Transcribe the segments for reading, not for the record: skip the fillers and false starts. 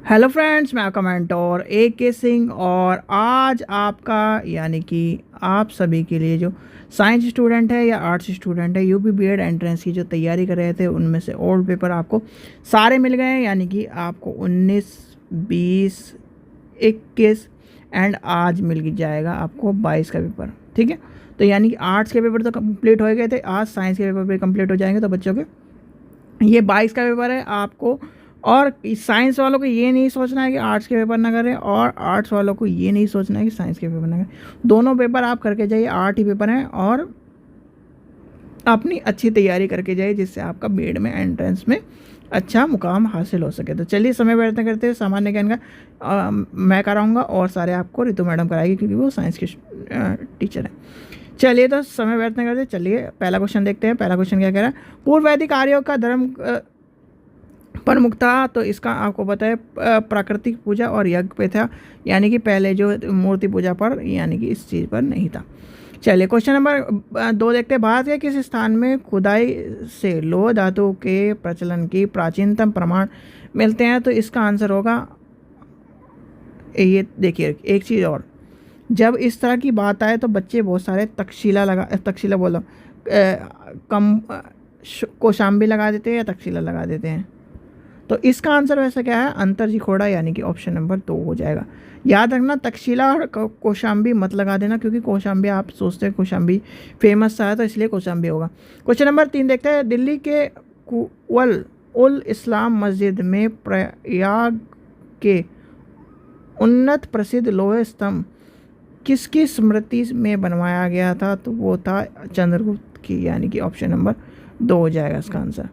Hello friends, मैं आपका mentor AK Singh और आज आपका यानी कि आप सभी के लिए जो साइंस स्टूडेंट है या आर्ट्स स्टूडेंट है UP B.Ed एंट्रेंस की जो तैयारी कर रहे थे उनमें से ओल्ड पेपर आपको सारे मिल गए हैं। यानी कि आपको 19, 20, 21 एंड आज मिल जाएगा आपको 22 का पेपर। ठीक है, तो यानी कि आर्ट्स के पेपर तो कंप्लीट हो गए थे, आज साइंस के पेपर भी कंप्लीट हो जाएंगे। तो बच्चों के ये 22 का पेपर है आपको। और साइंस वालों को ये नहीं सोचना है कि आर्ट्स के पेपर ना करें और आर्ट्स वालों को ये नहीं सोचना है कि साइंस के पेपर ना करें। दोनों पेपर आप करके जाइए, 8 ही पेपर हैं और अपनी अच्छी तैयारी करके जाइए जिससे आपका B.Ed में एंट्रेंस में अच्छा मुकाम हासिल हो सके। तो चलिए समय व्यर्थ करते हैं, सामान्य ज्ञान का मैं कराऊंगा और सारे आपको रितु मैडम कराएगी क्योंकि वो साइंस की टीचर है। चलिए तो समय व्यर्थ नहीं करते, चलिए पहला क्वेश्चन देखते हैं। पहला क्वेश्चन क्या कह रहा है, पूर्व वैदिक आर्यों का धर्म प्रमुख था। तो इसका आपको पता है प्राकृतिक पूजा और यज्ञ पे था, यानी कि पहले जो मूर्ति पूजा पर यानी कि इस चीज़ पर नहीं था। चलिए क्वेश्चन नंबर 2 देखते हैं। भारत के किस स्थान में खुदाई से लौह धातु के प्रचलन की प्राचीनतम प्रमाण मिलते हैं? तो इसका आंसर होगा, ये देखिए एक चीज़ और, जब इस तरह की बात आए तो बच्चे बहुत सारे तक्षशिला बोलो कम कौशाम्बी लगा देते हैं या तक्षशिला लगा देते हैं। तो इसका आंसर वैसे क्या है, अंतर्जिखोड़ा, यानी कि ऑप्शन नंबर 2 हो जाएगा। याद रखना तक्षशिला और कौशाम्बी मत लगा देना क्योंकि कौशाम्बी आप सोचते हैं कौशाम्बी फेमस सा है तो इसलिए कौशाम्बी होगा। क्वेश्चन नंबर 3 देखते हैं। दिल्ली के कुल उल इस्लाम मस्जिद में प्रयाग के उन्नत प्रसिद्ध लोहे स्तंभ किसकी स्मृति में बनवाया गया था? तो वो था चंद्रगुप्त की, यानी कि ऑप्शन नंबर 2 हो जाएगा इसका आंसर।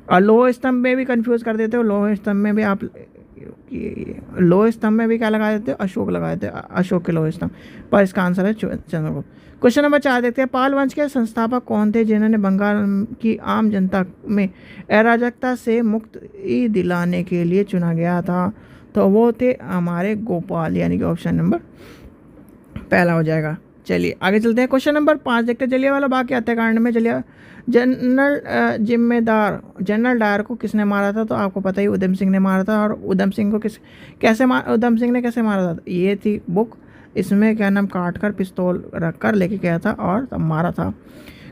और लोह स्तंभ में भी कंफ्यूज कर देते हो, लोह स्तंभ में भी आप लोह स्तंभ में भी क्या लगा देते हो, अशोक लगा देते हो, अशोक के लोह स्तंभ, पर इसका आंसर है चंद्रगुप्त। क्वेश्चन नंबर 4 देखते हैं। पाल वंश के संस्थापक कौन थे जिन्होंने बंगाल की आम जनता में अराजकता से मुक्ति दिलाने के लिए चुना गया था? तो वो थे हमारे गोपाल, यानी कि ऑप्शन नंबर पहला हो जाएगा। चलिए आगे चलते हैं। क्वेश्चन नंबर 5 देखते हैं। जलियांवाला बाग के हत्याकांड में जनरल डायर को किसने मारा था? तो आपको पता ही उधम सिंह ने मारा था। और उधम सिंह को उधम सिंह ने कैसे मारा था? ये थी बुक, इसमें क्या नाम काट कर पिस्तौल रख कर लेके गया था और तब मारा था।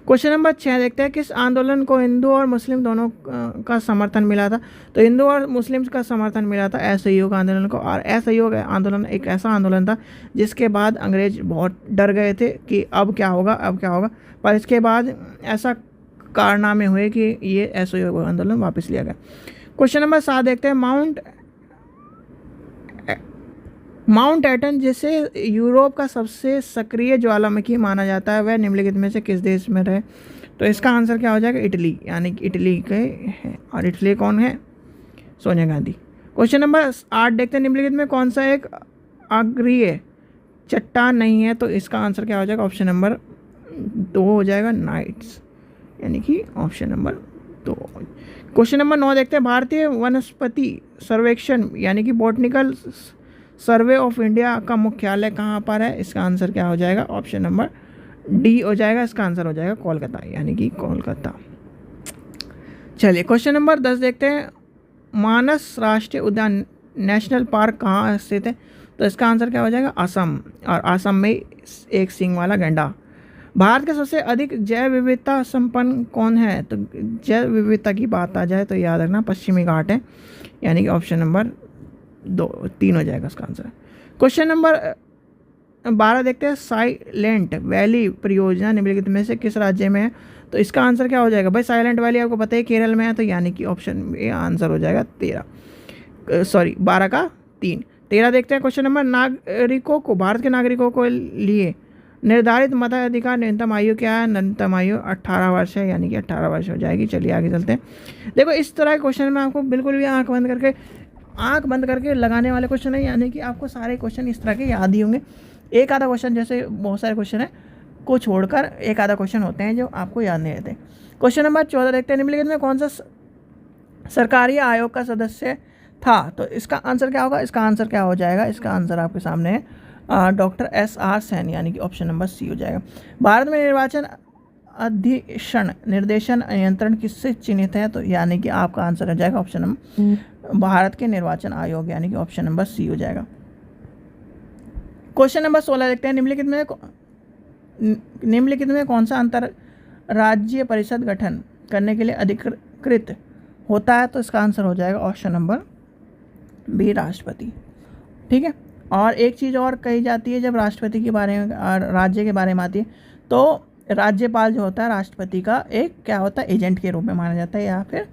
क्वेश्चन नंबर 6 देखते हैं। किस आंदोलन को हिंदू और मुस्लिम दोनों का समर्थन मिला था? तो हिंदू और मुस्लिम का समर्थन मिला था असहयोग आंदोलन को। और असहयोग आंदोलन एक ऐसा आंदोलन था जिसके बाद अंग्रेज बहुत डर गए थे कि अब क्या होगा, पर इसके बाद ऐसा कारनामे हुए कि ये असहयोग आंदोलन वापस लिया गया। क्वेश्चन नंबर 7 देखते हैं। माउंट एटन जिसे यूरोप का सबसे सक्रिय ज्वालामुखी माना जाता है वह निम्नलिखित में से किस देश में रहे? तो इसका आंसर क्या हो जाएगा, इटली, यानी कि इटली के हैं। और इटली कौन है? सोनिया गांधी। क्वेश्चन नंबर 8 देखते हैं। निम्नलिखित में कौन सा एक अग्रीय चट्टान नहीं है? तो इसका आंसर क्या हो जाएगा, ऑप्शन नंबर 2 हो जाएगा, नाइट्स, यानी कि ऑप्शन नंबर 2। क्वेश्चन नंबर 9 देखते हैं। भारतीय वनस्पति सर्वेक्षण यानी कि बॉटनिकल सर्वे ऑफ इंडिया का मुख्यालय कहाँ पर है? इसका आंसर क्या हो जाएगा, ऑप्शन नंबर D हो जाएगा। इसका आंसर हो जाएगा कोलकाता, यानी कि कोलकाता। चलिए क्वेश्चन नंबर 10 देखते हैं। मानस राष्ट्रीय उद्यान नेशनल पार्क कहाँ स्थित है? तो इसका आंसर क्या हो जाएगा, असम। और असम में एक सींग वाला गैंडा। भारत के सबसे अधिक जैव विविधता संपन्न कौन है? तो जैव विविधता की बात आ जाए तो याद रखना पश्चिमी घाट है, यानी कि ऑप्शन नंबर 3 हो जाएगा इसका आंसर। क्वेश्चन नंबर 12 देखते हैं। साइलेंट वैली परियोजना निम्नलिखित में से किस राज्य में है? तो इसका आंसर क्या हो जाएगा भाई, साइलेंट वैली आपको पता है केरल में है, तो यानी कि ऑप्शन ए आंसर हो जाएगा 12 का 3। 13 देखते हैं। क्वेश्चन नंबर भारत के नागरिकों को लिए निर्धारित मताधिकार न्यूनतम आयु क्या है? न्यूनतम आयु 18 वर्ष है, यानी कि 18 वर्ष हो जाएगी। चलिए आगे चलते हैं। देखो इस तरह के क्वेश्चन में आपको बिल्कुल भी आंख बंद करके लगाने वाले क्वेश्चन है, यानी कि आपको सारे क्वेश्चन इस तरह के याद ही होंगे। एक आधा क्वेश्चन, जैसे बहुत सारे क्वेश्चन है को छोड़कर एक आधा क्वेश्चन होते हैं जो आपको याद नहीं रहते। क्वेश्चन नंबर 14 देखते हैं। निम्नलिखित में कौन सा सरकारी आयोग का सदस्य था? तो इसका आंसर क्या होगा, इसका आंसर क्या हो जाएगा, इसका आंसर आपके सामने है डॉक्टर SR सैन, यानी कि ऑप्शन नंबर C हो जाएगा। भारत में निर्वाचन अधिशण निर्देशन नियंत्रण किससे चिन्हित है? तो यानी कि आपका आंसर हो जाएगा ऑप्शन नंबर भारत के निर्वाचन आयोग, यानी कि ऑप्शन नंबर सी हो जाएगा। क्वेश्चन नंबर 16 देखते हैं, निम्नलिखित में कौन सा अंतर राज्य परिषद गठन करने के लिए अधिकृत होता है? तो इसका आंसर हो जाएगा ऑप्शन नंबर बी, राष्ट्रपति। ठीक है। और एक चीज़ और कही जाती है जब राष्ट्रपति के बारे में और राज्य के बारे में आती है, तो राज्यपाल जो होता है राष्ट्रपति का एक क्या होता है, एजेंट के रूप में माना जाता है, या फिर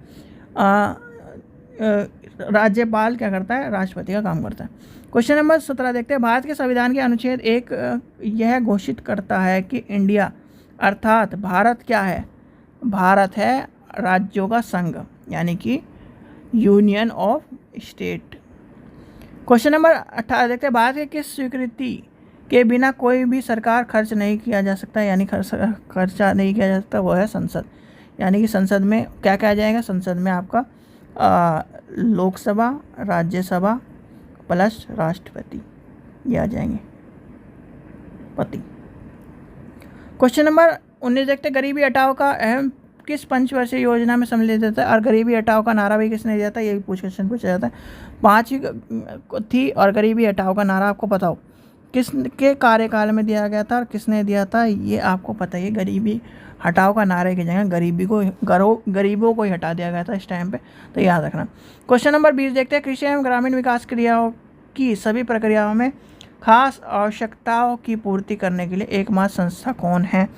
राज्यपाल क्या करता है, राष्ट्रपति का काम करता है। क्वेश्चन नंबर 17 देखते हैं, भारत के संविधान के अनुच्छेद 1 यह घोषित करता है कि इंडिया अर्थात भारत क्या है? भारत है राज्यों का संघ, यानी कि union of state. Question number 18 देखते हैं, भारत के किस स्वीकृति के बिना कोई भी सरकार खर्च नहीं किया जा सकता, यानी खर्चा नहीं किया जा सकता, वो है संसद। यानी कि संसद में क्या कहा जाएगा? संसद में आपका लोकसभा, राज्यसभा प्लस राष्ट्रपति ये आ जाएंगे पति। क्वेश्चन नंबर 19 देखते हैं, गरीबी हटाओ का अहम किस पंचवर्षीय योजना में सम्मिलित होता है? और गरीबी हटाओ का नारा भी किसने दिया था? ये भी क्वेश्चन पूछा जाता है। 5 थी, और गरीबी हटाओ का नारा आपको पता हो किसके कार्यकाल में दिया गया था और किसने दिया था, ये आपको पता है। गरीबी हटाओ का नारे की जगह गरीबों को ही हटा दिया गया था इस टाइम पे, तो याद रखना। क्वेश्चन नंबर 20 देखते हैं, कृषि एवं ग्रामीण विकास क्रियाओं की सभी प्रक्रियाओं में खास आवश्यकताओं की पूर्ति करने के लिए एकमात्र संस्था कौन है?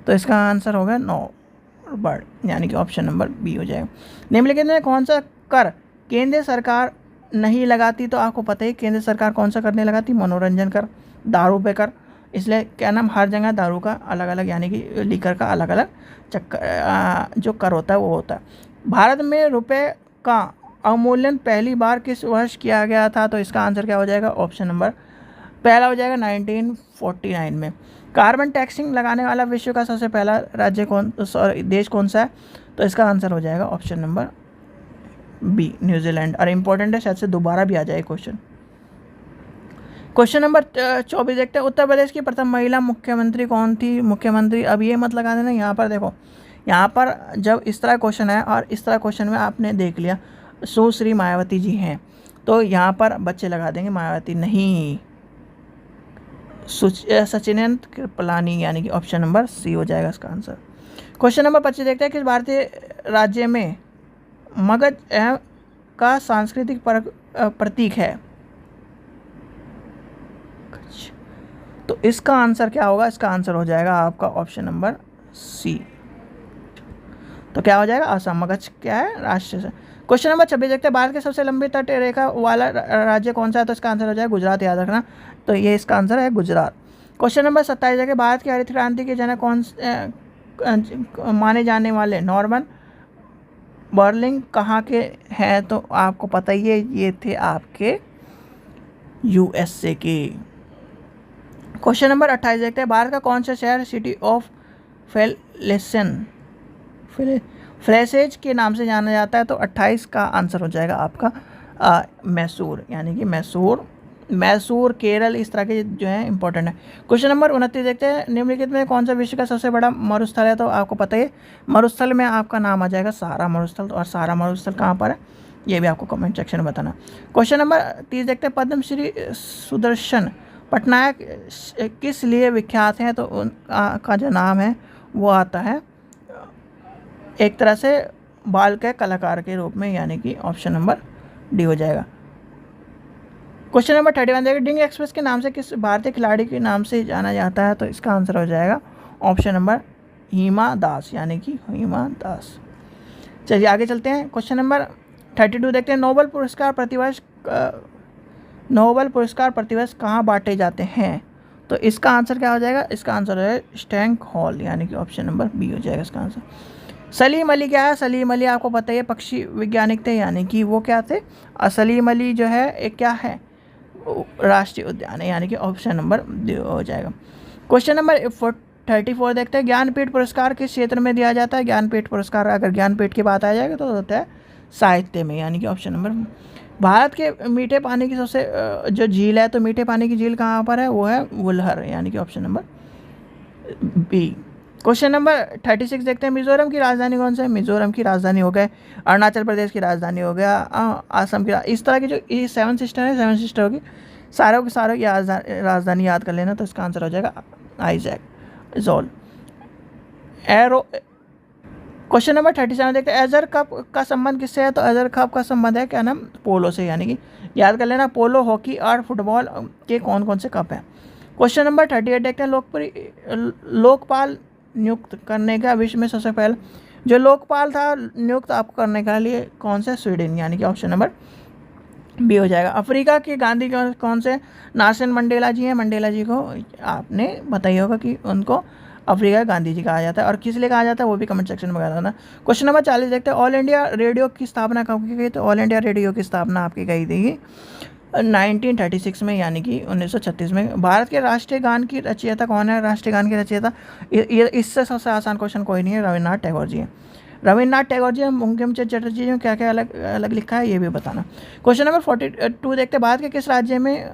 तो इसका आंसर होगा नॉबार्ड, यानी कि ऑप्शन नंबर बी हो जाएगा। निम्नलिखित में कौन सा कर केंद्र सरकार नहीं लगाती? तो आपको पता है केंद्र सरकार कौन सा कर नहीं लगाती? मनोरंजन कर, दारू पे कर। इसलिए क्या नाम, हर जगह दारू का अलग अलग, यानी कि लीकर का अलग अलग जो कर होता है वो होता है। भारत में रुपए का अवमूल्यन पहली बार किस वर्ष किया गया था? तो इसका आंसर क्या हो जाएगा? ऑप्शन नंबर पहला हो जाएगा 1949 में। कार्बन टैक्सिंग लगाने वाला विश्व का सबसे पहला देश कौन सा है? तो इसका आंसर हो जाएगा ऑप्शन नंबर बी, न्यूजीलैंड। और इम्पोर्टेंट है, शायद से दोबारा भी आ जाए क्वेश्चन। क्वेश्चन नंबर 24 देखते हैं, उत्तर प्रदेश की प्रथम महिला मुख्यमंत्री कौन थी? मुख्यमंत्री, अब ये मत लगा देना, यहाँ पर देखो, यहाँ पर जब इस तरह क्वेश्चन है और इस तरह क्वेश्चन में आपने देख लिया सुश्री मायावती जी हैं, तो यहाँ पर बच्चे लगा देंगे मायावती नहीं, सचिनेंद्र कृपलानी, यानी कि ऑप्शन नंबर सी हो जाएगा इसका आंसर। क्वेश्चन नंबर 25 देखते हैं, किस भारतीय राज्य में मगध का सांस्कृतिक प्रतीक है? तो इसका आंसर क्या होगा? इसका आंसर हो जाएगा आपका ऑप्शन नंबर सी। तो क्या हो जाएगा? असम। मगध क्या है? राष्ट्र से। क्वेश्चन नंबर 26 देखते हैं, भारत के सबसे लंबी तट रेखा वाला राज्य कौन सा है? तो इसका आंसर हो जाएगा गुजरात, याद रखना। तो ये इसका आंसर है गुजरात। क्वेश्चन नंबर 27 देखिए, भारत की हरित क्रांति के जनक कौन माने जाने वाले नॉर्मन बॉर्लिंग कहाँ के हैं? तो आपको पता ही है, ये थे आपके यूएसए के। क्वेश्चन नंबर 28 देखते हैं, भारत का कौन सा शहर सिटी ऑफ फ्लेसेज के नाम से जाना जाता है? तो 28 का आंसर हो जाएगा आपका मैसूर, यानी कि मैसूर केरल, इस तरह के जो है इंपॉर्टेंट है। क्वेश्चन नंबर 29 देखते हैं, निम्नलिखित में कौन सा विश्व का सबसे बड़ा मरुस्थल है? तो आपको पता है मरुस्थल में आपका नाम आ जाएगा सहारा मरुस्थल। और सहारा मरुस्थल कहाँ पर है, ये भी आपको कमेंट सेक्शन में बताना। क्वेश्चन नंबर 30 देखते हैं, पद्मश्री सुदर्शन पटनायक किस लिए विख्यात हैं? तो उनका जो नाम है वो आता है एक तरह से बाल के कलाकार के रूप में, यानी कि ऑप्शन नंबर डी हो जाएगा। क्वेश्चन नंबर 31 देखिए, डिंग एक्सप्रेस के नाम से किस भारतीय खिलाड़ी के नाम से जाना जाता है? तो इसका आंसर हो जाएगा ऑप्शन नंबर हिमा दास, यानी कि हिमा दास। चलिए आगे चलते हैं। क्वेश्चन नंबर 32 देखते हैं, नोबेल पुरस्कार प्रतिवर्ष कहाँ बांटे जाते हैं? तो इसका आंसर क्या हो जाएगा? इसका आंसर है स्टैंक हॉल, यानी कि ऑप्शन नंबर बी हो जाएगा इसका आंसर। सलीम अली क्या है? सलीम अली आपको पता है पक्षी वैज्ञानिक थे, यानी कि वो क्या थे? सलीम अली जो है एक क्या है? राष्ट्रीय उद्यान है, यानी कि ऑप्शन नंबर डी हो जाएगा। क्वेश्चन नंबर 34 देखते हैं, ज्ञानपीठ पुरस्कार किस क्षेत्र में दिया जाता है? ज्ञानपीठ पुरस्कार, अगर ज्ञानपीठ की बात आ जाएगी तो होता है साहित्य में, यानी कि ऑप्शन नंबर। भारत के मीठे पानी की सबसे जो झील है, तो मीठे पानी की झील कहाँ पर है? वो है वुलहर, यानी कि option number B. Question number 36 देखते हैं, मिजोरम की राजधानी कौन सा है? मिजोरम की राजधानी हो गए, अरुणाचल प्रदेश की राजधानी हो गया, असम की, इस तरह की जो ये 7 सिस्टर है, 7 सिस्टर होगी, सारों के सारों की राजधानी याद कर लेना, तो इसका आंसर हो जाएगा आइजैक जोल एरो। क्वेश्चन नंबर 37 देखते हैं, एजर कप का संबंध किससे है? तो एजर कप का संबंध है क्या नाम? पोलो से, यानी कि याद कर लेना, पोलो, हॉकी और फुटबॉल के कौन कौन से कप हैं। क्वेश्चन नंबर 38 देखते हैं, लोकपाल नियुक्त करने का विश्व में सबसे पहला जो लोकपाल था नियुक्त आपको करने के लिए कौन सा? स्वीडन, यानी कि ऑप्शन नंबर बी हो जाएगा। अफ्रीका के गांधी कौन से? नेल्सन मंडेला जी हैं। मंडेला जी को आपने बताया होगा कि उनको अफ्रीका के गांधी जी कहा जाता है, और किस लिए कहा जाता है वो भी कमेंट सेक्शन में बता देना। क्वेश्चन नंबर 40 देखते हैं, ऑल इंडिया रेडियो की स्थापना कब की गई? तो ऑल इंडिया रेडियो की स्थापना आपकी गई थी 1936 में, यानी कि 1936 में। भारत के राष्ट्रीय गान की रचयिता कौन है? राष्ट्रीय गान की रचयिता, इससे सबसे आसान क्वेश्चन कोई नहीं है, रविन्द्रनाथ टैगोर जी हैं। रविन्द्रनाथ टैगोर जी, बंकिम चंद्र चटर्जी जी में क्या क्या अलग अलग लिखा है ये भी बताना। क्वेश्चन नंबर 42 देखते हैं, भारत के किस राज्य में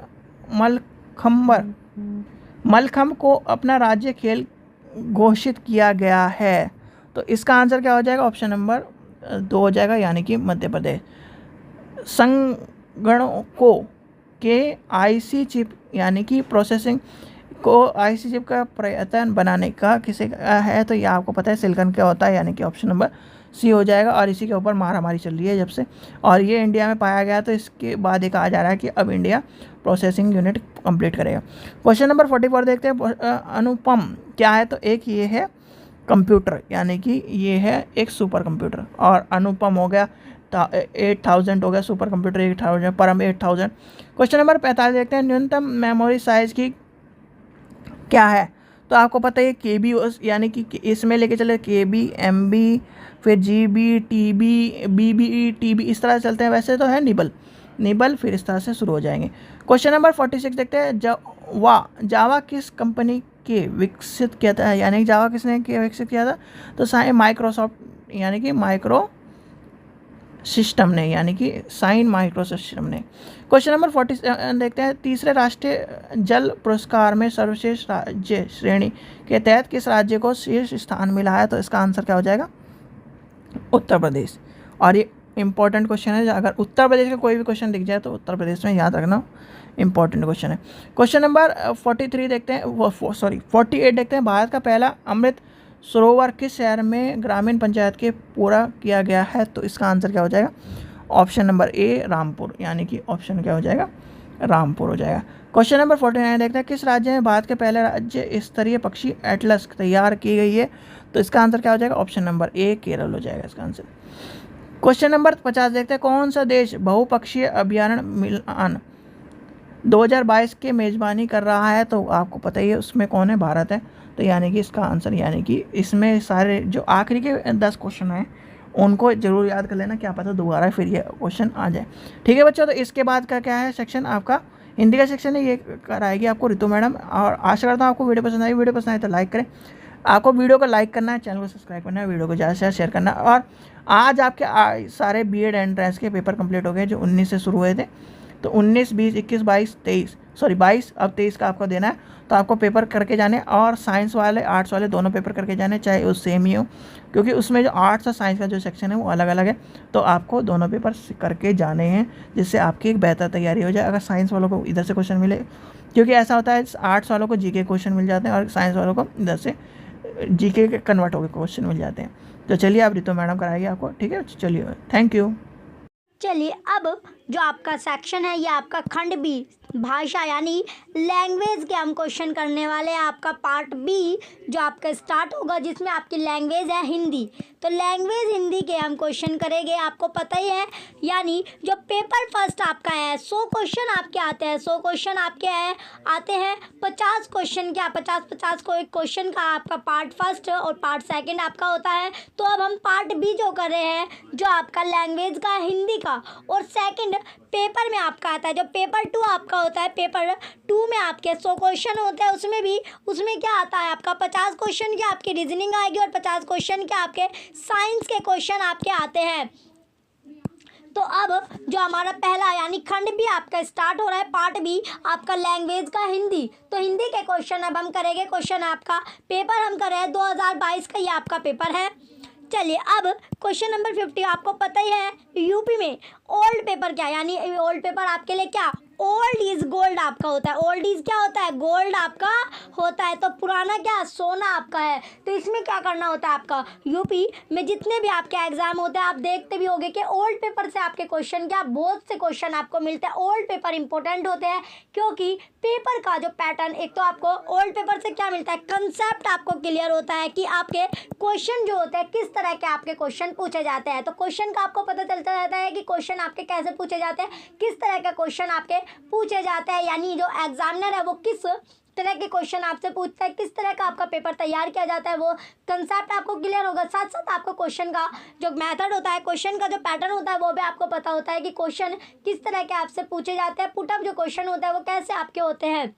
मलखम्ब को अपना राज्य खेल घोषित किया गया है? तो इसका आंसर क्या हो जाएगा? ऑप्शन नंबर 2 हो जाएगा, यानी कि मध्य प्रदेश। संगणकों के आईसी चिप, यानी कि प्रोसेसिंग को आईसी चिप का प्रयत्न बनाने का किसे है? तो ये आपको पता है सिलिकॉन क्या होता है, यानी कि ऑप्शन नंबर सी हो जाएगा। और इसी के ऊपर मारामारी चल रही है जब से, और ये इंडिया में पाया गया, तो इसके बाद ये कहा जा रहा है कि अब इंडिया प्रोसेसिंग यूनिट कंप्लीट करेगा। क्वेश्चन नंबर 44 देखते हैं, अनुपम क्या है? तो एक ये है कंप्यूटर, यानी कि ये है एक सुपर कंप्यूटर, और अनुपम हो गया 8000 हो गया, सुपर कंप्यूटर 8000, परम 8000। क्वेश्चन नंबर 45 देखते हैं, न्यूनतम मेमोरी साइज की क्या है? तो आपको पता है के बी, यानी कि इसमें लेके चले के बी, एम बी, फिर G B, T B, B B, T B, इस तरह चलते हैं। वैसे तो है निबल, फिर इस तरह से शुरू हो जाएंगे। क्वेश्चन नंबर 46 देखते हैं, जावा किस कंपनी के विकसित किया था, यानी जावा किसने विकसित किया था? तो माइक्रोसॉफ्ट, यानी कि माइक्रो सिस्टम ने, यानी कि साइन माइक्रो सिस्टम ने। क्वेश्चन नंबर 47 देखते हैं, तीसरे राष्ट्रीय जल पुरस्कार में सर्वश्रेष्ठ राज्य श्रेणी के तहत किस राज्य को शीर्ष स्थान मिला है? तो इसका आंसर क्या हो जाएगा? उत्तर प्रदेश। और ये इंपॉर्टेंट क्वेश्चन है, अगर उत्तर प्रदेश का कोई भी क्वेश्चन दिख जाए तो उत्तर प्रदेश में याद रखना, इंपॉर्टेंट क्वेश्चन है। क्वेश्चन नंबर 43 देखते हैं, 48 देखते हैं, भारत का पहला अमृत सरोवर किस शहर में ग्रामीण पंचायत के पूरा किया गया है? तो इसका आंसर क्या हो जाएगा? ऑप्शन नंबर ए रामपुर, यानी कि ऑप्शन क्या हो जाएगा? रामपुर हो जाएगा। क्वेश्चन नंबर 49 देखते हैं, किस राज्य में भारत के पहले राज्य स्तरीय पक्षी एटलस तैयार की गई है? तो इसका आंसर क्या हो जाएगा? ऑप्शन नंबर ए केरल हो जाएगा इसका आंसर। क्वेश्चन नंबर 50 देखते हैं, कौन सा देश बहुपक्षीय अभ्यारण्य मिलन 2022 के मेज़बानी कर रहा है? तो आपको पता ही है उसमें कौन है? भारत है। तो यानी कि इसका आंसर, यानी कि इसमें सारे जो आखिरी के 10 क्वेश्चन हैं उनको जरूर याद कर लेना, क्या पता दोबारा फिर ये क्वेश्चन आ जाए। ठीक है बच्चों, तो इसके बाद का क्या है सेक्शन आपका हिंदी का सेक्शन है, ये कराएगी आपको रितु मैडम। और आशा करता हूँ आपको वीडियो पसंद आई। वीडियो पसंद आई तो लाइक करें, आपको वीडियो को लाइक करना है, चैनल को सब्सक्राइब करना है, वीडियो को ज़्यादा से ज़्यादा शेयर करना है। और आज आपके सारे बीएड एंट्रेंस के पेपर कंप्लीट हो गए जो 19 से शुरू हुए थे। तो 19, 20, 21, 22, 23, सॉरी 22, अब 23 का आपको देना है। तो आपको पेपर करके जाने, और साइंस वाले आर्ट्स वाले दोनों पेपर करके जाने, चाहे वो सेम ही हो, क्योंकि उसमें जो आर्ट्स और साइंस का जो सेक्शन है वो अलग अलग है। तो आपको दोनों पेपर करके जाने हैं, जिससे आपकी एक बेहतर तैयारी हो जाए। अगर साइंस वालों को इधर से क्वेश्चन मिले, क्योंकि ऐसा होता है आर्ट्स वालों को जीके क्वेश्चन मिल जाते हैं और साइंस वालों को इधर से जीके के कन्वर्ट होकर क्वेश्चन मिल जाते हैं। तो चलिए अब रितु मैडम कराएगी आपको। ठीक है, चलिए, थैंक यू। चलिए अब जो आपका सेक्शन है ये आपका खंड बी भाषा यानी लैंग्वेज के हम क्वेश्चन करने वाले हैं। आपका पार्ट बी जो आपका स्टार्ट होगा, जिसमें आपकी लैंग्वेज है हिंदी। तो लैंग्वेज हिंदी के हम क्वेश्चन करेंगे, आपको पता ही है। यानी जो पेपर फर्स्ट आपका है 100 क्वेश्चन आपके आते हैं, 100 क्वेश्चन आपके आते हैं 50 क्वेश्चन क्या 50 को एक क्वेश्चन का आपका पार्ट फर्स्ट और पार्ट सेकंड आपका होता है। तो अब हम पार्ट बी जो कर रहे हैं, जो आपका लैंग्वेज का हिंदी का, और सेकंड पेपर में आपका आता है जो पेपर 2 आपका होता है। पेपर 2 में आपके 100 क्वेश्चन होते हैं, उसमें क्या आता है आपका 50 क्वेश्चन की आपकी रीजनिंग आएगी और 50 क्वेश्चन के आपके साइंस के क्वेश्चन आपके आते हैं। तो अब जो हमारा पहला यानी खंड बी आपका स्टार्ट हो रहा है, पार्ट बी आपका लैंग्वेज का हिंदी। तो हिंदी के क्वेश्चन अब हम करेंगे। क्वेश्चन आपका पेपर हम कर रहे हैं 2022 का, ये आपका पेपर है। चलिए अब क्वेश्चन नंबर 50, आपको पता ही है यूपी में ओल्ड पेपर क्या, यानी ओल्ड पेपर आपके लिए क्या, ओल्ड इज गोल्ड आपका होता है। ओल्ड इज क्या होता है, गोल्ड आपका होता है। तो पुराना क्या, सोना आपका है। तो इसमें क्या करना होता है आपका, यूपी में जितने भी आपके एग्जाम होते हैं आप देखते भी होंगे कि ओल्ड पेपर से आपके क्वेश्चन क्या, बहुत से क्वेश्चन आपको मिलते हैं। ओल्ड पेपर इंपॉर्टेंट होते हैं क्योंकि पेपर का जो पैटर्न, एक तो आपको ओल्ड पेपर से क्या मिलता है, कंसेप्ट आपको क्लियर होता है कि आपके क्वेश्चन जो होते हैं किस तरह के आपके क्वेश्चन पूछे जाते हैं। तो क्वेश्चन का आपको पता चलता रहता है कि क्वेश्चन आपके कैसे पूछे जाते हैं, किस तरह के क्वेश्चन आपके पूछे जाते हैं, यानी जो एग्जामिनर है वो किस तरह के क्वेश्चन आपसे पूछता है, किस तरह का आपका पेपर तैयार किया जाता है, वो कंसेप्ट आपको क्लियर होगा। साथ साथ आपको क्वेश्चन का जो मेथड होता है, क्वेश्चन का जो पैटर्न होता है वो भी आपको पता होता है कि क्वेश्चन किस तरह के आपसे पूछे जाते हैं, पुटअप जो क्वेश्चन होता है वो कैसे आपके होते हैं।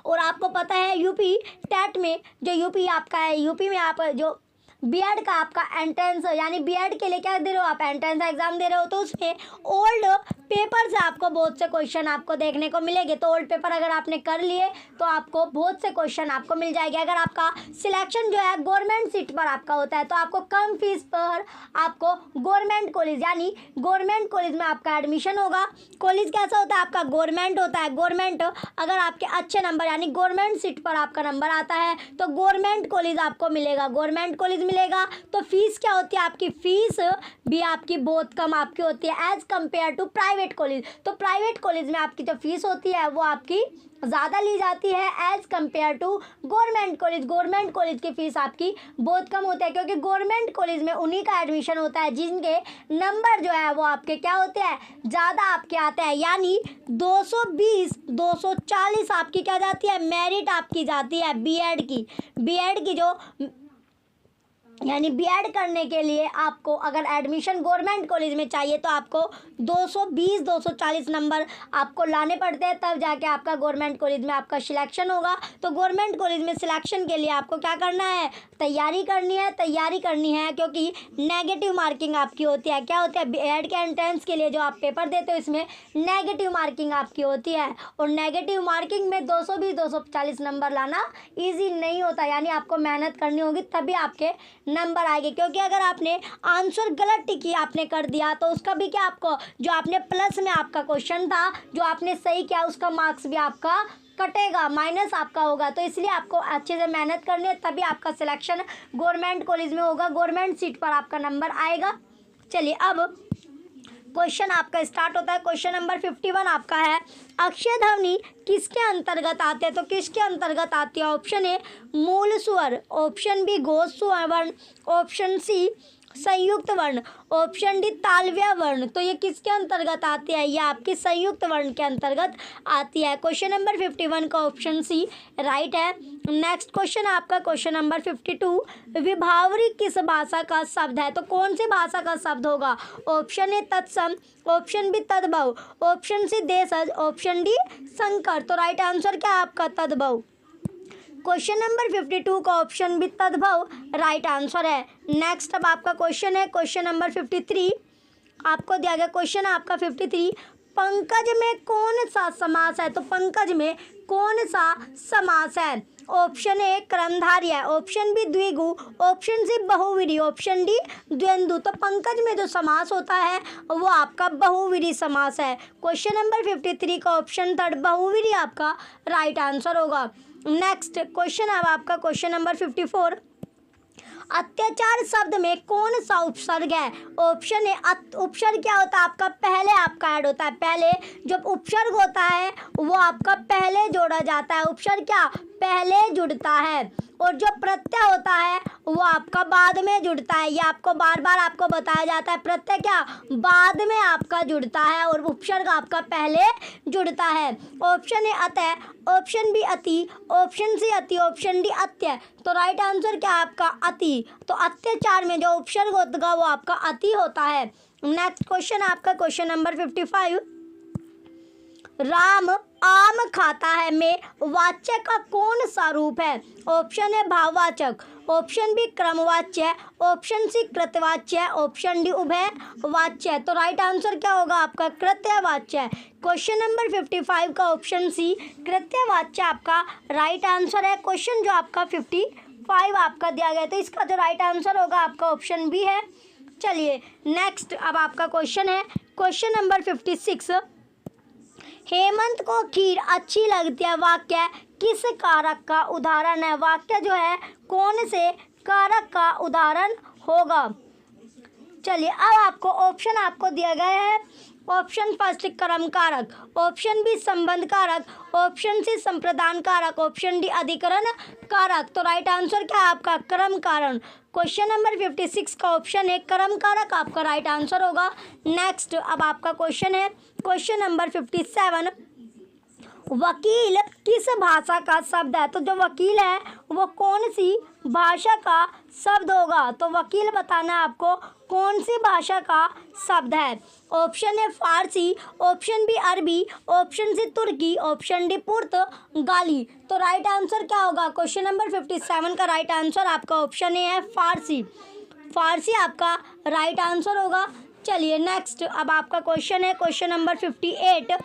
और आपको पता है यूपी टेट में, जो यूपी आपका है, यूपी में आप जो बीएड का आपका एंट्रेंस, यानी बीएड के लिए क्या दे रहे हो आप, एंट्रेंस एग्जाम दे रहे हो, तो उसमें ओल्ड पेपर से आपको बहुत से क्वेश्चन आपको देखने को मिलेंगे। तो ओल्ड पेपर अगर आपने कर लिए तो आपको बहुत से क्वेश्चन आपको मिल जाएंगे। अगर आपका सिलेक्शन जो है गवर्नमेंट सीट पर आपका होता है तो आपको कम फीस पर आपको गवर्नमेंट कॉलेज, यानी गवर्नमेंट कॉलेज में आपका एडमिशन होगा। कॉलेज कैसा होता है आपका, गवर्नमेंट होता है। गवर्नमेंट अगर आपके अच्छे नंबर यानी गवर्नमेंट सीट पर आपका नंबर आता है तो गवर्नमेंट कॉलेज आपको मिलेगा, गवर्नमेंट कॉलेज मिलेगा। तो फीस क्या होती है आपकी, फीस भी आपकी बहुत कम आपकी होती है as compare to private college. तो प्राइवेट कॉलेज में आपकी जो फीस होती है वो आपकी ज़्यादा ली जाती है as compare to government college. Government college की फ़ीस आपकी बहुत कम होती है क्योंकि गवर्नमेंट कॉलेज में उन्हीं का एडमिशन होता है जिनके नंबर जो है वो आपके क्या होते हैं, ज़्यादा आपके आते हैं। यानी 220 240 आपकी क्या जाती है, मेरिट आपकी जाती है बीएड की जो यानी बीएड करने के लिए आपको अगर एडमिशन गवर्नमेंट कॉलेज में चाहिए तो आपको 220 240 नंबर आपको लाने पड़ते हैं, तब जाके आपका गवर्नमेंट कॉलेज में आपका सिलेक्शन होगा। तो गवर्नमेंट कॉलेज में सिलेक्शन के लिए आपको क्या करना है, तैयारी करनी है क्योंकि नेगेटिव मार्किंग आपकी होती है। क्या होती है, बीएड के एंट्रेंस के लिए जो आप पेपर देते हो इसमें नेगेटिव मार्किंग आपकी होती है और नेगेटिव मार्किंग में 220 240 नंबर लाना ईजी नहीं होता, यानी आपको मेहनत करनी होगी तभी आपके नंबर आएंगे। क्योंकि अगर आपने आंसर गलत टिकी आपने कर दिया तो उसका भी क्या, आपको जो आपने प्लस में आपका क्वेश्चन था जो आपने सही किया उसका मार्क्स भी आपका कटेगा, माइनस आपका होगा। तो इसलिए आपको अच्छे से मेहनत करनी है तभी आपका सिलेक्शन गवर्नमेंट कॉलेज में होगा, गवर्नमेंट सीट पर आपका नंबर आएगा। चलिए अब क्वेश्चन आपका स्टार्ट होता है। क्वेश्चन नंबर 51 आपका है, अक्षय ध्वनि किसके अंतर्गत आते हैं। तो किसके अंतर्गत आती है, ऑप्शन ए मूल स्वर, ऑप्शन बी घोष वर्ण, ऑप्शन सी संयुक्त वर्ण, ऑप्शन डी तालव्य वर्ण। तो ये किसके अंतर्गत आती है, ये आपकी संयुक्त वर्ण के अंतर्गत आती है। क्वेश्चन नंबर 51 का ऑप्शन सी राइट है। नेक्स्ट क्वेश्चन आपका क्वेश्चन नंबर 52, विभावरी किस भाषा का शब्द है। तो कौन सी भाषा का शब्द होगा, ऑप्शन ए तत्सम, ऑप्शन बी तद्भव, ऑप्शन सी देशज, ऑप्शन डी संकर। तो राइट आंसर क्या है आपका, तद्भव। क्वेश्चन नंबर 52 का ऑप्शन भी तद्भव राइट आंसर है। नेक्स्ट अब आपका क्वेश्चन है क्वेश्चन नंबर 53, आपको दिया गया क्वेश्चन है आपका 53, पंकज में कौन सा समास है। तो पंकज में कौन सा समास है, ऑप्शन ए क्रमधारी है, ऑप्शन बी द्विगु, ऑप्शन सी बहुविधि, ऑप्शन डी द्वंद्व। तो पंकज में जो समास होता है वो आपका बहुविधि समास है। क्वेश्चन नंबर 53 का ऑप्शन थर्ड बहुविधि आपका राइट आंसर होगा। नेक्स्ट क्वेश्चन अब आपका क्वेश्चन नंबर 54, अत्याचार शब्द में कौन सा उपसर्ग है। ऑप्शन ए उपसर्ग क्या होता है आपका, पहले आपका ऐड होता है, पहले जब उपसर्ग होता है वो आपका पहले जोड़ा जाता है, उपसर्ग क्या पहले जुड़ता है, और जो प्रत्यय होता है वो आपका बाद में जुड़ता है। ये आपको बार बार आपको बताया जाता है, प्रत्यय क्या बाद में आपका जुड़ता है और उपसर्ग आपका पहले जुड़ता है। ऑप्शन ए अतः, ऑप्शन बी अति, ऑप्शन सी अति, ऑप्शन डी अत्य। तो राइट आंसर क्या है आपका अति। तो अत्याचार में जो उपसर्ग होगा वो आपका अति होता है। नेक्स्ट क्वेश्चन आपका क्वेश्चन नंबर 55, राम आम खाता है में वाच्य का कौन सा रूप है? ऑप्शन ए भाववाचक, ऑप्शन बी क्रमवाच्य, ऑप्शन सी कृतवाच्य, ऑप्शन डी उभयवाच्य। तो राइट आंसर क्या होगा आपका? कृत्यवाच्य। क्वेश्चन नंबर 55 का ऑप्शन सी कृत्यवाच्य आपका राइट आंसर है। क्वेश्चन जो आपका 55 आपका दिया गया, तो इसका जो राइट आंसर होगा आपका ऑप्शन बी है। चलिए नेक्स्ट, अब आपका क्वेश्चन है क्वेश्चन नंबर 56। हेमंत को खीर अच्छी लगती है, वाक्य किस कारक का उदाहरण है? वाक्य जो है कौन से कारक का उदाहरण होगा? चलिए अब आपको ऑप्शन आपको दिया गया है। ऑप्शन फर्स्ट कर्म कारक, ऑप्शन बी संबंध कारक, ऑप्शन सी संप्रदान कारक, ऑप्शन डी अधिकरण कारक। तो राइट आंसर क्या है आपका? कर्म कारण। क्वेश्चन नंबर 56 का ऑप्शन है कर्म कारक आपका राइट आंसर होगा। नेक्स्ट, अब आपका क्वेश्चन है क्वेश्चन नंबर 57। वकील किस भाषा का शब्द है? तो जो वकील है वो कौन सी भाषा का शब्द होगा? तो वकील बताना है आपको कौन सी भाषा का शब्द है। ऑप्शन है फारसी, ऑप्शन बी अरबी, ऑप्शन सी तुर्की, ऑप्शन डी पुर्तगाली। तो राइट आंसर क्या होगा? क्वेश्चन नंबर 57 का राइट आंसर आपका ऑप्शन ए है फारसी। फारसी आपका राइट आंसर होगा। चलिए नेक्स्ट, अब आपका क्वेश्चन है क्वेश्चन नंबर 58।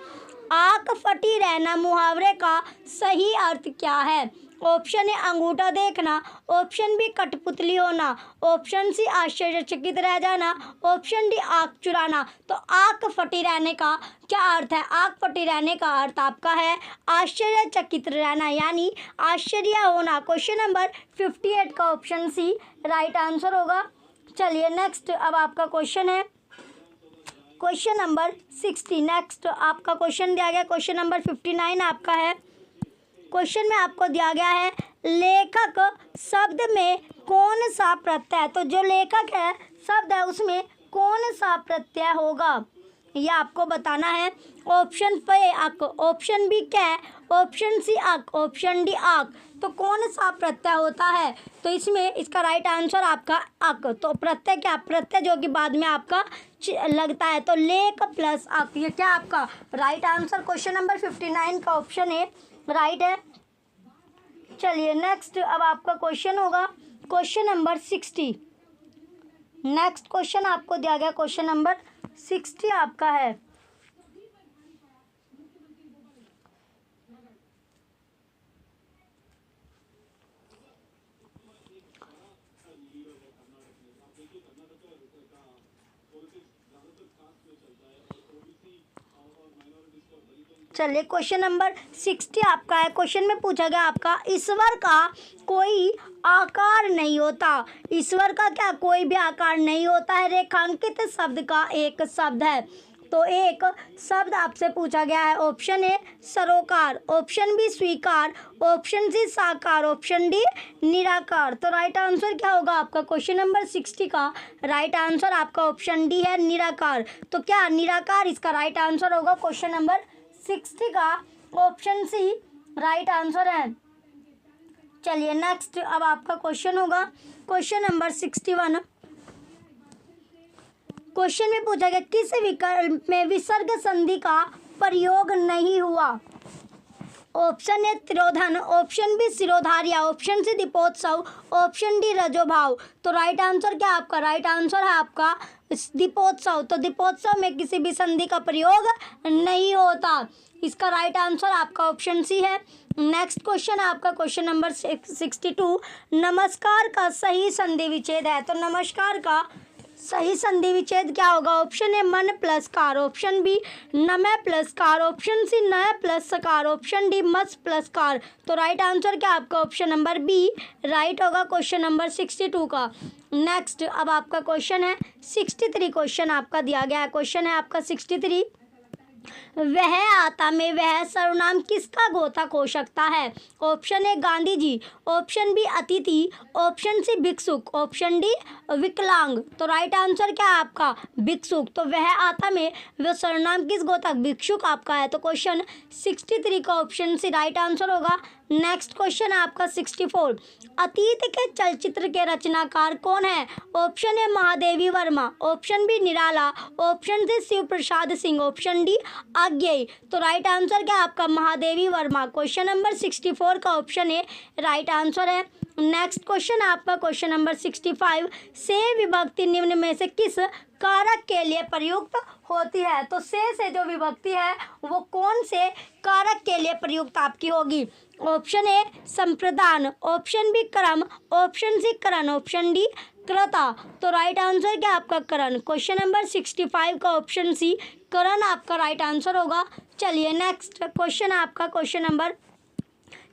आंख फटी रहना मुहावरे का सही अर्थ क्या है? ऑप्शन ए अंगूठा देखना, ऑप्शन बी कठपुतली होना, ऑप्शन सी आश्चर्यचकित रह जाना, ऑप्शन डी आंख चुराना। तो आंख फटी रहने का क्या अर्थ है? आंख फटी रहने का अर्थ आपका है आश्चर्यचकित रहना, यानी आश्चर्य होना। क्वेश्चन नंबर 58 का ऑप्शन सी राइट आंसर होगा। चलिए नेक्स्ट, अब आपका क्वेश्चन है क्वेश्चन नंबर 60। नेक्स्ट आपका क्वेश्चन दिया गया क्वेश्चन नंबर 59 आपका है। क्वेश्चन में आपको दिया गया है लेखक शब्द में कौन सा प्रत्यय? तो जो लेखक है शब्द है उसमें कौन सा प्रत्यय होगा ये आपको बताना है। ऑप्शन पे अक, ऑप्शन बी कै, ऑप्शन सी अक, ऑप्शन डी आक। तो कौन सा प्रत्यय होता है? तो इसमें इसका राइट आंसर आपका अक। तो प्रत्यय क्या? प्रत्यय जो कि बाद में आपका लगता है। तो लेख प्लस अक, ये क्या आपका राइट आंसर क्वेश्चन नंबर 59 का ऑप्शन है राइट है। चलिए नेक्स्ट, अब आपका क्वेश्चन होगा क्वेश्चन नंबर 60। नेक्स्ट क्वेश्चन आपको दिया गया क्वेश्चन नंबर 60 आपका है। चलिए क्वेश्चन नंबर 60 आपका है। क्वेश्चन में पूछा गया आपका ईश्वर का कोई आकार नहीं होता। ईश्वर का क्या? कोई भी आकार नहीं होता है। रेखांकित शब्द का एक शब्द है। तो एक शब्द आपसे पूछा गया है। ऑप्शन ए सरोकार, ऑप्शन बी स्वीकार, ऑप्शन सी साकार, ऑप्शन डी निराकार। तो राइट आंसर क्या होगा आपका क्वेश्चन नंबर 60 का राइट आंसर आपका ऑप्शन डी है निराकार। तो क्या निराकार इसका राइट आंसर होगा क्वेश्चन नंबर 60 का ऑप्शन सी राइट आंसर है। चलिए नेक्स्ट, अब आपका क्वेश्चन होगा क्वेश्चन नंबर 61। क्वेश्चन में पूछा गया किस विकल्प में विसर्ग संधि का प्रयोग नहीं हुआ? ऑप्शन ए तिरोधन, ऑप्शन बी सिरोधार्या, ऑप्शन सी दीपोत्सव, ऑप्शन डी रजोभाव। तो राइट आंसर क्या आपका? राइट आंसर है आपका दीपोत्सव। तो दीपोत्सव में किसी भी संधि का प्रयोग नहीं होता। इसका राइट आंसर आपका ऑप्शन सी है। नेक्स्ट क्वेश्चन है आपका क्वेश्चन नंबर 62। नमस्कार का सही संधि विच्छेद है। तो नमस्कार का सही संधि विच्छेद क्या होगा? ऑप्शन ए मन प्लस कार, ऑप्शन बी नमः प्लस कार, ऑप्शन सी नय प्लस सकार, ऑप्शन डी मस प्लस कार। तो राइट आंसर क्या आपका ऑप्शन नंबर बी राइट होगा क्वेश्चन नंबर 62 का। नेक्स्ट, अब आपका क्वेश्चन है 63। क्वेश्चन आपका दिया गया है। क्वेश्चन है आपका 63। वह आता में वह सर्वनाम किसका गोता हो सकता है? Option A Gandhi ji, option B अतिथि, ऑप्शन सी भिक्षुक, ऑप्शन डी विकलांग। तो राइट आंसर क्या है आपका? भिक्षुक। तो वह आता में वह सर्वनाम किस गोता? भिक्षुक आपका है। तो क्वेश्चन 63 का ऑप्शन सी राइट आंसर होगा। नेक्स्ट क्वेश्चन है आपका 64। अतीत के चलचित्र के रचनाकार कौन है? Option A Mahadevi Verma, option B Nirala, option C Shiv Prasad Singh, option D Agyeya. तो राइट आंसर क्या है आपका? महादेवी वर्मा। क्वेश्चन नंबर 64 का ऑप्शन ए राइट आंसर है। नेक्स्ट क्वेश्चन है आपका क्वेश्चन नंबर 65। से विभक्ति निम्न में से किस कारक के लिए प्रयुक्त होती है? तो से जो विभक्ति है वो कौन से कारक के लिए प्रयुक्त आपकी होगी? ऑप्शन ए संप्रदान, ऑप्शन बी क्रम, ऑप्शन सी करण, ऑप्शन डी क्रता। तो राइट आंसर क्या आपका? करण। क्वेश्चन नंबर 65 का ऑप्शन सी करण आपका राइट आंसर होगा। चलिए नेक्स्ट क्वेश्चन आपका क्वेश्चन नंबर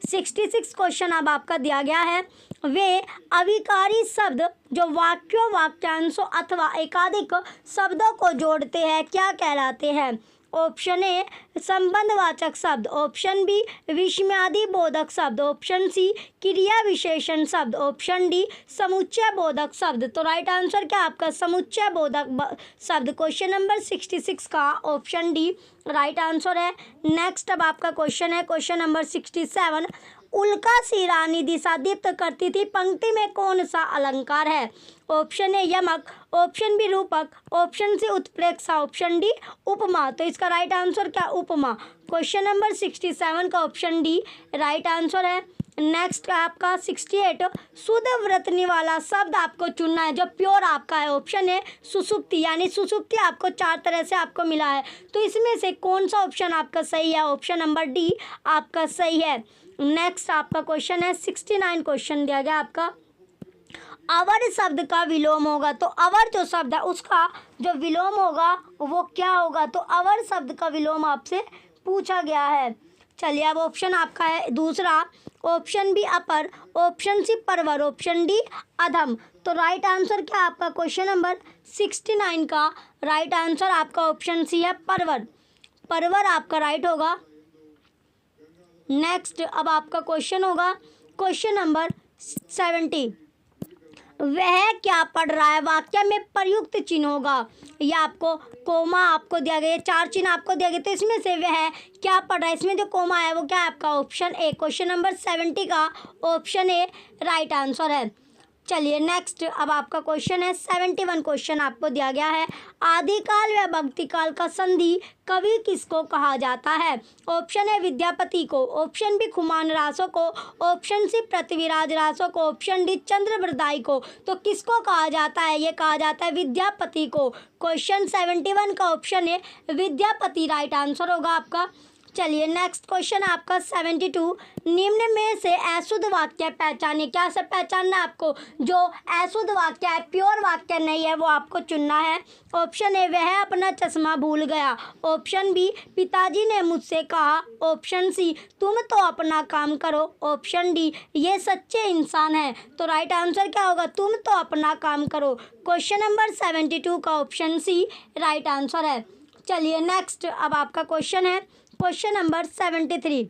66 क्वेश्चन अब आपका दिया गया है। वे अविकारी शब्द जो वाक्यों, वाक्यांशों अथवा एकाधिक शब्दों को जोड़ते हैं क्या कहलाते हैं? ऑप्शन ए संबंधवाचक शब्द, ऑप्शन बी विस्मयादि बोधक शब्द, ऑप्शन सी क्रिया विशेषण शब्द, ऑप्शन डी समुच्चय बोधक शब्द। तो राइट आंसर क्या आपका? समुच्चय बोधक शब्द। क्वेश्चन नंबर 66 का ऑप्शन डी राइट आंसर है। नेक्स्ट अब आपका क्वेश्चन है क्वेश्चन नंबर 67। उल्का सी रानी दिशा दीप्त करती थी पंक्ति में कौन सा अलंकार है? ऑप्शन ए यमक, ऑप्शन बी रूपक, ऑप्शन सी उत्प्रेक्षा, ऑप्शन डी उपमा। तो इसका राइट आंसर क्या? उपमा। क्वेश्चन नंबर 67 का ऑप्शन डी राइट आंसर है। नेक्स्ट आपका 68। शुद्ध व्रतनी वाला शब्द आपको चुनना है जो प्योर आपका है। ऑप्शन है सुसुप्ति, यानी सुसुप्ति आपको 4 तरह से आपको मिला है। तो इसमें से कौन सा ऑप्शन आपका सही है? ऑप्शन नंबर डी आपका सही है। नेक्स्ट आपका क्वेश्चन है 69 क्वेश्चन दिया गया आपका। अवर शब्द का विलोम होगा, तो अवर जो शब्द है उसका जो विलोम होगा वो क्या होगा? तो अवर शब्द का विलोम आपसे पूछा गया है। चलिए अब ऑप्शन आपका है दूसरा, ऑप्शन बी अपर, ऑप्शन सी परवर, ऑप्शन डी अधम। तो राइट आंसर क्या आपका? क्वेश्चन नंबर 69 का राइट आंसर आपका ऑप्शन सी है परवर। परवर आपका राइट होगा। नेक्स्ट अब आपका क्वेश्चन होगा क्वेश्चन नंबर 70। वह क्या पढ़ रहा है वाक्य में प्रयुक्त चिन्ह होगा। या आपको कोमा आपको दिया गया, 4 चिन्ह आपको दिया गया, तो इसमें से वह क्या पढ़ रहा है, इसमें जो कोमा है वो क्या है आपका? ऑप्शन ए। क्वेश्चन नंबर 70 का ऑप्शन ए राइट आंसर है। चलिए नेक्स्ट अब आपका क्वेश्चन है 71 क्वेश्चन आपको दिया गया है। आदिकाल व भक्तिकाल का संधि कवि किसको कहा जाता है? ऑप्शन है विद्यापति को, ऑप्शन बी खुमान रासो को, ऑप्शन सी पृथ्वीराज रासो को, ऑप्शन डी चंद्रवरदाई को। तो किसको कहा जाता है? ये कहा जाता है विद्यापति को। क्वेश्चन 71 का ऑप्शन है विद्यापति राइट आंसर होगा आपका। चलिए नेक्स्ट क्वेश्चन आपका 72। निम्न में से अशुद्ध वाक्य पहचाने। क्या से पहचानना है आपको? जो अशुद्ध वाक्य है, प्योर वाक्य नहीं है, वो आपको चुनना है। ऑप्शन ए वह अपना चश्मा भूल गया, ऑप्शन बी पिताजी ने मुझसे कहा, ऑप्शन सी तुम तो अपना काम करो, ऑप्शन डी ये सच्चे इंसान है। तो राइट आंसर क्या होगा? तुम तो अपना काम करो। क्वेश्चन नंबर 72 का ऑप्शन सी राइट आंसर है। चलिए नेक्स्ट अब आपका क्वेश्चन है क्वेश्चन नंबर 73।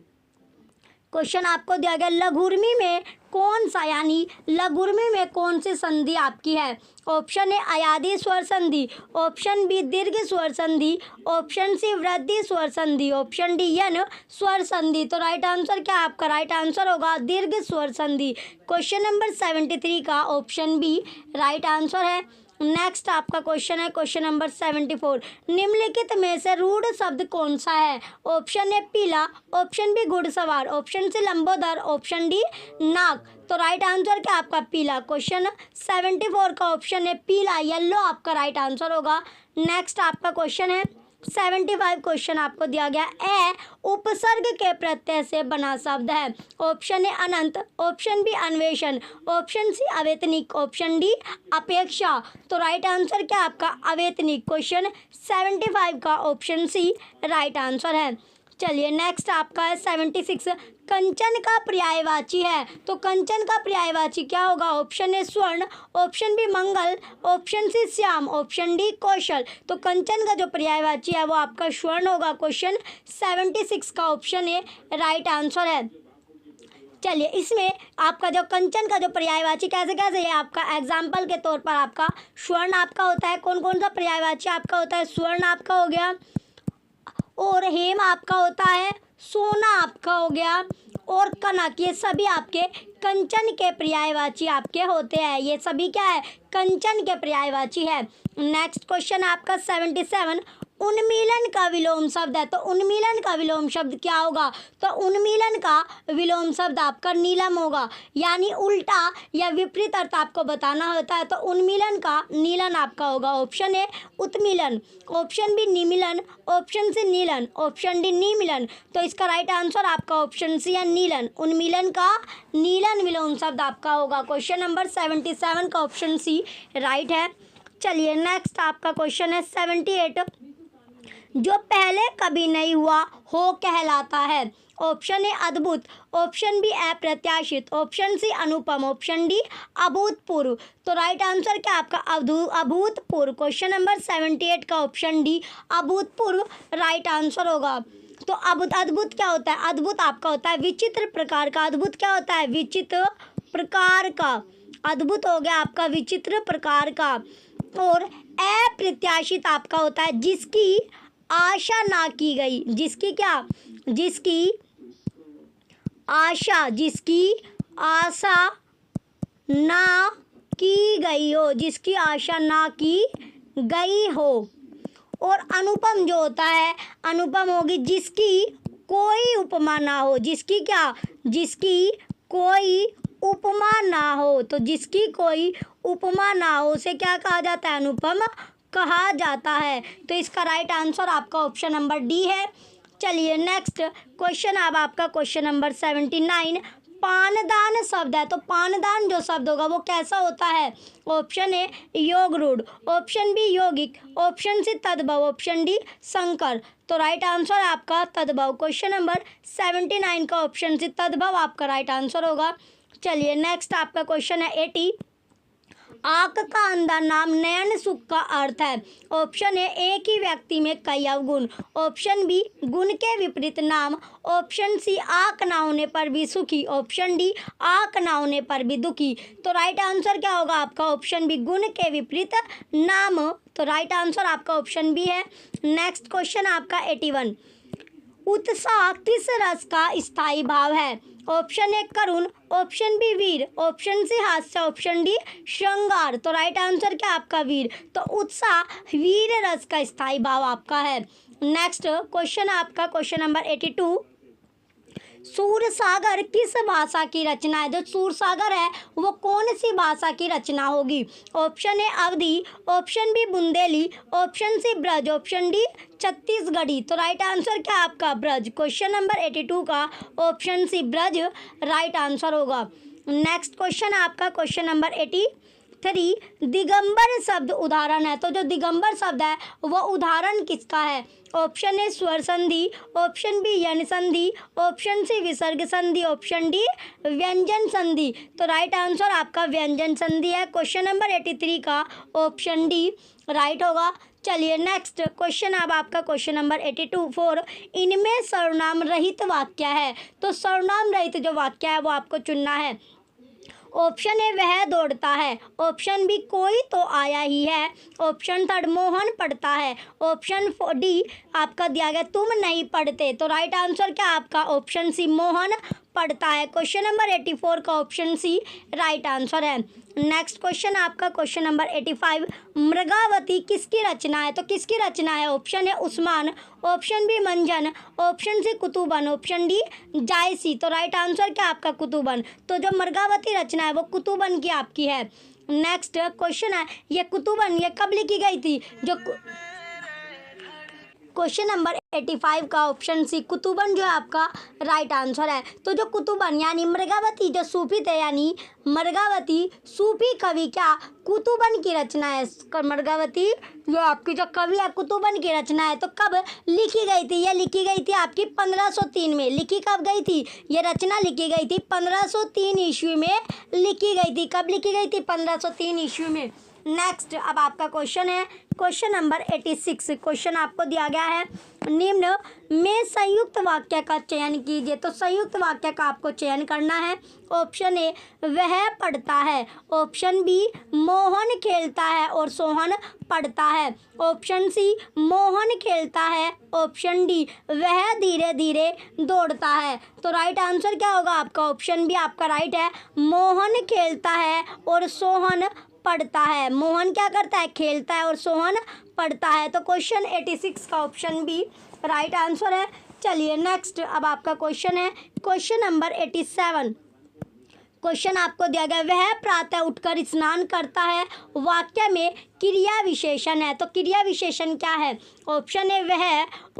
क्वेश्चन आपको दिया गया लघुर्मी में कौन सा, यानी लघुर्मी में कौन सी संधि आपकी है? ऑप्शन ए अयादी स्वर संधि, ऑप्शन बी दीर्घ स्वर संधि, ऑप्शन सी वृद्धि स्वर संधि, ऑप्शन डी यन स्वर संधि। तो राइट आंसर क्या आपका? राइट आंसर होगा दीर्घ स्वर संधि। क्वेश्चन नंबर 73 का ऑप्शन बी राइट आंसर है। नेक्स्ट आपका क्वेश्चन है क्वेश्चन नंबर 74। निम्नलिखित में से रूढ़ शब्द कौन सा है? ऑप्शन ए पीला, ऑप्शन बी घुड़सवार, ऑप्शन सी लंबोदर, ऑप्शन डी नाग। तो राइट आंसर क्या आपका? पीला। क्वेश्चन 74 का ऑप्शन है पीला, येलो आपका राइट आंसर होगा। नेक्स्ट आपका क्वेश्चन है 75 क्वेश्चन आपको दिया गया। ए उपसर्ग के प्रत्यय से बना शब्द है। ऑप्शन ए अनंत, ऑप्शन बी अन्वेषण, ऑप्शन सी अवेतनिक, ऑप्शन डी अपेक्षा। तो राइट आंसर क्या आपका? अवेतनिक। क्वेश्चन 75 का ऑप्शन सी राइट आंसर है। चलिए नेक्स्ट आपका है 76। कंचन का पर्यायवाची है, तो कंचन का पर्यायवाची क्या होगा? ऑप्शन ए स्वर्ण, ऑप्शन बी मंगल, ऑप्शन सी श्याम, ऑप्शन डी कौशल। तो कंचन का जो पर्यायवाची है वो आपका स्वर्ण होगा। क्वेश्चन 76 का ऑप्शन ए राइट आंसर है। चलिए इसमें आपका जो कंचन का जो पर्यायवाची कैसे कैसे है आपका एग्जाम्पल के तौर पर आपका स्वर्ण आपका होता है। कौन कौन सा पर्यायवाची आपका होता है? स्वर्ण आपका हो गया, और हेम आपका होता है, सोना आपका हो गया, और कनक, ये सभी आपके कंचन के पर्यायवाची आपके होते हैं। ये सभी क्या है, कंचन के पर्यायवाची है। नेक्स्ट क्वेश्चन आपका 77, उन्मीलन का विलोम शब्द है। तो उन्मीलन का विलोम शब्द क्या होगा, तो उन्मीलन का विलोम शब्द आपका नीलम होगा, यानी उल्टा या विपरीत अर्थ आपको बताना होता है। तो उन्मीलन का नीलन आपका होगा। ऑप्शन ए उत्मीलन, ऑप्शन बी निमीलन, ऑप्शन सी नीलन, ऑप्शन डी निमीलन। तो इसका राइट आंसर आपका ऑप्शन सी है नीलन। उन्मीलन का नीलन विलोम शब्द आपका होगा। क्वेश्चन नंबर 77 का ऑप्शन सी राइट है। चलिए नेक्स्ट आपका क्वेश्चन है 78, जो पहले कभी नहीं हुआ हो कहलाता है। ऑप्शन ए अद्भुत, ऑप्शन बी अप्रत्याशित, ऑप्शन सी अनुपम, ऑप्शन डी अभूतपूर्व। तो राइट आंसर क्या आपका अभूतपूर्व। क्वेश्चन नंबर 78 का ऑप्शन डी अभूतपूर्व राइट आंसर होगा। तो अद्भुत क्या होता है, अद्भुत आपका होता है विचित्र प्रकार का। अद्भुत क्या होता है, विचित्र प्रकार का। अद्भुत हो गया आपका विचित्र प्रकार का। और अप्रत्याशित आपका होता है जिसकी आशा ना की गई, जिसकी क्या, जिसकी आशा, जिसकी आशा ना की गई हो, जिसकी आशा ना की गई हो। और अनुपम जो होता है, अनुपम होगी जिसकी कोई उपमा ना हो, जिसकी क्या, जिसकी कोई उपमा ना हो। तो जिसकी कोई उपमा ना हो उसे क्या कहा जाता है, अनुपम कहा जाता है। तो इसका राइट आंसर आपका ऑप्शन नंबर डी है। चलिए नेक्स्ट क्वेश्चन अब आपका क्वेश्चन नंबर 79, पानदान शब्द है। तो पानदान जो शब्द होगा वो कैसा होता है। ऑप्शन ए योग रूढ़, ऑप्शन बी यौगिक, ऑप्शन सी तद्भव, ऑप्शन डी संकर। तो राइट आंसर आपका तद्भव। क्वेश्चन नंबर 79 का ऑप्शन सी तद्भव आपका राइट आंसर होगा। चलिए नेक्स्ट आपका क्वेश्चन है 80, आंख का अंधा नाम नयन सुख का अर्थ है। ऑप्शन ए एक ही व्यक्ति में कई अवगुण, ऑप्शन बी गुण के विपरीत नाम, ऑप्शन सी आंख ना होने पर भी सुखी, ऑप्शन डी आंख ना होने पर भी दुखी। तो राइट आंसर क्या होगा आपका ऑप्शन बी गुण के विपरीत नाम। तो राइट आंसर आपका ऑप्शन बी है। नेक्स्ट क्वेश्चन आपका 81, उत्साह किस रस का स्थायी भाव है। ऑप्शन ए करुण, ऑप्शन बी वीर, ऑप्शन सी हास्य, ऑप्शन डी श्रृंगार। तो राइट आंसर क्या आपका वीर। तो उत्साह वीर रस का स्थायी भाव आपका है। नेक्स्ट क्वेश्चन आपका क्वेश्चन नंबर 82, सूरसागर किस भाषा की रचना है। जो सूरसागर है वो कौन सी भाषा की रचना होगी। Option A Awadhi, option B Bundeli, option C Braj, option D Chhattisgarhi. तो राइट आंसर क्या आपका ब्रज। क्वेश्चन नंबर 82 का option C Braj right answer होगा। नेक्स्ट क्वेश्चन आपका क्वेश्चन नंबर 83, दिगंबर शब्द उदाहरण है। तो जो दिगंबर शब्द है वो उदाहरण किसका है। ऑप्शन ए स्वर संधि, ऑप्शन बी यण संधि, ऑप्शन सी विसर्ग संधि, ऑप्शन डी व्यंजन संधि। तो राइट आंसर आपका व्यंजन संधि है। क्वेश्चन नंबर 83 का ऑप्शन डी राइट होगा। चलिए नेक्स्ट क्वेश्चन अब आपका क्वेश्चन नंबर 82 4, इनमें सर्वनाम रहित वाक्य है। तो सर्वनाम रहित जो वाक्य है वो आपको चुनना है। ऑप्शन ए वह दौड़ता है, ऑप्शन बी कोई तो आया ही है, ऑप्शन थर्ड मोहन पढ़ता है, ऑप्शन डी आपका दिया गया तुम नहीं पढ़ते। तो राइट आंसर क्या आपका ऑप्शन सी मोहन पढ़ता है। क्वेश्चन नंबर 84 का ऑप्शन सी राइट आंसर है। नेक्स्ट क्वेश्चन आपका क्वेश्चन नंबर 85, मृगावती किसकी रचना है। तो किसकी रचना है। ऑप्शन है उस्मान, ऑप्शन बी मंजन, option C Kutuban, option D जायसी। तो राइट आंसर क्या आपका कुतुबन। तो जो मृगावती रचना है वो कुतुबन की आपकी है। नेक्स्ट क्वेश्चन है ये कुतुबन ये कब लिखी गई थी। जो क्वेश्चन नंबर 85 का ऑप्शन सी कुतुबन जो है आपका राइट आंसर है। तो जो कुतुबन यानी मृगावती जो सूफी थे यानी मृगावती सूफी कवि क्या कुतुबन की रचना है। मृगावती जो आपकी जो कवि है कुतुबन की रचना है। तो कब लिखी गई थी। ये लिखी गई थी आपकी 1503 में। लिखी कब गई थी। ये रचना लिखी गई थी 1503 ईस्वी में लिखी गई थी। कब लिखी गई थी 1503 ईस्वी में। नेक्स्ट अब आपका क्वेश्चन है क्वेश्चन नंबर 86 क्वेश्चन आपको दिया गया है, निम्न में संयुक्त वाक्य का चयन कीजिए। तो संयुक्त वाक्य का आपको चयन करना है। ऑप्शन ए वह पढ़ता है, ऑप्शन बी मोहन खेलता है और सोहन पढ़ता है, ऑप्शन सी मोहन खेलता है, ऑप्शन डी वह धीरे धीरे दौड़ता है। तो राइट आंसर क्या होगा आपका? ऑप्शन बी आपका राइट है, मोहन खेलता है और सोहन पढ़ता है। मोहन क्या करता है? खेलता है और सोहन पढ़ता है। तो क्वेश्चन 86 का ऑप्शन बी राइट आंसर है। चलिए नेक्स्ट, अब आपका क्वेश्चन है क्वेश्चन नंबर 87। क्वेश्चन आपको दिया गया, वह प्रातः उठकर स्नान करता है, वाक्य में क्रिया विशेषण है। तो क्रिया विशेषण क्या है? ऑप्शन ए वह,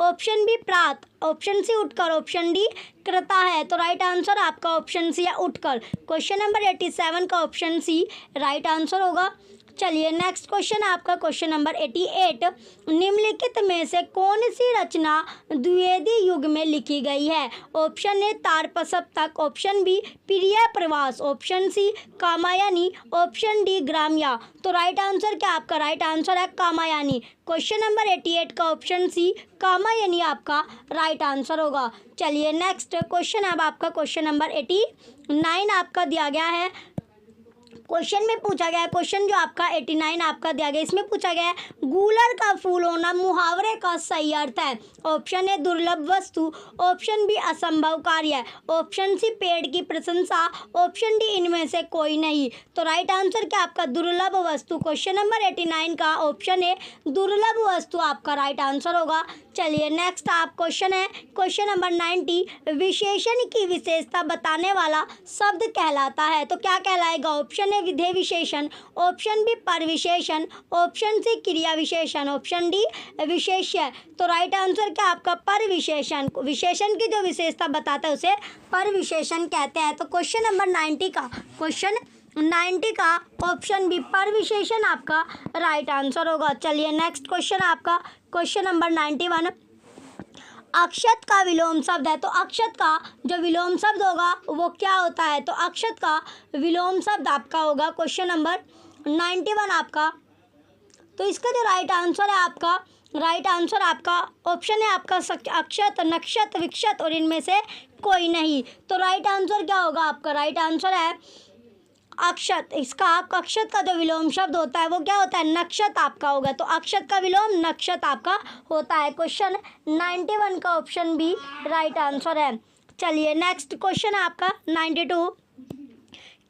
ऑप्शन बी प्रात, ऑप्शन सी उठकर, ऑप्शन डी करता है। तो राइट आंसर आपका ऑप्शन सी है उठकर। क्वेश्चन नंबर 87 का ऑप्शन सी राइट आंसर होगा। चलिए नेक्स्ट क्वेश्चन आपका क्वेश्चन नंबर 88, निम्नलिखित में से कौन सी रचना द्विवेदी युग में लिखी गई है? Option A Tarsaptak, option B Priya Pravas, option C Kamayani, option D Gramya. तो राइट आंसर क्या आपका? राइट आंसर है कामायनी। क्वेश्चन नंबर 88 का ऑप्शन सी कामायनी आपका राइट आंसर होगा। चलिए नेक्स्ट क्वेश्चन, अब आपका क्वेश्चन नंबर 89 आपका दिया गया है। क्वेश्चन में पूछा गया है, क्वेश्चन जो आपका 89 आपका दिया गया, इसमें पूछा गया है गूलर का फूल होना मुहावरे का सही अर्थ है। ऑप्शन ए दुर्लभ वस्तु, ऑप्शन बी असंभव कार्य, ऑप्शन सी पेड़ की प्रशंसा, ऑप्शन डी इनमें से कोई नहीं। तो राइट आंसर क्या आपका? दुर्लभ वस्तु। क्वेश्चन नंबर 89 का ऑप्शन ए दुर्लभ वस्तु आपका राइट आंसर होगा। चलिए नेक्स्ट आप क्वेश्चन है क्वेश्चन नंबर 90, विशेषण की विशेषता बताने वाला शब्द कहलाता है। तो क्या कहलाएगा? ऑप्शन ए विधेय विशेषण, ऑप्शन बी परविशेषण, ऑप्शन सी क्रिया विशेषण, ऑप्शन डी विशेष्य। तो राइट आंसर क्या आपका? परविशेषण। विशेषण की जो विशेषता बताता है उसे परविशेषण कहते हैं। तो क्वेश्चन नंबर 90 का ऑप्शन बी परविशेषण आपका राइट आंसर होगा। चलिए नेक्स्ट क्वेश्चन आपका क्वेश्चन नंबर 91, अक्षत का विलोम शब्द है। तो अक्षत का जो विलोम शब्द होगा वो क्या होता है? तो अक्षत का विलोम शब्द आपका होगा क्वेश्चन नंबर 91 आपका। तो इसका जो राइट आंसर है आपका, राइट आंसर आपका ऑप्शन है आपका अक्षत, नक्षत, विक्षत और इनमें से कोई नहीं। तो राइट आंसर क्या होगा आपका? राइट आंसर है अक्षत। इसका अक्षत का जो विलोम शब्द होता है वो क्या होता है? नक्षत आपका होगा। तो अक्षत का विलोम नक्षत आपका होता है। क्वेश्चन 91 का ऑप्शन बी राइट आंसर है। चलिए नेक्स्ट क्वेश्चन आपका 92,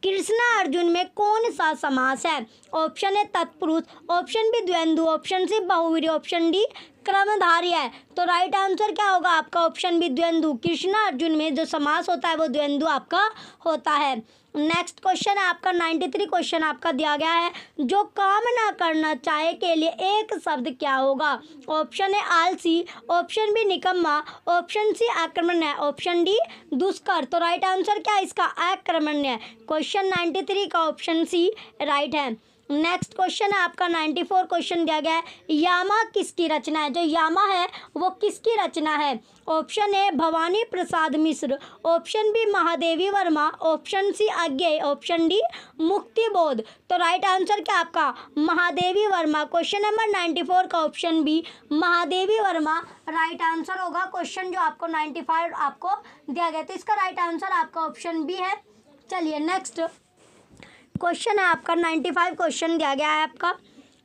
कृष्णा अर्जुन में कौन सा समास है? ऑप्शन ए तत्पुरुष, ऑप्शन बी द्वंद्व, ऑप्शन सी बहुव्रीहि, ऑप्शन डी क्रमधारी है। तो राइट आंसर क्या होगा आपका? ऑप्शन बी द्वंद्व। कृष्णा अर्जुन में जो समास होता है वो द्वंद्व आपका होता है। नेक्स्ट क्वेश्चन है आपका 93 क्वेश्चन आपका दिया गया है, जो काम ना करना चाहे के लिए एक शब्द क्या होगा? ऑप्शन ए आलसी, ऑप्शन बी निकम्मा, ऑप्शन सी आक्रमण्य, ऑप्शन डी दुष्कर। तो राइट आंसर क्या है इसका? आक्रमण्य। क्वेश्चन 93 का ऑप्शन सी राइट है। नेक्स्ट क्वेश्चन है आपका 94 क्वेश्चन दिया गया है, यामा किसकी रचना है? जो यामा है वो किसकी रचना है? Option A Bhawani Prasad Mishra, option B Mahadevi Verma, option C Agyeya, option D Muktibodh. तो राइट आंसर क्या आपका? महादेवी वर्मा। क्वेश्चन नंबर 94 का option B Mahadevi Verma right answer होगा। क्वेश्चन जो आपको 95 आपको दिया गया, तो इसका राइट आंसर आपका ऑप्शन बी है। चलिए नेक्स्ट क्वेश्चन है आपका 95 क्वेश्चन दिया गया है आपका,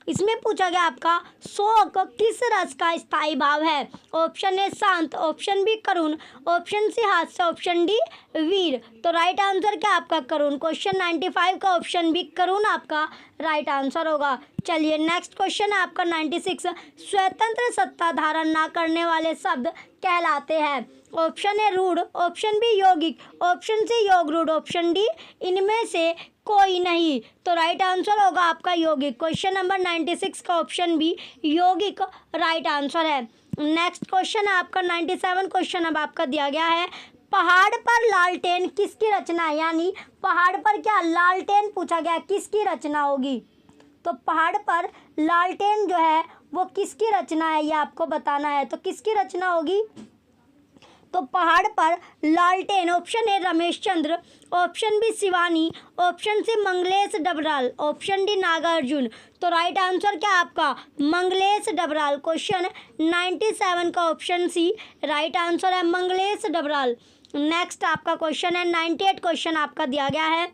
इसमें पूछा गया आपका शोक किस रस का स्थायी भाव है? ऑप्शन ए शांत, ऑप्शन बी करुण, ऑप्शन सी हास्य, ऑप्शन डी वीर। तो राइट आंसर क्या आपका? करुण। क्वेश्चन 95 का ऑप्शन बी करुण आपका राइट आंसर होगा। चलिए नेक्स्ट क्वेश्चन है आपका 96, स्वतंत्र सत्ता धारण ना करने वाले शब्द कहलाते हैं। ऑप्शन ए रूढ़, ऑप्शन बी यौगिक, ऑप्शन सी योग रूढ़, ऑप्शन डी इनमें से कोई नहीं। तो राइट आंसर होगा आपका यौगिक। क्वेश्चन नंबर 96 का ऑप्शन बी यौगिक राइट आंसर है। नेक्स्ट क्वेश्चन है आपका 97 क्वेश्चन अब आपका दिया गया है, पहाड़ पर लालटेन किसकी रचना है? यानी पहाड़ पर क्या लालटेन पूछा गया, किसकी रचना होगी? तो पहाड़ पर लालटेन जो है वो किसकी रचना है ये आपको बताना है। तो किसकी रचना होगी? तो पहाड़ पर लालटेन। Option A Ramesh Chandra, option B Shivani, option C Manglesh Dabral, option D Nagarjun. तो राइट आंसर क्या आपका मंगलेश डबराल। क्वेश्चन 97 का ऑप्शन सी राइट आंसर है मंगलेश डबराल। नेक्स्ट आपका क्वेश्चन है 98 क्वेश्चन आपका दिया गया है,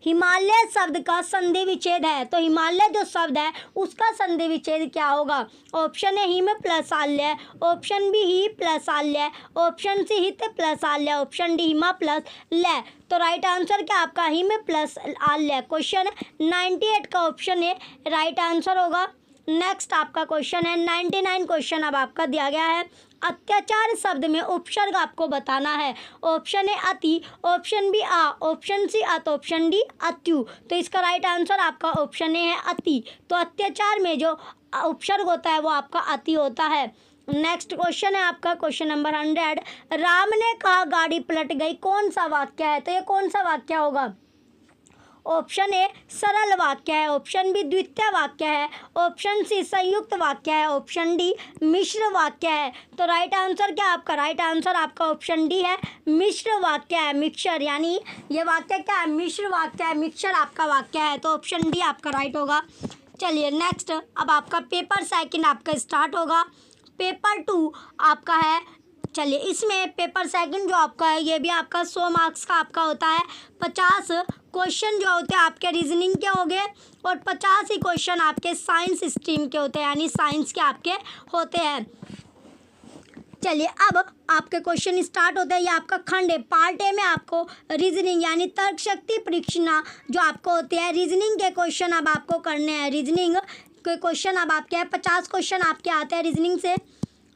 हिमालय शब्द का संधि विच्छेद है। तो हिमालय जो शब्द है उसका संधि विच्छेद क्या होगा। ऑप्शन ए हिम प्लस आल्य, ऑप्शन बी ही प्लस आल्य, ऑप्शन सी हित प्लस आल्य, ऑप्शन डी हिमा प्लस लय। तो राइट आंसर क्या आपका हिम प्लस आल्य। क्वेश्चन 98 का ऑप्शन ए राइट आंसर होगा। नेक्स्ट आपका क्वेश्चन है 99 क्वेश्चन अब आपका दिया गया है, अत्याचार शब्द में उपसर्ग आपको बताना है। ऑप्शन ए अति, ऑप्शन बी आ, ऑप्शन सी अत, ऑप्शन डी अत्यु। तो इसका राइट आंसर आपका ऑप्शन ए है अति। तो अत्याचार में जो उपसर्ग होता है वो आपका अति होता है। नेक्स्ट क्वेश्चन है आपका क्वेश्चन नंबर 100, राम ने कहा गाड़ी पलट गई, कौन सा वाक्य है। तो ये कौन सा वाक्य होगा। ऑप्शन ए सरल वाक्य है, ऑप्शन बी द्वितीय वाक्य है, ऑप्शन सी संयुक्त वाक्य है, ऑप्शन डी मिश्र वाक्य है। तो राइट आंसर क्या आपका राइट आंसर आपका ऑप्शन डी है मिश्र वाक्य है। मिक्सचर यानी ये वाक्य क्या है मिश्र वाक्य है, मिक्सचर आपका वाक्य है। तो ऑप्शन डी आपका राइट होगा। चलिए नेक्स्ट अब आपका पेपर सेकंड आपका स्टार्ट होगा। पेपर 2 आपका है, चलिए इसमें पेपर सेकंड जो आपका है ये भी आपका 100 मार्क्स का आपका होता है। 50 क्वेश्चन जो होते हैं आपके रीजनिंग के हो गए और 50 ही क्वेश्चन आपके साइंस स्ट्रीम के होते हैं, यानी साइंस के आपके होते हैं। चलिए अब आपके क्वेश्चन स्टार्ट होते हैं। ये आपका खंड है, पार्ट ए में आपको रीजनिंग यानी तर्क शक्ति परीक्षण जो आपको होते हैं, रीजनिंग के क्वेश्चन अब आपको करने हैं। रीजनिंग के क्वेश्चन अब आपके हैं 50 क्वेश्चन आपके आते हैं रीजनिंग से।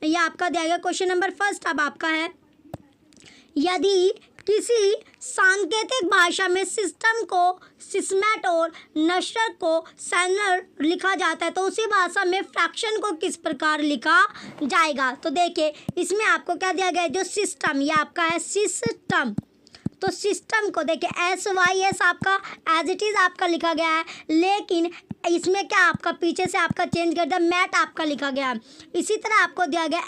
ये आपका दिया गया क्वेश्चन नंबर फर्स्ट अब आपका है, यदि किसी सांकेतिक भाषा में सिस्टम को सिस्मेट और नश्वर को सैनर लिखा जाता है तो उसी भाषा में फ्रैक्शन को किस प्रकार लिखा जाएगा। तो देखिए इसमें आपको क्या दिया गया है, जो सिस्टम ये आपका है सिस्टम। तो सिस्टम को देखिए SYS आपका एज इट इज़ आपका लिखा गया है, लेकिन इसमें क्या आपका पीछे से आपका चेंज कर दिया मैट आपका लिखा गया। इसी तरह आपको दिया गया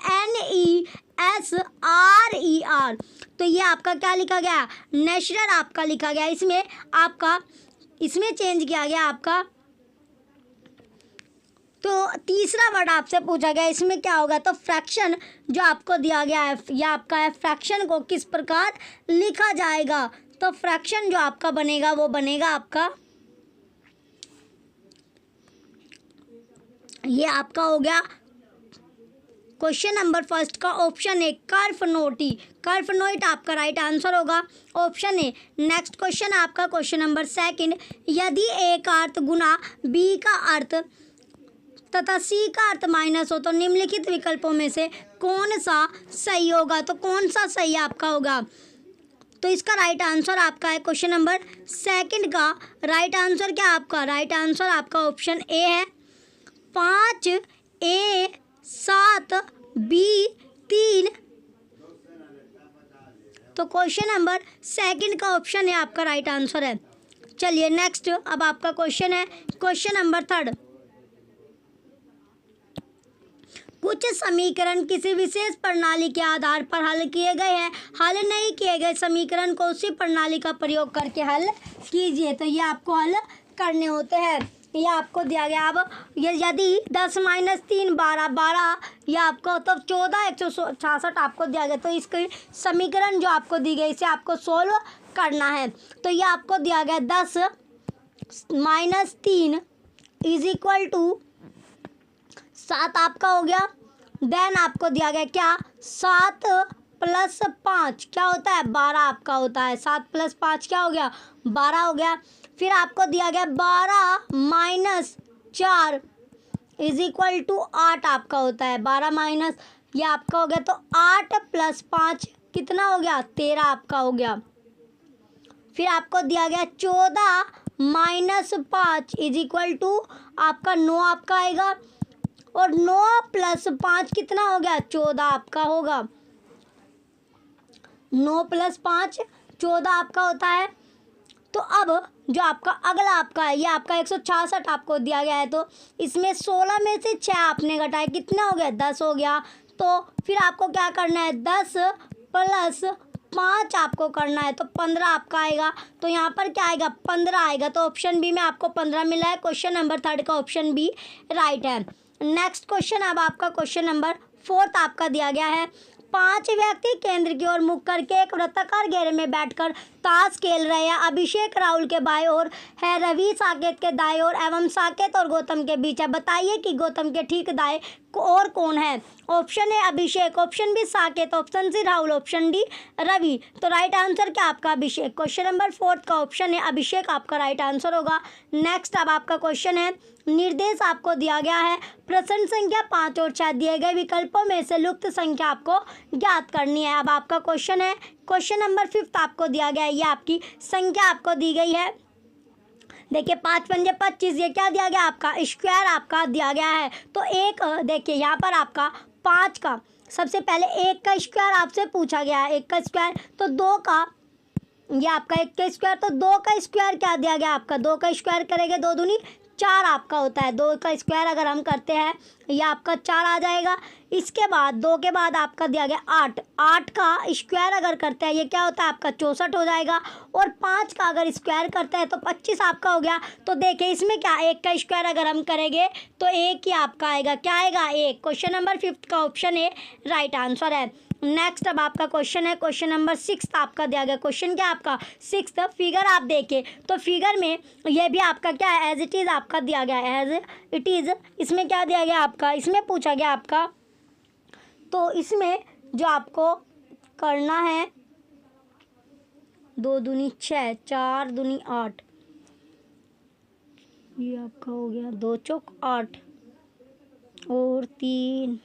NESRER, तो ये आपका क्या लिखा गया नेशनल आपका लिखा गया। इसमें आपका इसमें चेंज किया गया आपका। तो तीसरा वर्ड आपसे पूछा गया इसमें क्या होगा, तो फ्रैक्शन जो आपको दिया गया है यह आपका है, फ्रैक्शन को किस प्रकार लिखा जाएगा। तो फ्रैक्शन जो आपका बनेगा वो बनेगा आपका, ये आपका हो गया क्वेश्चन नंबर फर्स्ट का ऑप्शन ए कर्फनोटी। कर्फनोइट आपका राइट आंसर होगा ऑप्शन ए। नेक्स्ट क्वेश्चन आपका क्वेश्चन नंबर सेकंड, यदि ए का अर्थ गुना बी का अर्थ तथा सी का अर्थ माइनस हो तो निम्नलिखित विकल्पों में से कौन सा सही होगा। तो कौन सा सही आपका होगा, तो इसका राइट आंसर आपका है क्वेश्चन नंबर सेकंड का राइट आंसर क्या आपका राइट आंसर आपका ऑप्शन ए है 5A 7B 3। तो क्वेश्चन नंबर सेकंड का ऑप्शन है आपका राइट आंसर है। चलिए नेक्स्ट अब आपका क्वेश्चन है क्वेश्चन नंबर थर्ड, कुछ समीकरण किसी विशेष प्रणाली के आधार पर हल किए गए हैं, हल नहीं किए गए समीकरण को उसी प्रणाली का प्रयोग करके हल कीजिए। तो ये आपको हल करने होते हैं। ये आपको दिया गया, अब ये यदि 10 - 3 12 ये आपको तो 14 166 आपको दिया गया। तो इसकी समीकरण जो आपको दी गई इसे आपको सोल्व करना है। तो ये आपको दिया गया 10 - 3 = 7 आपका हो गया। देन आपको दिया गया क्या 7 + 5 क्या होता है 12 आपका होता है। 7 + 5 क्या हो गया 12 हो गया। फिर आपको दिया गया 12 - 4 = 8 आपका होता है। 12 माइनस ये आपका हो गया, तो 8 + 5 कितना हो गया 13 आपका हो गया। फिर आपको दिया गया 14 - 5 = आपका 9 आपका आएगा, और 9 + 5 कितना हो गया 14 आपका होगा। 9 + 5 14 आपका होता है। तो अब जो आपका अगला आपका है ये आपका 166 आपको दिया गया है। तो इसमें 16 में से 6 आपने घटाया कितना हो गया 10 हो गया। तो फिर आपको क्या करना है, 10 + 5 आपको करना है, तो 15 आपका आएगा। तो यहाँ पर क्या आएगा, 15 आएगा। तो ऑप्शन बी में आपको 15 मिला है। क्वेश्चन नंबर 3 का ऑप्शन बी राइट है। नेक्स्ट क्वेश्चन, अब आपका क्वेश्चन नंबर 4 आपका दिया गया है। 5 व्यक्ति केंद्र की ओर मुख करके एक वृत्ताकार घेरे में बैठकर ताश खेल रहे हैं। अभिषेक राहुल के बाएं ओर है, रवि साकेत के दाएं ओर एवं साकेत और गौतम के बीच है। बताइए कि गौतम के ठीक दाएं और कौन है। Option A Abhishek, option B Saket, option C Rahul, option D Ravi. तो राइट आंसर क्या आपका अभिषेक। क्वेश्चन नंबर 4 का ऑप्शन है अभिषेक आपका राइट आंसर होगा। नेक्स्ट अब आपका क्वेश्चन है, निर्देश आपको दिया गया है, प्रश्न संख्या 5 और 6 दिए गए विकल्पों में से लुप्त संख्या आपको ज्ञात करनी है। अब आपका क्वेश्चन है, क्वेश्चन नंबर 5 आपको दिया गया है, ये आपकी संख्या आपको दी गई है। देखिए 5 × 5 = 25, ये क्या दिया गया आपका, स्क्वायर आपका दिया गया है। तो एक देखिए यहाँ पर आपका 5 का, सबसे पहले 1 का स्क्वायर आपसे पूछा गया है, 1 का स्क्वायर, तो 2 का, ये आपका 1 का स्क्वायर, तो 2 का स्क्वायर क्या दिया गया आपका, 2 का स्क्वायर करेंगे 2 दूनी 4 आपका होता है। 2 का स्क्वायर अगर हम करते हैं ये आपका 4 आ जाएगा। इसके बाद 2 के बाद आपका दिया गया 8, 8 का स्क्वायर अगर करते हैं ये क्या होता है आपका 64 हो जाएगा। और 5 का अगर स्क्वायर करते हैं तो 25 आपका हो गया। तो देखिए इसमें क्या, 1 का स्क्वायर अगर हम करेंगे तो 1 ही आपका आएगा, क्या आएगा 1। क्वेश्चन नंबर 5 का ऑप्शन ए राइट आंसर है। नेक्स्ट अब आपका क्वेश्चन है, क्वेश्चन नंबर 6 आपका दिया गया। क्वेश्चन क्या आपका 6, फिगर आप देखें तो फिगर में ये भी आपका क्या है, एज इट इज़ आपका दिया गया है, एज इट इज़। इसमें क्या दिया गया आपका, इसमें पूछा गया आपका, तो इसमें जो आपको करना है 2 दूनी 6, 4 दूनी 8, ये आपका हो गया 2 चौक 8 और 3।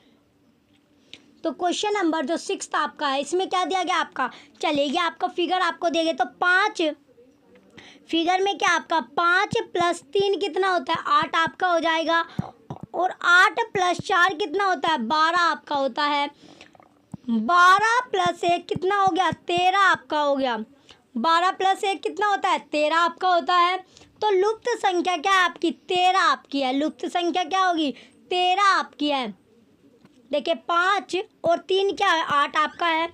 तो क्वेश्चन नंबर जो 6 आपका है इसमें क्या दिया गया आपका, चलिए ये आपका फिगर आपको देंगे तो 5, फिगर में क्या आपका 5 + 3 कितना होता है 8 आपका हो जाएगा। और 8 + 4 कितना होता है 12 आपका होता है। 12 + 1 कितना हो गया 13 आपका हो गया। 12 + 1 कितना होता है 13 आपका होता है। तो लुप्त संख्या क्या है आपकी 13 आपकी है। लुप्त संख्या क्या होगी 13 आपकी है। देखिए 5 और 3 क्या है 8 आपका है।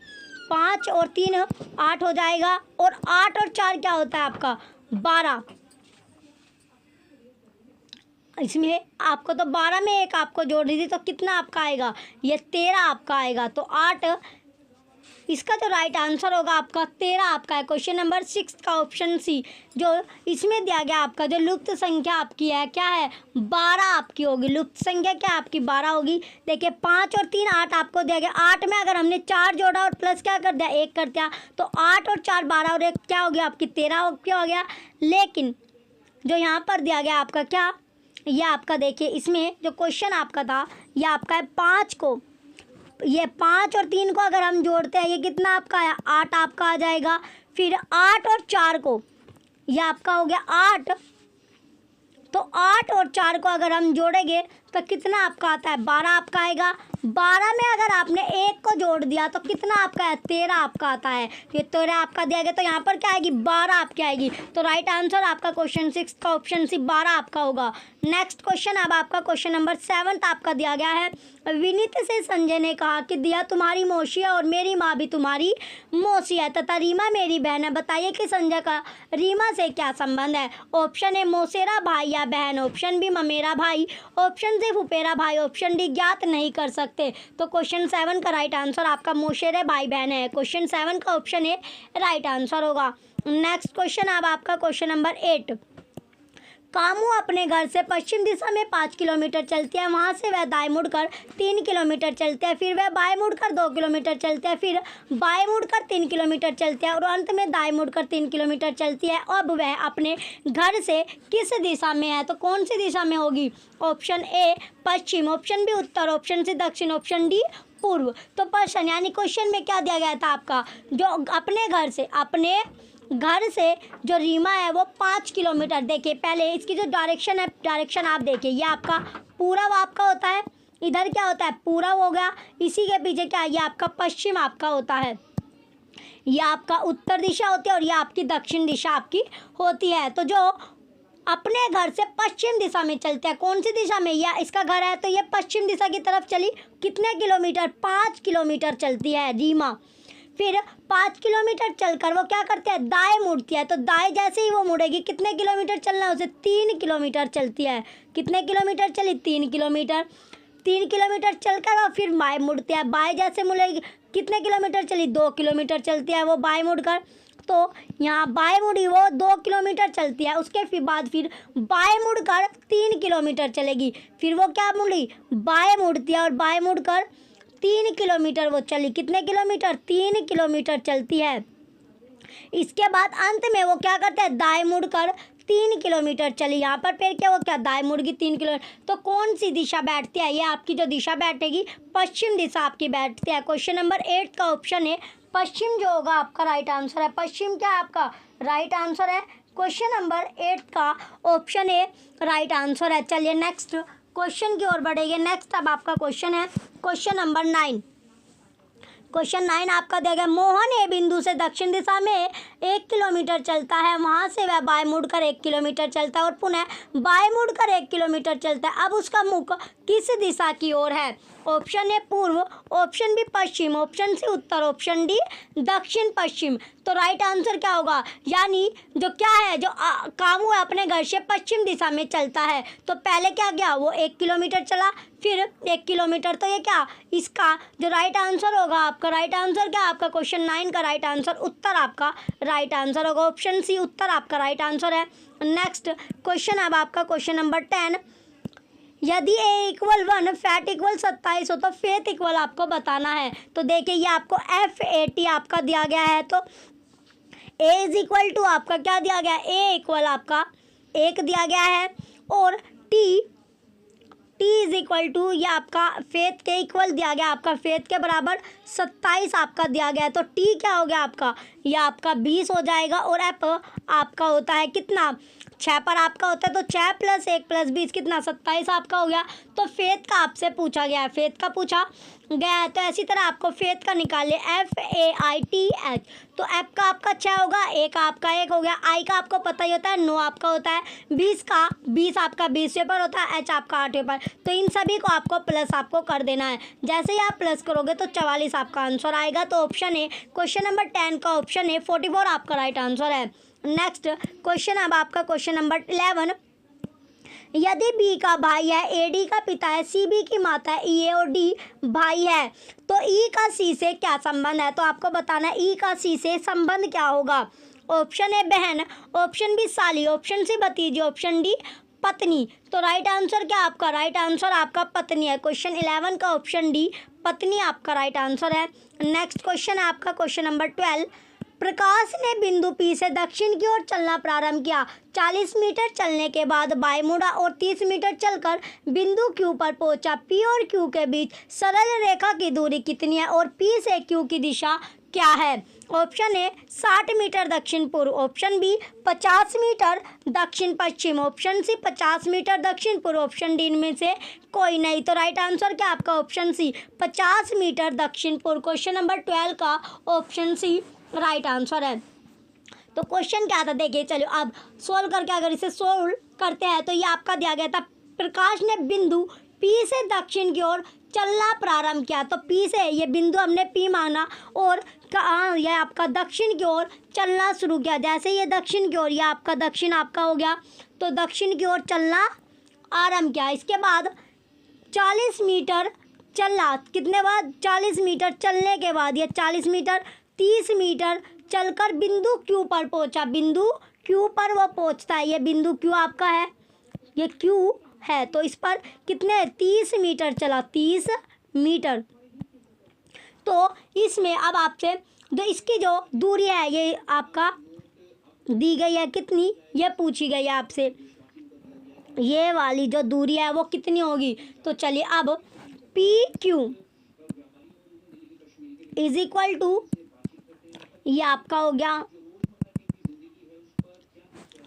5 और 3 8 हो जाएगा। और 8 और 4 क्या होता है आपका 12। इसमें आपको तो 12 में 1 आपको जोड़ दी थी तो कितना आपका आएगा ये 13 आपका आएगा। तो 8 इसका जो राइट आंसर होगा आपका 13 आपका है। क्वेश्चन नंबर 6 का ऑप्शन सी जो इसमें दिया गया आपका जो लुप्त संख्या आपकी है क्या है 12 आपकी होगी। लुप्त संख्या क्या आपकी 12 होगी। देखिए 5 और 3 8 आपको दिया गया। 8 में अगर हमने 4 जोड़ा और प्लस क्या कर दिया 1 कर दिया तो 8 और 4 12 और 1 क्या हो गया आपकी 13 क्या हो गया। लेकिन जो यहाँ पर दिया गया आपका क्या ये आपका देखिए इसमें जो क्वेश्चन आपका था ये आपका है 5 को ये 5 और 3 को अगर हम जोड़ते हैं ये कितना आपका है 8 आपका आ जाएगा। फिर 8 और 4 को ये आपका हो गया 8 तो 8 और 4 को अगर हम जोड़ेंगे तो कितना आपका आता है 12 आपका आएगा। 12 में अगर आपने 1 को जोड़ दिया तो कितना आपका है 13 आपका आता है। ये 13 आपका दिया गया तो यहाँ पर क्या आएगी 12 आपकी आएगी। तो राइट आंसर आपका क्वेश्चन 6 का ऑप्शन सी 12 आपका होगा। नेक्स्ट क्वेश्चन अब आपका क्वेश्चन नंबर 7 आपका दिया गया है। विनीत से संजय ने कहा कि दिया तुम्हारी मौसी है और मेरी माँ भी तुम्हारी मौसी है तथा रीमा मेरी बहन है। बताइए कि संजय का रीमा से क्या संबंध है। ऑप्शन ए मौसेरा भाई या बहन, ऑप्शन बी ममेरा भाई, ऑप्शन सी फुफेरा भाई, ऑप्शन डी ज्ञात नहीं कर सकते। तो क्वेश्चन 7 का राइट आंसर आपका मौसेरे भाई बहन है। क्वेश्चन 7 का ऑप्शन ए राइट आंसर होगा। नेक्स्ट क्वेश्चन अब आपका क्वेश्चन नंबर 8। कामू अपने घर से पश्चिम दिशा में 5 किलोमीटर चलती है। वहाँ से वह दाएं मुड़कर 3 किलोमीटर चलते हैं। फिर वह बाएं मुड़कर 2 किलोमीटर चलते हैं। फिर बाएं मुड़कर 3 किलोमीटर चलते हैं और अंत में दाएं मुड़कर 3 किलोमीटर चलती है। अब वह अपने घर से किस दिशा में है। तो कौन सी दिशा में होगी। ऑप्शन ए पश्चिम, ऑप्शन बी उत्तर, ऑप्शन सी दक्षिण, ऑप्शन डी पूर्व। तो प्रश्न यानी क्वेश्चन में क्या दिया गया था आपका जो अपने घर से जो रीमा है वो 5 किलोमीटर। देखिए पहले इसकी जो डायरेक्शन है डायरेक्शन आप देखिए ये आपका पूरब आपका होता है। इधर क्या होता है पूरब हो गया। इसी के पीछे क्या ये आपका पश्चिम आपका होता है। ये आपका उत्तर दिशा होती है और ये आपकी दक्षिण दिशा आपकी होती है। तो जो अपने घर से पश्चिम दिशा में चलता है। कौन सी दिशा में? या इसका घर है तो ये पश्चिम दिशा की तरफ चली। कितने किलोमीटर? 5 किलोमीटर चलती है रीमा। फिर 5 किलोमीटर चलकर वो क्या करती है? दाएं मुड़ती है। तो दाएं जैसे ही वो मुड़ेगी, कितने किलोमीटर चलना है उसे? 3 किलोमीटर चलती है। कितने किलोमीटर चली? 3 किलोमीटर। 3 किलोमीटर चलकर वो फिर बाएं मुड़ती है। बाएं जैसे मुड़ेगी, कितने किलोमीटर चली? 2 किलोमीटर चलती है वो बाएं मुड़कर। तो यहाँ बाएं मुड़ी वो 2 किलोमीटर चलती है। उसके फिर बाद फिर बाएं मुड़कर 3 किलोमीटर चलेगी। फिर वो क्या मुड़ी? बाएं मुड़ती है और बाएं मुड़कर 3 किलोमीटर वो चली। कितने किलोमीटर? 3 किलोमीटर चलती है। इसके बाद अंत में वो क्या करते हैं? दाएं मुड़कर 3 किलोमीटर चली। यहाँ पर फिर क्या वो क्या दाएं मुड़गी 3 किलोमीटर। तो कौन सी दिशा बैठती है? ये आपकी जो दिशा बैठेगी पश्चिम दिशा आपकी बैठती है। क्वेश्चन नंबर 8 का ऑप्शन है पश्चिम जो होगा आपका राइट आंसर है। पश्चिम क्या है आपका? राइट आंसर है। क्वेश्चन नंबर 8 का ऑप्शन ए राइट आंसर है। चलिए नेक्स्ट क्वेश्चन की ओर बढ़ेंगे। नेक्स्ट अब आपका क्वेश्चन है क्वेश्चन नंबर 9। क्वेश्चन 9 आपका दिया गया, मोहन ए बिंदु से दक्षिण दिशा में 1 किलोमीटर चलता है। वहाँ से वह बाएं मुड़कर 1 किलोमीटर चलता है और पुनः बाएं मुड़कर 1 किलोमीटर चलता है। अब उसका मुख किस दिशा की ओर है? ऑप्शन ए पूर्व, ऑप्शन बी पश्चिम, ऑप्शन सी उत्तर, ऑप्शन डी दक्षिण पश्चिम। तो राइट आंसर क्या होगा? यानी जो क्या है, जो कामू है अपने घर से पश्चिम दिशा में चलता है। तो पहले क्या गया? वो 1 किलोमीटर चला, फिर 1 किलोमीटर। तो ये क्या इसका जो राइट आंसर होगा आपका? राइट आंसर क्या आपका? क्वेश्चन 9 का राइट आंसर उत्तर आपका राइट आंसर होगा। ऑप्शन सी उत्तर आपका राइट आंसर है। नेक्स्ट क्वेश्चन अब आपका क्वेश्चन नंबर 10। यदि ए इक्वल 1 फैट इक्वल 27 हो तो फेथ इक्वल आपको बताना है। तो देखिए ये आपको FAT आपका दिया गया है। तो A इज इक्वल टू आपका क्या दिया गया? A इक्वल आपका 1 दिया गया है और T इज इक्वल टू ये आपका फेथ के इक्वल दिया गया। आपका फेथ के बराबर 27 आपका दिया गया है। तो T क्या हो गया आपका? यह आपका 20 हो जाएगा और F आपका होता है कितना? 6 पर आपका होता है। तो 6 + 1 + 20 कितना? 27 आपका हो गया। तो फेथ का आपसे पूछा गया है, फेथ का पूछा गया है। तो इसी तरह आपको फेथ का निकालिए FAITH। तो F का आपका 6 होगा, A का आपका 1 हो गया, I का आपको पता ही होता है 9 आपका होता है, 20 का 20 आपका 20वें पर होता है, H आपका 8वें पर। तो इन सभी को आपको प्लस आपको कर देना है। जैसे ही आप प्लस करोगे तो 44 आपका आंसर आएगा। तो ऑप्शन ए क्वेश्चन नंबर 10 का ऑप्शन ए 44 आपका राइट आंसर है। नेक्स्ट क्वेश्चन अब आपका क्वेश्चन नंबर 11। यदि B का भाई है, AD का पिता है, CB की माता है, EA और D भाई है, तो E का C से क्या संबंध है? तो आपको बताना है E का C से संबंध क्या होगा। ऑप्शन ए बहन, ऑप्शन बी साली, ऑप्शन सी भतीजी, ऑप्शन डी पत्नी। तो राइट आंसर क्या आपका? राइट आंसर आपका पत्नी है। क्वेश्चन 11 का ऑप्शन डी पत्नी आपका राइट आंसर है। नेक्स्ट क्वेश्चन है आपका क्वेश्चन नंबर 12। प्रकाश ने बिंदु P से दक्षिण की ओर चलना प्रारंभ किया। 40 मीटर चलने के बाद बाएं मुड़ा और 30 मीटर चलकर बिंदु Q पर पहुंचा। P और Q के बीच सरल रेखा की दूरी कितनी है और P से Q की दिशा क्या है? ऑप्शन ए 60 मीटर दक्षिण पूर्व, ऑप्शन बी 50 मीटर दक्षिण पश्चिम, ऑप्शन सी 50 मीटर दक्षिण पूर्व, ऑप्शन डी इनमें से कोई नहीं। तो राइट आंसर क्या आपका? ऑप्शन सी 50 मीटर दक्षिण पूर्व। क्वेश्चन नंबर 12 का ऑप्शन सी राइट आंसर है। तो क्वेश्चन क्या था देखिए, चलो अब सोल्व करके अगर इसे सोल्व करते हैं तो ये आपका दिया गया था, प्रकाश ने बिंदु P से दक्षिण की ओर चलना प्रारंभ किया। तो P से ये बिंदु हमने P माना और यह आपका दक्षिण की ओर चलना शुरू किया। जैसे ये दक्षिण की ओर, यह आपका दक्षिण आपका हो गया, तो दक्षिण की ओर चलना आरंभ किया। इसके बाद 40 मीटर चला, कितने बाद? 40 मीटर चलने के बाद ये 40 मीटर 30 मीटर चलकर बिंदु Q पर पहुंचा। बिंदु Q पर वो पहुंचता है। ये बिंदु Q आपका है, ये Q है, तो इस पर कितने 30 मीटर चला, 30 मीटर। तो इसमें अब आपसे जो इसकी जो दूरी है ये आपका दी गई है कितनी, ये पूछी गई है आपसे, ये वाली जो दूरी है वो कितनी होगी। तो चलिए अब PQ इज इक्वल टू ये आपका हो गया,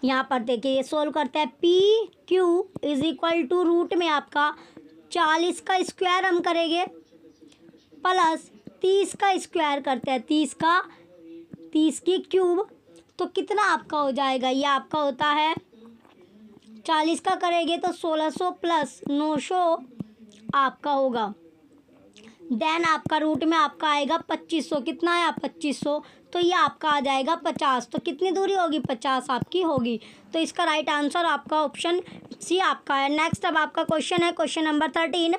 यहाँ पर देखिए ये सोल्व करते हैं। PQ is equal to root में आपका 40 का स्क्वायर हम करेंगे प्लस 30 का स्क्वायर करते हैं, 30 की क्यूब। तो कितना आपका हो जाएगा? ये आपका होता है 40 का करेंगे तो 1600 प्लस 900 आपका होगा। देन आपका रूट में आपका आएगा 2500। कितना आया? 2500। तो ये आपका आ जाएगा 50। तो कितनी दूरी होगी? 50 आपकी होगी। तो इसका राइट आंसर आपका ऑप्शन सी आपका है। नेक्स्ट अब आपका क्वेश्चन है क्वेश्चन नंबर 13।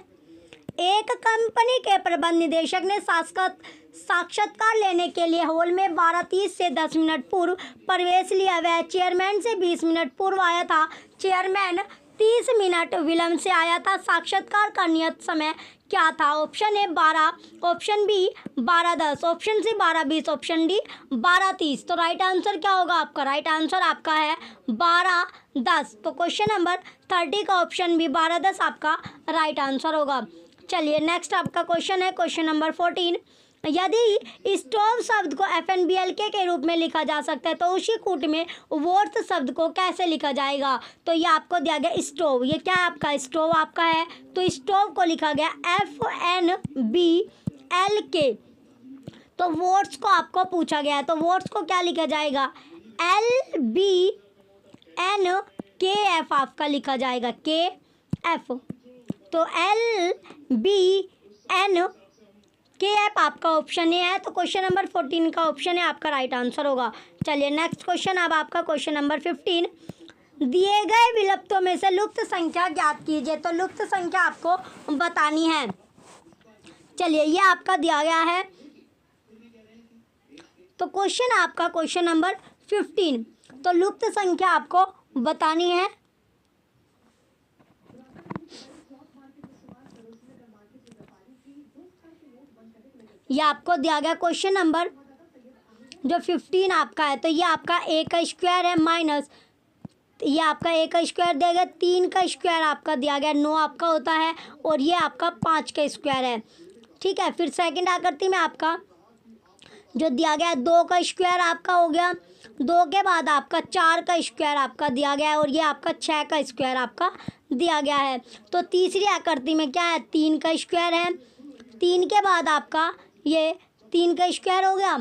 एक कंपनी के प्रबंध निदेशक ने साक्षात्कार लेने के लिए हॉल में 12:30 से 10 मिनट पूर्व प्रवेश लिया। वह चेयरमैन से 20 मिनट पूर्व आया था। चेयरमैन 30 मिनट विलंब से आया था। साक्षात्कार का नियत समय क्या था? Option A 12, option B 12:10, option C 12:20, option D 12:30। तो राइट आंसर क्या होगा आपका? राइट आंसर आपका है 12:10। तो क्वेश्चन नंबर 30 का ऑप्शन बी 12:10 आपका राइट आंसर होगा। चलिए नेक्स्ट आपका क्वेश्चन है क्वेश्चन नंबर 14। यदि स्टोव शब्द को FNBLK के रूप में लिखा जा सकता है तो उसी कूट में वोर्थ शब्द को कैसे लिखा जाएगा? तो ये आपको दिया गया स्टोव। ये क्या है आपका? स्टोव आपका है। तो स्टोव को लिखा गया FNBLK। तो वोर्ट्स को आपको पूछा गया है तो वोर्ट्स को क्या लिखा जाएगा? LBNKF आपका लिखा जाएगा KF। तो LBNKF आपका ऑप्शन ए है। तो क्वेश्चन नंबर 14 का ऑप्शन है आपका राइट आंसर होगा। चलिए नेक्स्ट क्वेश्चन अब आपका क्वेश्चन नंबर 15। दिए गए विलुप्तों में से लुप्त संख्या ज्ञात कीजिए। तो लुप्त संख्या आपको बतानी है। चलिए ये आपका दिया गया है। तो क्वेश्चन आपका क्वेश्चन नंबर 15। तो लुप्त संख्या आपको बतानी है। ये आपको दिया गया क्वेश्चन नंबर जो 15 आपका है। तो ये आपका a का स्क्वायर है माइनस ये आपका a का स्क्वायर देगा, 3 का स्क्वायर आपका दिया गया 9 आपका होता है और ये आपका 5 का स्क्वायर है। ठीक है। फिर सेकंड आकृति में आपका जो दिया गया 2 का स्क्वायर आपका हो गया। 2 के बाद आपका 4 का स्क्वायर आपका दिया गया है और ये आपका 6 का स्क्वायर आपका दिया गया है। तो तीसरी आकृति में क्या है? 3 का स्क्वायर है। 3 के बाद आपका ये 3 का स्क्वायर हो गया।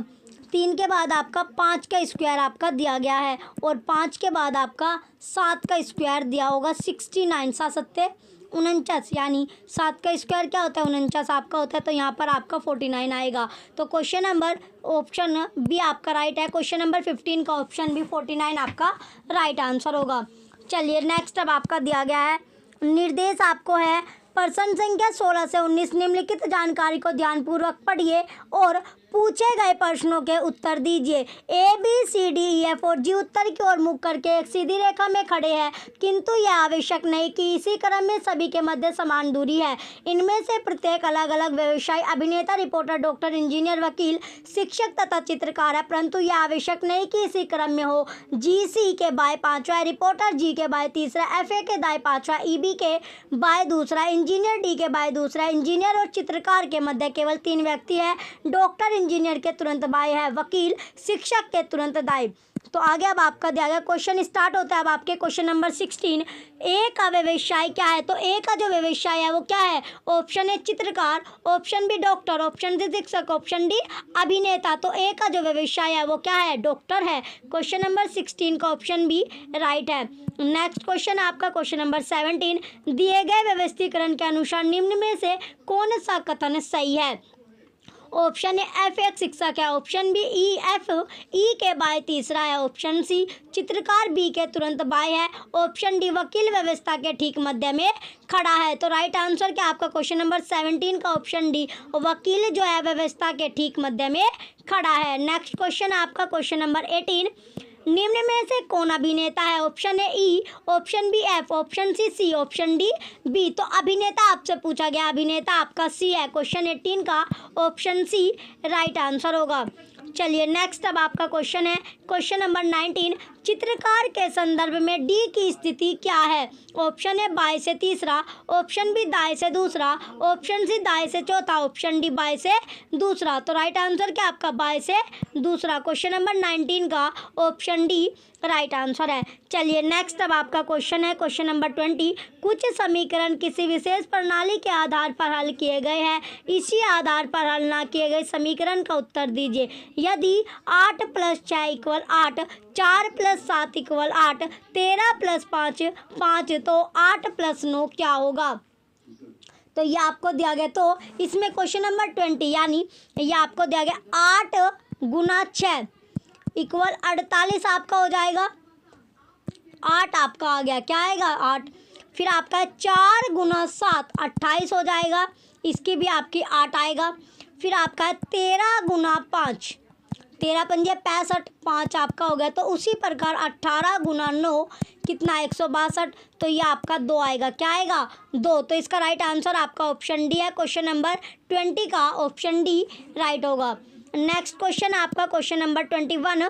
3 के बाद आपका 5 का स्क्वायर आपका दिया गया है और 5 के बाद आपका 7 का स्क्वायर दिया होगा। 69 7 49 यानी 7 का स्क्वायर क्या होता है? 49 आपका होता है। तो यहाँ पर आपका 49 आएगा। तो क्वेश्चन नंबर ऑप्शन बी आपका राइट है। क्वेश्चन नंबर 15 का ऑप्शन बी 49 आपका राइट आंसर होगा। चलिए नेक्स्ट अब आपका दिया गया है निर्देश आपको है प्रश्न संख्या 16 से 19 निम्नलिखित जानकारी को ध्यानपूर्वक पढ़िए और पूछे गए प्रश्नों के उत्तर दीजिए। ABCDEF और जी उत्तर की ओर मुख करके एक सीधी रेखा में खड़े हैं, किंतु यह आवश्यक नहीं कि इसी क्रम में सभी के मध्य समान दूरी है। इनमें से प्रत्येक अलग अलग व्यवसाय अभिनेता, रिपोर्टर, डॉक्टर, इंजीनियर, वकील, शिक्षक तथा चित्रकार है, परंतु यह आवश्यक नहीं कि इसी क्रम में हो। GC के बाएं 5वां रिपोर्टर, G के बाएं 3रा, FA के दाएं 5वां, EB के बाएं 2रा, इंजीनियर D के बाएं 2रा। इंजीनियर और चित्रकार के मध्य केवल 3 व्यक्ति है। डॉक्टर इंजीनियर के तुरंत बाएं है, वकील शिक्षक के तुरंत दाएं। तो आगे अब आपका दिया गया क्वेश्चन स्टार्ट होता है। अब आपके क्वेश्चन नंबर 16 ए का व्यवसाय क्या है? तो ए का जो व्यवसाय है वो क्या है? ऑप्शन ए चित्रकार, option B doctor, option C शिक्षक, ऑप्शन डी अभिनेता। तो ए का जो व्यवसाय है वो क्या है? डॉक्टर है। क्वेश्चन नंबर 16 का ऑप्शन बी राइट है। नेक्स्ट क्वेश्चन आपका क्वेश्चन नंबर 17 दिए गए व्यवस्थीकरण के अनुसार निम्न में से कौन सा कथन सही है? ऑप्शन ए F एक शिक्षक है, ऑप्शन बी F E के बाएं 3रा है, ऑप्शन सी चित्रकार B के तुरंत बाएं है, ऑप्शन डी वकील व्यवस्था के ठीक मध्य में खड़ा है। तो राइट आंसर क्या आपका क्वेश्चन नंबर 17 का ऑप्शन डी वकील जो है व्यवस्था के ठीक मध्य में खड़ा है। नेक्स्ट क्वेश्चन आपका क्वेश्चन नंबर 18 निम्न में से कौन अभिनेता है? Option A E, option B F, option C option D B. तो अभिनेता आपसे पूछा गया, अभिनेता आपका सी है। क्वेश्चन 18 का ऑप्शन सी राइट आंसर होगा। चलिए नेक्स्ट अब आपका क्वेश्चन है क्वेश्चन नंबर 19 चित्रकार के संदर्भ में डी की स्थिति क्या है? ऑप्शन ए बाएं से 3रा, ऑप्शन बी दाएं से 2रा, ऑप्शन सी दाएं से 4था, ऑप्शन डी बाएं से 2रा। तो राइट आंसर क्या आपका बाएं से 2रा। क्वेश्चन नंबर 19 का ऑप्शन डी राइट आंसर है। चलिए नेक्स्ट अब आपका क्वेश्चन है क्वेश्चन नंबर 20 कुछ समीकरण किसी विशेष प्रणाली के आधार पर हल किए गए हैं, इसी आधार पर हल ना किए गए समीकरण का उत्तर दीजिए। यदि 8 + 6 = 8, 4 + 7 = 8, 13 + 5 5, तो 8 + 9 क्या होगा? तो ये आपको दिया गया। तो इसमें क्वेश्चन नंबर 20 यानी ये आपको दिया गया 8 × 6 = 48 आपका हो जाएगा। 8 आपका आ गया, क्या आएगा? 8। फिर आपका 4 × 7 28 हो जाएगा, इसकी भी आपकी 8 आएगा। फिर आपका 13 × 5 13 × 5 = 65, 5 आपका हो गया। तो उसी प्रकार 18 × 9 कितना? 162, तो ये आपका 2 आएगा, क्या आएगा? 2। तो इसका राइट आंसर आपका ऑप्शन डी है। क्वेश्चन नंबर 20 का ऑप्शन डी राइट होगा। नेक्स्ट क्वेश्चन है आपका क्वेश्चन नंबर 21।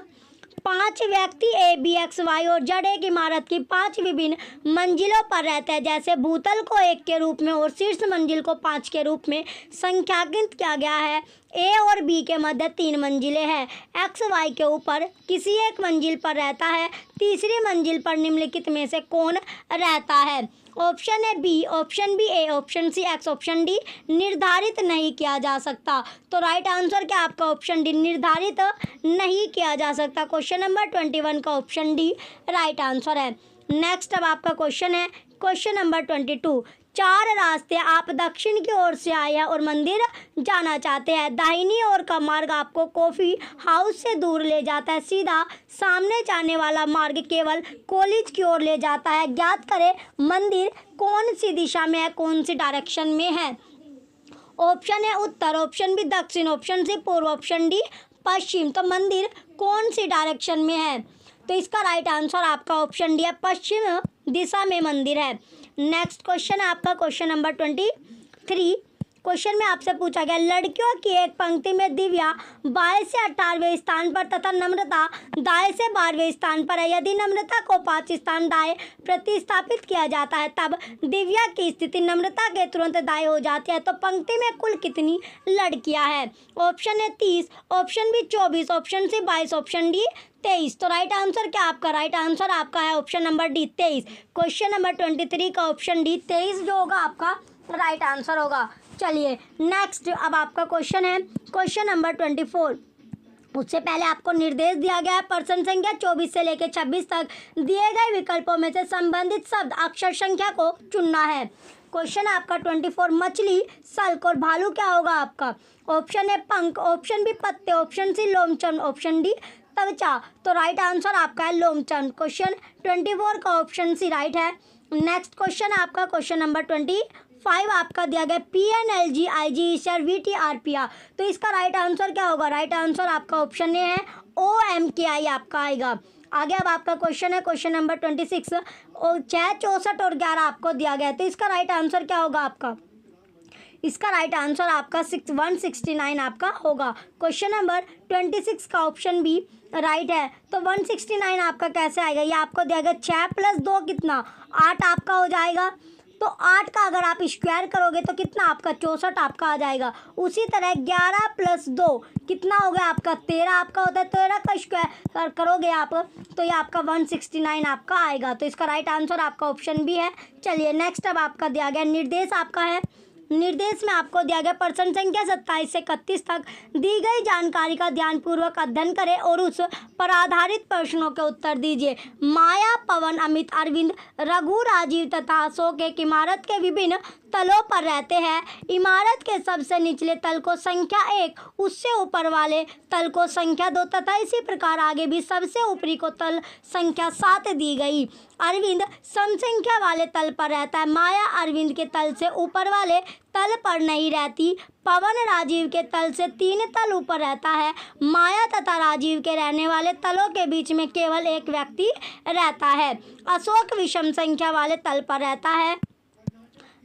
5 व्यक्ति ए, बी, एक्स, वाई और जेड एक इमारत की 5 विभिन्न मंजिलों पर रहते हैं। जैसे भूतल को 1 के रूप में और शीर्ष मंजिल को 5 के रूप में संख्याकित किया गया है। ए और बी के मध्य 3 मंजिलें हैं। एक्स वाई के ऊपर किसी एक मंजिल पर रहता है। तीसरी मंजिल पर निम्नलिखित में से कौन रहता है? ऑप्शन है B, option B A, option C X, option D निर्धारित नहीं किया जा सकता। तो राइट आंसर क्या आपका? ऑप्शन डी निर्धारित नहीं किया जा सकता। क्वेश्चन नंबर 21 का ऑप्शन डी राइट आंसर है। नेक्स्ट अब आपका क्वेश्चन है क्वेश्चन नंबर 22। 4 रास्ते आप दक्षिण की ओर से आए हैं और मंदिर जाना चाहते हैं। दाहिनी ओर का मार्ग आपको कॉफ़ी हाउस से दूर ले जाता है। सीधा सामने जाने वाला मार्ग केवल कॉलेज की ओर ले जाता है। ज्ञात करें मंदिर कौन सी दिशा में है, कौन सी डायरेक्शन में है? ऑप्शन है उत्तर, ऑप्शन बी दक्षिण, ऑप्शन सी पूर्व, ऑप्शन डी पश्चिम। तो मंदिर कौन सी डायरेक्शन में है? तो इसका राइट आंसर आपका ऑप्शन डी है, पश्चिम दिशा में मंदिर है। नेक्स्ट क्वेश्चन है आपका क्वेश्चन नंबर 23। क्वेश्चन में आपसे पूछा गया लड़कियों की एक पंक्ति में दिव्या बाएं से 18वें स्थान पर तथा नम्रता दाएं से 12वें स्थान पर है। यदि नम्रता को 5 स्थान दाएं प्रतिस्थापित किया जाता है तब दिव्या की स्थिति नम्रता के तुरंत दाएं हो जाती है। तो पंक्ति में कुल कितनी लड़कियां हैं? ऑप्शन है 30, option B 24, option C 22, option D 23। तो राइट आंसर क्या आपका? राइट आंसर आपका है option number D 23। Question number 23 का ऑप्शन डी 23 जो होगा आपका राइट आंसर होगा। चलिए नेक्स्ट अब आपका क्वेश्चन है क्वेश्चन नंबर 24। उससे पहले आपको निर्देश दिया गया है प्रश्न संख्या 24 से लेकर 26 तक दिए गए विकल्पों में से संबंधित शब्द अक्षर संख्या को चुनना है। क्वेश्चन है आपका 24। मछली, सल्क और भालू क्या होगा आपका? ऑप्शन है पंख, ऑप्शन बी पत्ते, ऑप्शन सी लोमचन, ऑप्शन डी त्वचा। तो राइट आंसर आपका है लोमचन। क्वेश्चन 24 का ऑप्शन सी राइट है। नेक्स्ट क्वेश्चन है आपका क्वेश्चन नंबर 25 आपका दिया गया PNLG IG ईशर VTR तो इसका राइट आंसर क्या होगा? राइट आंसर आपका ऑप्शन ए है OMKI आपका आएगा। आगे अब आपका क्वेश्चन है क्वेश्चन नंबर 26 और 6, 64 और 11 आपको दिया गया है। तो इसका राइट आंसर क्या होगा आपका? इसका राइट आंसर आपका 169 आपका होगा। क्वेश्चन नंबर 26 का ऑप्शन बी राइट है। तो 169 आपका कैसे आएगा? ये आपको दिया गया 6 + 2 कितना? 8 आपका हो जाएगा। तो 8 का अगर आप स्क्वायर करोगे तो कितना आपका? 64 आपका आ जाएगा। उसी तरह 11 + 2 कितना हो गया आपका? 13 आपका होता है। 13 का स्क्वायर करोगे आप तो ये आपका 169 आपका आएगा। तो इसका राइट आंसर आपका ऑप्शन बी है। चलिए नेक्स्ट अब आपका दिया गया निर्देश आपका है। निर्देश में आपको दिया गया प्रश्न संख्या 27 से 31 तक दी गई जानकारी का ध्यानपूर्वक अध्ययन करें और उस पर आधारित प्रश्नों के उत्तर दीजिए। माया, पवन, अमित, अरविंद, रघु, राजीव तथा अशोक एक इमारत के विभिन्न तलों पर रहते हैं। इमारत के सबसे निचले तल को संख्या 1, उससे ऊपर वाले तल को संख्या 2 तथा इसी प्रकार आगे भी सबसे ऊपरी को तल संख्या 7 दी गई। अरविंद सम संख्या वाले तल पर रहता है। माया अरविंद के तल से ऊपर वाले तल पर नहीं रहती। पवन राजीव के तल से 3 तल ऊपर रहता है। माया तथा राजीव के रहने वाले तलों के बीच में केवल एक व्यक्ति रहता है। अशोक विषम संख्या वाले तल पर रहता है।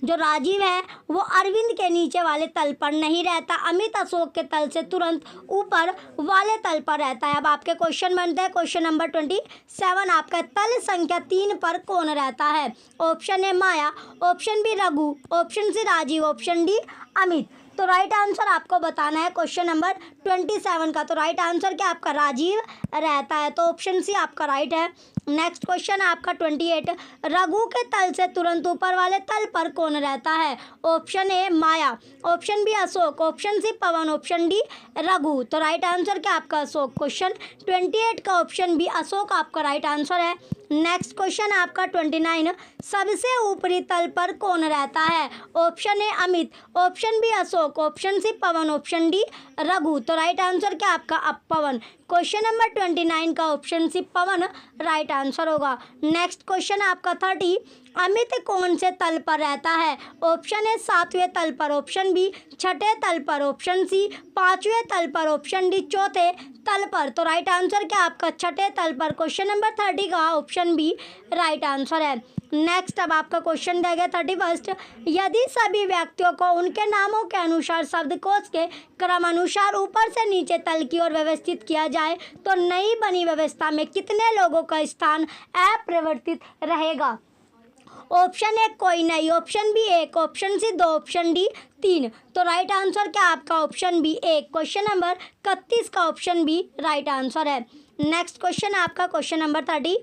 जो राजीव है वो अरविंद के नीचे वाले तल पर नहीं रहता। अमित अशोक के तल से तुरंत ऊपर वाले तल पर रहता है। अब आपके क्वेश्चन बनते हैं क्वेश्चन नंबर 27 आपका तल संख्या 3 पर कौन रहता है? ऑप्शन है Maya, option B Raghu, option C Rajiv, option D Amit. तो राइट आंसर आपको बताना है क्वेश्चन नंबर 27 का। तो राइट आंसर क्या आपका राजीव रहता है, तो ऑप्शन सी आपका राइट है। नेक्स्ट क्वेश्चन है आपका 28, रघु के तल से तुरंत ऊपर वाले तल पर कौन रहता है? Option A Maya, option B Ashok, option C Pawan, option D Raghu. तो राइट आंसर क्या आपका अशोक। क्वेश्चन 28 का ऑप्शन बी अशोक आपका राइट आंसर है। नेक्स्ट क्वेश्चन है आपका 29, सबसे ऊपरी तल पर कौन रहता है? Option A Amit, option B Ashok, option C Pawan, option D Raghu. तो राइट आंसर क्या आपका पवन। क्वेश्चन नंबर 29 का ऑप्शन सी पवन राइट आंसर होगा। नेक्स्ट क्वेश्चन है आपका 30, अमित कौन से तल पर रहता है? ऑप्शन ए 7वें तल पर, ऑप्शन बी 6ठे तल पर, ऑप्शन सी 5वें तल पर, ऑप्शन डी 4थे तल पर। तो राइट आंसर क्या आपका 6ठे तल पर। क्वेश्चन नंबर 30 का ऑप्शन बी राइट आंसर है। नेक्स्ट अब आपका क्वेश्चन रहेगा 31, यदि सभी व्यक्तियों को उनके नामों के अनुसार शब्दकोश के क्रम अनुसार ऊपर से नीचे तल की ओर व्यवस्थित किया जाए तो नई बनी व्यवस्था में कितने लोगों का स्थान अपरिवर्तित रहेगा? ऑप्शन ए कोई नहीं, option B 1, option C 2, option D 3। तो राइट आंसर क्या आपका ऑप्शन बी 1। क्वेश्चन नंबर 31 का ऑप्शन बी राइट आंसर है। नेक्स्ट क्वेश्चन है आपका क्वेश्चन नंबर 30,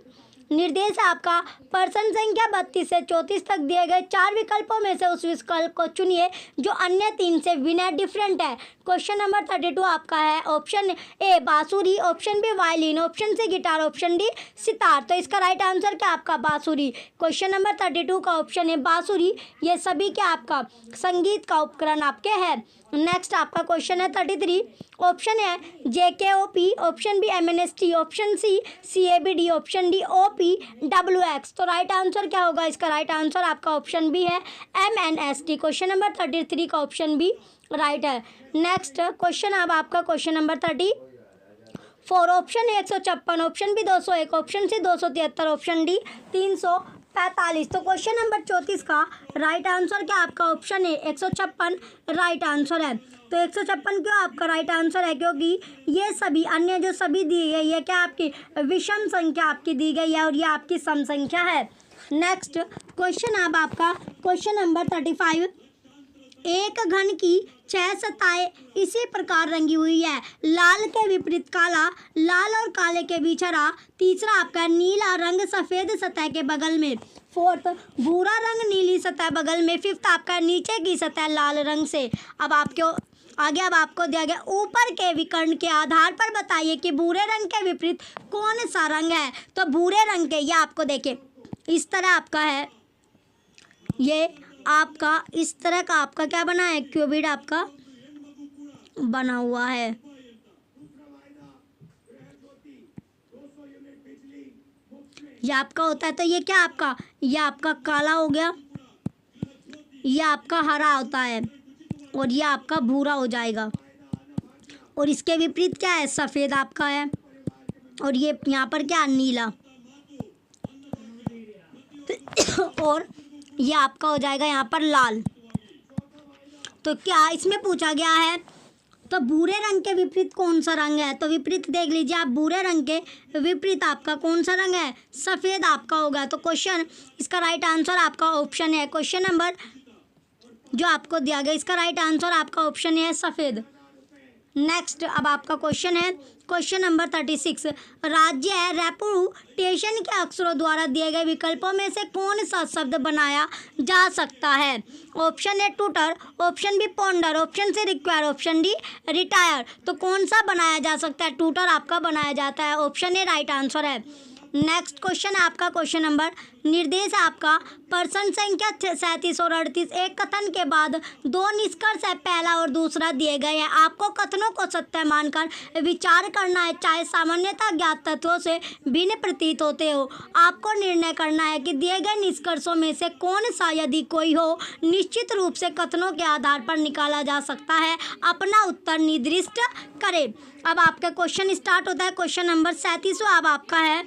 निर्देश आपका प्रश्न संख्या 32 से 34 तक दिए गए 4 विकल्पों में से उस विकल्प को चुनिए जो अन्य 3 से बिना डिफरेंट है। क्वेश्चन नंबर 32 आपका है ऑप्शन ए बांसुरी, option B violin, option C guitar, option D sitar. तो इसका राइट आंसर क्या आपका बांसुरी। क्वेश्चन नंबर 32 का ऑप्शन है बांसुरी, ये सभी क्या आपका संगीत का उपकरण आपके है। नेक्स्ट आपका क्वेश्चन है 33, ऑप्शन है JKOP, option B MNST, option C CABD, option D OPWX। तो राइट आंसर क्या होगा इसका? राइट आंसर आपका ऑप्शन बी है MNST। क्वेश्चन नंबर 33 का ऑप्शन बी राइट है। नेक्स्ट क्वेश्चन अब आपका question number 34, option A 156, option B 201, option C 273, option D 345। तो क्वेश्चन नंबर 34 का राइट आंसर क्या आपका ऑप्शन है 156 राइट आंसर है। तो 156 क्यों आपका राइट आंसर है? क्योंकि ये सभी अन्य जो सभी दी गई है क्या आपकी विषम संख्या आपकी दी गई है और ये आपकी सम संख्या है। नेक्स्ट क्वेश्चन अब आपका क्वेश्चन नंबर 35, एक घन की 6 सतहें इसी प्रकार रंगी हुई है, लाल के विपरीत काला, लाल और काले के बीच हरा, तीसरा आपका नीला रंग सफ़ेद सतह के बगल में, फोर्थ भूरा रंग नीली सतह बगल में, फिफ्थ आपका नीचे की सतह लाल रंग से। अब आपको दिया गया ऊपर के विकर्ण के आधार पर बताइए कि भूरे रंग के विपरीत कौन सा रंग है? तो भूरे रंग के ये आपको देखे इस तरह आपका है, ये आपका इस तरह का आपका क्या बना है? क्यूबिड आपका बना हुआ है। ये आपका होता है, तो ये क्या आपका ये आपका काला हो गया, ये आपका हरा होता है और ये आपका भूरा हो जाएगा। और इसके विपरीत क्या है? सफ़ेद आपका है और ये यहाँ पर क्या नीला और ये आपका हो जाएगा यहाँ पर लाल। तो क्या इसमें पूछा गया है? तो भूरे रंग के विपरीत कौन सा रंग है? तो विपरीत देख लीजिए आप, भूरे रंग के विपरीत आपका कौन सा रंग है? सफ़ेद आपका होगा। तो क्वेश्चन इसका राइट आंसर आपका ऑप्शन है। क्वेश्चन नंबर जो आपको दिया गया इसका राइट आंसर आपका ऑप्शन है सफ़ेद। नेक्स्ट अब आपका क्वेश्चन है क्वेश्चन नंबर 36, राज्य रेपुटेशन के अक्षरों द्वारा दिए गए विकल्पों में से कौन सा शब्द बनाया जा सकता है? Option A tutor, option B ponder, option C require, option D retire. तो कौन सा बनाया जा सकता है? टूटर आपका बनाया जाता है, ऑप्शन ए राइट आंसर है। नेक्स्ट क्वेश्चन है आपका क्वेश्चन नंबर, निर्देश आपका प्रश्न संख्या 37 और 38 एक कथन के बाद 2 निष्कर्ष है, पहला और दूसरा दिए गए हैं। आपको कथनों को सत्य मानकर विचार करना है, चाहे सामान्यतः ज्ञात तत्वों से भिन्न प्रतीत होते हो। आपको निर्णय करना है कि दिए गए निष्कर्षों में से कौन सा यदि कोई हो निश्चित रूप से कथनों के आधार पर निकाला जा सकता है। अपना उत्तर निर्दिष्ट करें। अब आपका क्वेश्चन स्टार्ट होता है क्वेश्चन नंबर 37। अब आपका है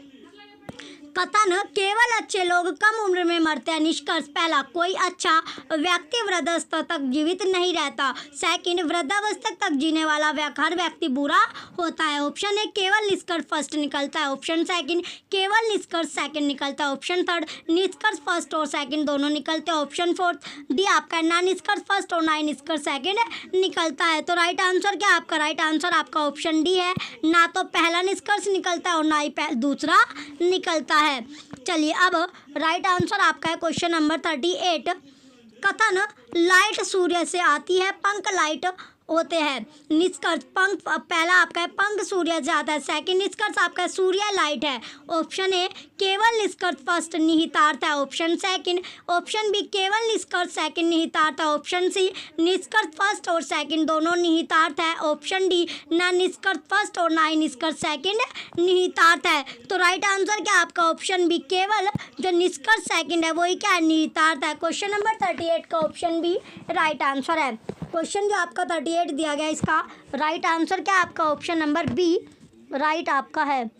कथन केवल अच्छे लोग कम उम्र में मरते हैं। निष्कर्ष पहला, कोई अच्छा व्यक्ति वृद्धावस्था तक जीवित नहीं रहता। सेकंड, वृद्धावस्था तक जीने वाला हर व्यक्ति बुरा होता है। ऑप्शन ए केवल निष्कर्ष फर्स्ट निकलता है। ऑप्शन सेकंड, केवल निष्कर्ष सेकंड निकलता है। ऑप्शन थर्ड, निष्कर्ष फर्स्ट और सेकंड दोनों निकलते हैं। ऑप्शन फोर्थ डी आपका ना निष्कर्ष फर्स्ट और ना निष्कर्ष सेकंड निकलता है। तो राइट आंसर क्या आपका? राइट आंसर आपका ऑप्शन डी है, ना तो पहला निष्कर्ष निकलता है और ना ही दूसरा निकलता है। चलिए अब राइट आंसर आपका है क्वेश्चन नंबर 38। कथन लाइट सूर्य से आती है, पंख लाइट होते हैं। निष्कर्ष पंख पहला आपका है पंख सूर्य से आता है। सेकंड निष्कर्ष आपका है सूर्य लाइट है। ऑप्शन ए केवल निष्कर्ष फर्स्ट निहितार्थ है। ऑप्शन सेकंड, ऑप्शन बी केवल निष्कर्ष सेकंड निहितार्थ है। ऑप्शन सी निष्कर्ष फर्स्ट और सेकंड दोनों निहितार्थ है। ऑप्शन डी ना निष्कर्ष फर्स्ट और ना ही निष्कर्ष सेकंड निहितार्थ है। तो राइट आंसर क्या आपका? ऑप्शन बी केवल जो निष्कर्ष सेकंड है वही क्या है? निहितार्थ है। क्वेश्चन नंबर 38 का ऑप्शन बी राइट आंसर है। क्वेश्चन जो आपका 38 दिया गया इसका राइट आंसर क्या आपका? ऑप्शन नंबर बी राइट आपका है।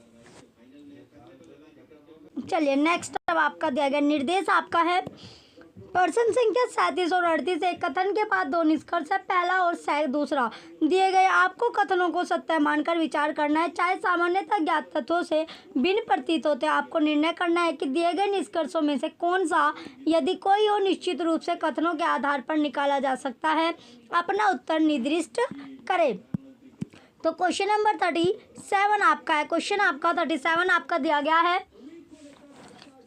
चलिए नेक्स्ट अब आपका दिया गया निर्देश आपका है प्रश्न संख्या 37 और 38। एक कथन के बाद दो निष्कर्ष है, पहला और दूसरा दिए गए। आपको कथनों को सत्य मानकर विचार करना है, चाहे सामान्यतः ज्ञात तथ्यों से भिन्न प्रतीत होते हैं। आपको निर्णय करना है कि दिए गए निष्कर्षों में से कौन सा, यदि कोई हो, निश्चित रूप से कथनों के आधार पर निकाला जा सकता है। अपना उत्तर निर्दिष्ट करें। तो क्वेश्चन नंबर 37 आपका है। क्वेश्चन आपका 37 आपका दिया गया है।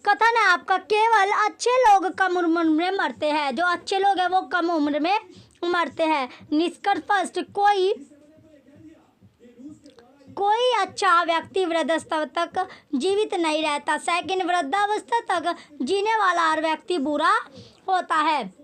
कथन है आपका केवल अच्छे लोग कम उम्र में मरते हैं। जो अच्छे लोग हैं वो कम उम्र में मरते हैं। निष्कर्ष फर्स्ट, कोई अच्छा व्यक्ति वृद्धावस्था तक जीवित नहीं रहता। सेकंड, वृद्धावस्था तक जीने वाला हर व्यक्ति बुरा होता है।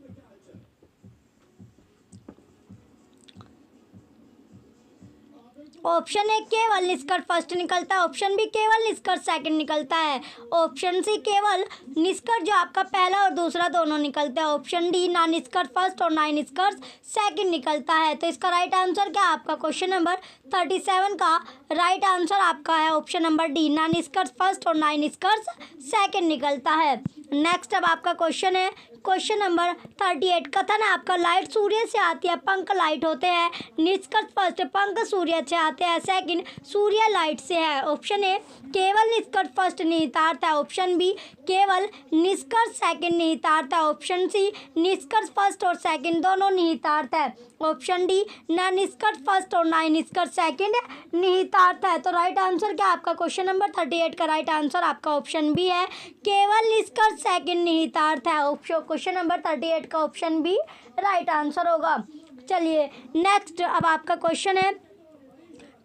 ऑप्शन ए केवल निष्कर्ष फर्स्ट निकलता है। ऑप्शन बी केवल निष्कर्ष सेकंड निकलता है। ऑप्शन सी केवल निष्कर्ष जो आपका पहला और दूसरा दोनों निकलता है। ऑप्शन डी ना निष्कर्ष फर्स्ट और ना ही निष्कर्ष सेकंड निकलता है। तो इसका राइट आंसर क्या आपका? क्वेश्चन नंबर 37 का राइट आंसर आपका है ऑप्शन नंबर डी, ना निष्कर्ष फर्स्ट और ना ही निष्कर्ष सेकंड निकलता है। नेक्स्ट अब आपका क्वेश्चन है क्वेश्चन नंबर 38। कथन है आपका लाइट सूर्य से आती है, पंख लाइट होते हैं। निष्कर्ष फर्स्ट, पंख सूर्य से आते हैं। सेकंड, सूर्य लाइट से है। ऑप्शन ए केवल निष्कर्ष फर्स्ट निहितार्थ है। ऑप्शन बी केवल निष्कर्ष सेकंड निहितार्थ है। ऑप्शन सी निष्कर्ष फर्स्ट और सेकंड दोनों निहितार्थ है। ऑप्शन डी ना निष्कर्ष फर्स्ट और ना ही निष्कर्ष सेकंड निहितार्थ है। तो राइट आंसर क्या आपका? क्वेश्चन नंबर 38 का राइट आंसर आपका ऑप्शन बी है, केवल निष्कर्ष सेकंड निहितार्थ है। क्वेश्चन नंबर 38 का ऑप्शन बी राइट आंसर होगा। चलिए नेक्स्ट अब आपका क्वेश्चन है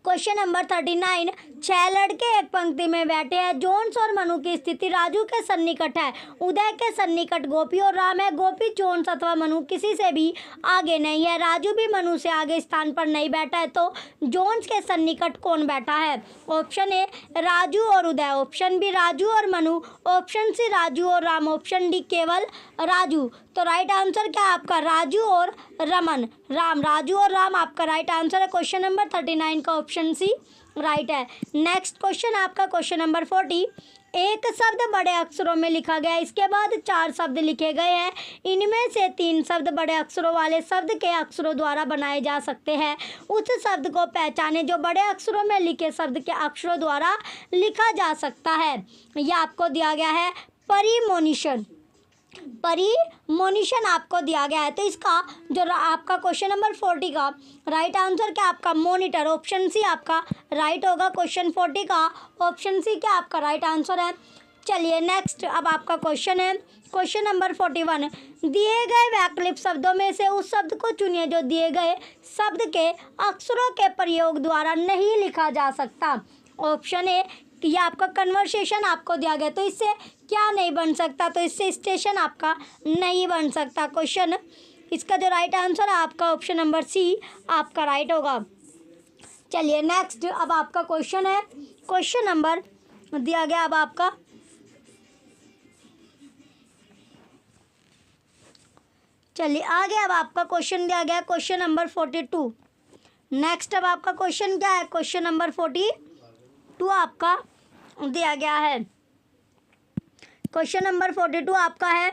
क्वेश्चन नंबर 39। 6 लड़के एक पंक्ति में बैठे हैं। जोन्स और मनु की स्थिति राजू के सन्निकट है। उदय के सन्निकट गोपी और राम है। गोपी जोन्स अथवा मनु किसी से भी आगे नहीं है। राजू भी मनु से आगे स्थान पर नहीं बैठा है। तो जोन्स के सन्निकट कौन बैठा है? ऑप्शन ए राजू और उदय। ऑप्शन बी राजू और मनु। ऑप्शन सी राजू और राम। ऑप्शन डी केवल राजू। तो राइट आंसर क्या आपका? राजू और रमन राम। राजू और राम आपका राइट आंसर है। क्वेश्चन नंबर 39 का ऑप्शन सी राइट है। नेक्स्ट क्वेश्चन आपका क्वेश्चन नंबर 40। एक शब्द बड़े अक्षरों में लिखा गया, इसके बाद 4 शब्द लिखे गए हैं। इनमें से 3 शब्द बड़े अक्षरों वाले शब्द के अक्षरों द्वारा बनाए जा सकते हैं। उस शब्द को पहचाने जो बड़े अक्षरों में लिखे शब्द के अक्षरों द्वारा लिखा जा सकता है। यह आपको दिया गया है परिमोनिशन आपको दिया गया है। तो इसका जो आपका क्वेश्चन नंबर 40 का राइट आंसर क्या आपका? मॉनिटर। ऑप्शन सी आपका राइट होगा। क्वेश्चन 40 का ऑप्शन सी क्या आपका राइट आंसर है। चलिए नेक्स्ट अब आपका क्वेश्चन है क्वेश्चन नंबर 41। दिए गए वैकल्पिक शब्दों में से उस शब्द को चुनिए जो दिए गए शब्द के अक्षरों के प्रयोग द्वारा नहीं लिखा जा सकता। ऑप्शन ए यह आपका कन्वर्सेशन आपको दिया गया, तो इससे क्या नहीं बन सकता? तो इससे स्टेशन आपका नहीं बन सकता। क्वेश्चन इसका जो राइट आंसर है आपका ऑप्शन नंबर सी आपका राइट होगा। चलिए नेक्स्ट अब आपका क्वेश्चन है क्वेश्चन नंबर दिया गया अब आपका चलिए आगे अब आपका क्वेश्चन दिया गया क्वेश्चन नंबर 42। नेक्स्ट अब आपका क्वेश्चन क्या है? क्वेश्चन नंबर 42 आपका दिया गया है। क्वेश्चन नंबर 42 आपका है,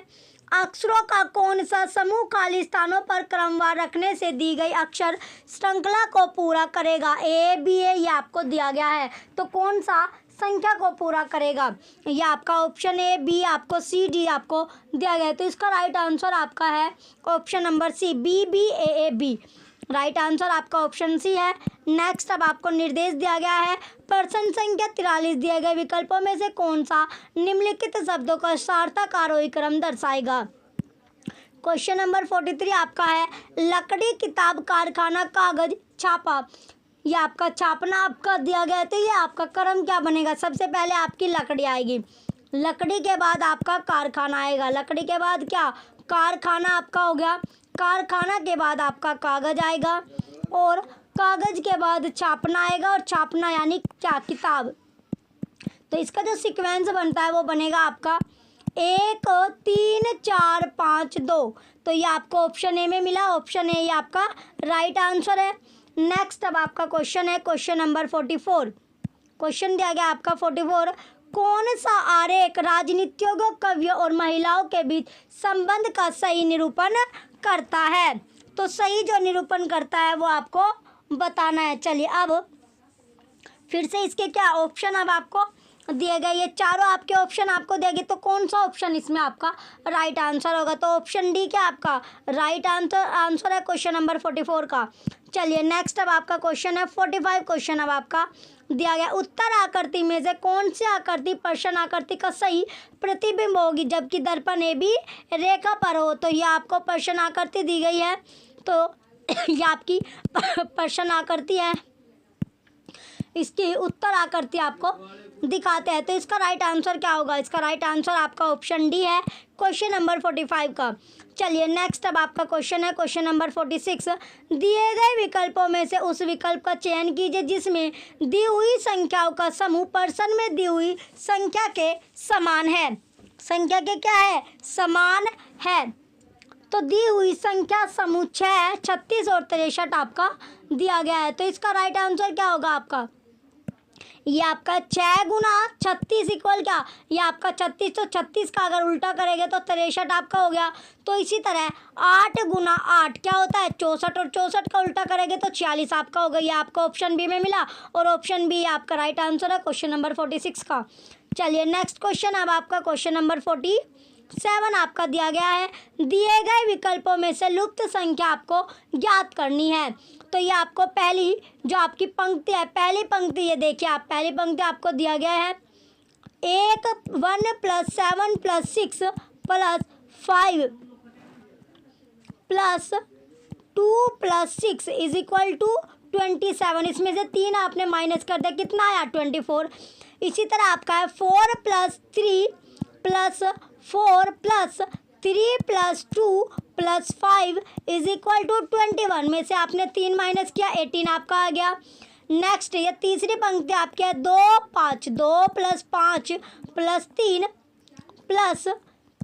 अक्षरों का कौन सा समूह खाली स्थानों पर क्रमवार रखने से दी गई अक्षर श्रृंखला को पूरा करेगा। ए बी ए ये आपको दिया गया है, तो कौन सा संख्या को पूरा करेगा? ये आपका ऑप्शन ए, बी आपको, सी, डी आपको दिया गया है। तो इसका राइट आंसर आपका है option number C, B B A A B. Right answer आपका ऑप्शन सी है। नेक्स्ट अब आपको निर्देश दिया गया है, प्रश्न संख्या 43 दिए गए विकल्पों में से कौन सा निम्नलिखित शब्दों का सार्थक आरोही क्रम दर्शाएगा। क्वेश्चन नंबर 43 आपका है, लकड़ी, किताब, कारखाना, कागज, छापा। ये आपका छापना आपका दिया गया है, तो ये आपका क्रम क्या बनेगा? सबसे पहले आपकी लकड़ी आएगी, लकड़ी के बाद आपका कारखाना आएगा, लकड़ी के बाद क्या, कारखाना आपका हो गया, कारखाना के बाद आपका कागज आएगा, और कागज के बाद छापना आएगा, और छापना यानी क्या, किताब। तो इसका जो सीक्वेंस बनता है वो बनेगा आपका 1 3 4 5 2। तो ये आपको ऑप्शन ए में मिला, ऑप्शन ए ये आपका राइट आंसर है। नेक्स्ट अब आपका क्वेश्चन है क्वेश्चन नंबर 44। क्वेश्चन दिया गया आपका 44, कौन सा आरेख राजनीतिज्ञों, कवियों और महिलाओं के बीच संबंध का सही निरूपण करता है? तो सही जो निरूपण करता है वो आपको बताना है। चलिए अब फिर से इसके क्या ऑप्शन अब आपको दिए गए, ये चारों आपके ऑप्शन आपको देंगे, तो कौन सा ऑप्शन इसमें आपका राइट आंसर होगा? तो ऑप्शन डी क्या आपका राइट आंसर है क्वेश्चन नंबर 44 का। चलिए नेक्स्ट अब आपका क्वेश्चन है 45। क्वेश्चन अब आपका दिया गया, उत्तर आकृति में से कौन सी आकृति प्रश्न आकृति का सही प्रतिबिंब होगी जबकि दर्पण ए बी रेखा पर हो? तो ये आपको प्रश्न आकृति दी गई है, तो ये आपकी प्रश्न आकृति है, इसकी उत्तर आकृति आपको दिखाते हैं। तो इसका राइट आंसर क्या होगा? इसका राइट आंसर आपका ऑप्शन डी है क्वेश्चन नंबर 45 का। चलिए नेक्स्ट अब आपका क्वेश्चन है क्वेश्चन नंबर 46, दिए गए विकल्पों में से उस विकल्प का चयन कीजिए जिसमें दी हुई संख्याओं का समूह प्रश्न में दी हुई संख्या के समान है। संख्या के क्या है? समान है। तो दी हुई संख्या समूह 6, 36 और 63 आपका दिया गया है। तो इसका राइट आंसर क्या होगा आपका? ये आपका 6 गुना 36 इक्वल क्या, ये आपका 36, तो 36 का अगर उल्टा करेंगे तो 63 आपका हो गया। तो इसी तरह 8 गुना 8 क्या होता है? 64, और 64 का उल्टा करेंगे तो 46 आपका हो गया। ये आपको ऑप्शन बी में मिला, और ऑप्शन बी आपका राइट आंसर है क्वेश्चन नंबर 46 का। चलिए नेक्स्ट क्वेश्चन अब आपका क्वेश्चन नंबर 47 आपका दिया गया है, दिए गए विकल्पों में से लुप्त संख्या आपको ज्ञात करनी है। तो ये आपको पहली जो आपकी पंक्ति है, पहली पंक्ति ये देखिए आप, पहली पंक्ति आपको दिया गया है 1 + 7 + 6 + 5 + 2 + 6 = 27। इसमें से 3 आपने माइनस कर दिया, कितना आया? 24। इसी तरह आपका है 4 + 3 + 4 + 3 + 2 + 5 = 21। में से आपने 3 माइनस किया, 18 आपका आ गया। नेक्स्ट ये तीसरी पंक्ति आपकी है 2 5 2 + 5 + 3 +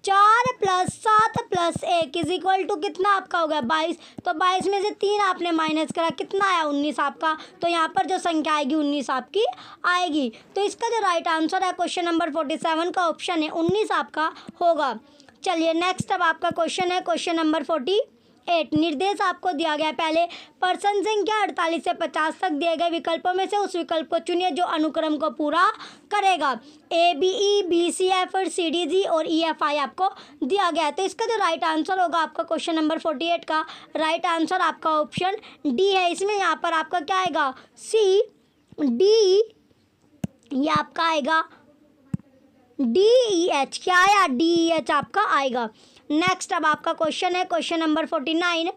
4 + 7 + 1 = कितना आपका हो गया? 22। तो 22 में से 3 आपने माइनस करा, कितना आया? 19 आपका। तो यहाँ पर जो संख्या आएगी 19 आपकी आएगी। तो इसका जो राइट आंसर है क्वेश्चन नंबर 47 का ऑप्शन है 19 आपका होगा। चलिए नेक्स्ट अब आपका क्वेश्चन है क्वेश्चन नंबर 48। निर्देश आपको दिया गया है, पहले प्रश्न संख्या 48 से 50 तक दिए गए विकल्पों में से उस विकल्प को चुनिए जो अनुक्रम को पूरा करेगा। A B E, B C F और सी डी जी और ई एफ आई आपको दिया गया है। तो इसका जो राइट आंसर होगा आपका क्वेश्चन नंबर 48 का राइट आंसर आपका ऑप्शन डी है। इसमें यहाँ पर आपका क्या आएगा? सी डी, ये आपका आएगा डी ई एच, क्या आया? डी ई एच आपका आएगा। नेक्स्ट अब आपका क्वेश्चन है question number 49,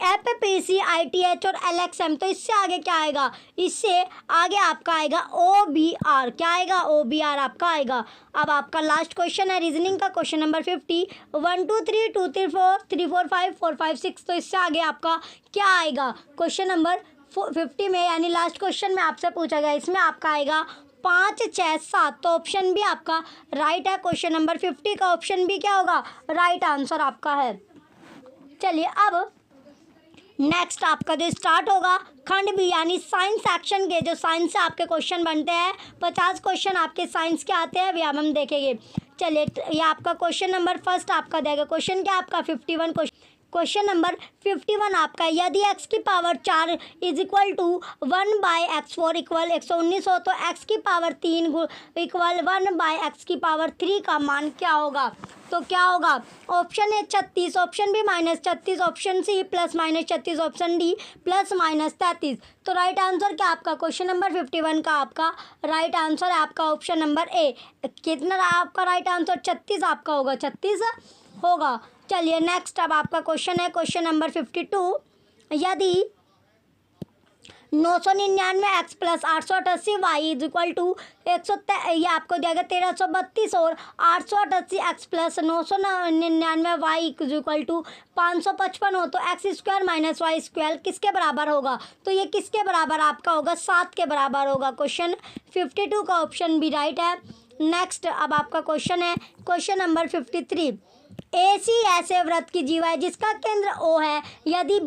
F P C I T H और एल एक्स एम। तो इससे आगे क्या आएगा? इससे आगे आपका आएगा ओ बी आर, क्या आएगा? ओ बी आर आपका आएगा। अब आपका लास्ट क्वेश्चन है रीजनिंग का क्वेश्चन नंबर 50, 1 2 3 2 3 4 3 4 5 4 5 6। तो इससे आगे आपका क्या आएगा? क्वेश्चन नंबर 50 में यानी लास्ट क्वेश्चन में आपसे पूछा गया, इसमें आपका आएगा 5 6 7। तो ऑप्शन भी आपका राइट है। क्वेश्चन नंबर 50 का ऑप्शन भी क्या होगा? राइट आंसर आपका है। चलिए अब नेक्स्ट आपका जो स्टार्ट होगा खंड बी यानी साइंस सेक्शन के, जो साइंस से आपके क्वेश्चन बनते हैं, 50 क्वेश्चन आपके साइंस के आते हैं, अभी अब हम देखेंगे। चलिए ये आपका क्वेश्चन नंबर फर्स्ट आपका देगा। क्वेश्चन क्या आपका 51 क्वेश्चन नंबर 51 आपका, यदि x की power 4 is equal to 1/x4 equal 119 हो तो x की पावर 3 इक्वल 1/x की पावर 3 का मान क्या होगा? तो क्या होगा? Option A 36, option B -36, option C +-36, option D +-33। तो राइट आंसर क्या आपका क्वेश्चन नंबर 51 का आपका राइट आंसर है आपका ऑप्शन नंबर ए। कितना आपका राइट आंसर? 36 आपका होगा, 36 होगा। चलिए नेक्स्ट अब आपका क्वेश्चन है क्वेश्चन नंबर 52, यदि 999 x plus 888 y is equal to 100, ये आपको दिया गया 1332 और 888 x plus 999 y is equal to 555 हो तो x² माइनस वाई स्क्वायर किसके बराबर होगा? तो ये किसके बराबर आपका होगा? 7 के बराबर होगा। क्वेश्चन 52 का ऑप्शन बी राइट है। नेक्स्ट अब आपका क्वेश्चन है क्वेश्चन नंबर 53, AC ऐसे वृत्त की जीवा है जिसका केंद्र O है, यदि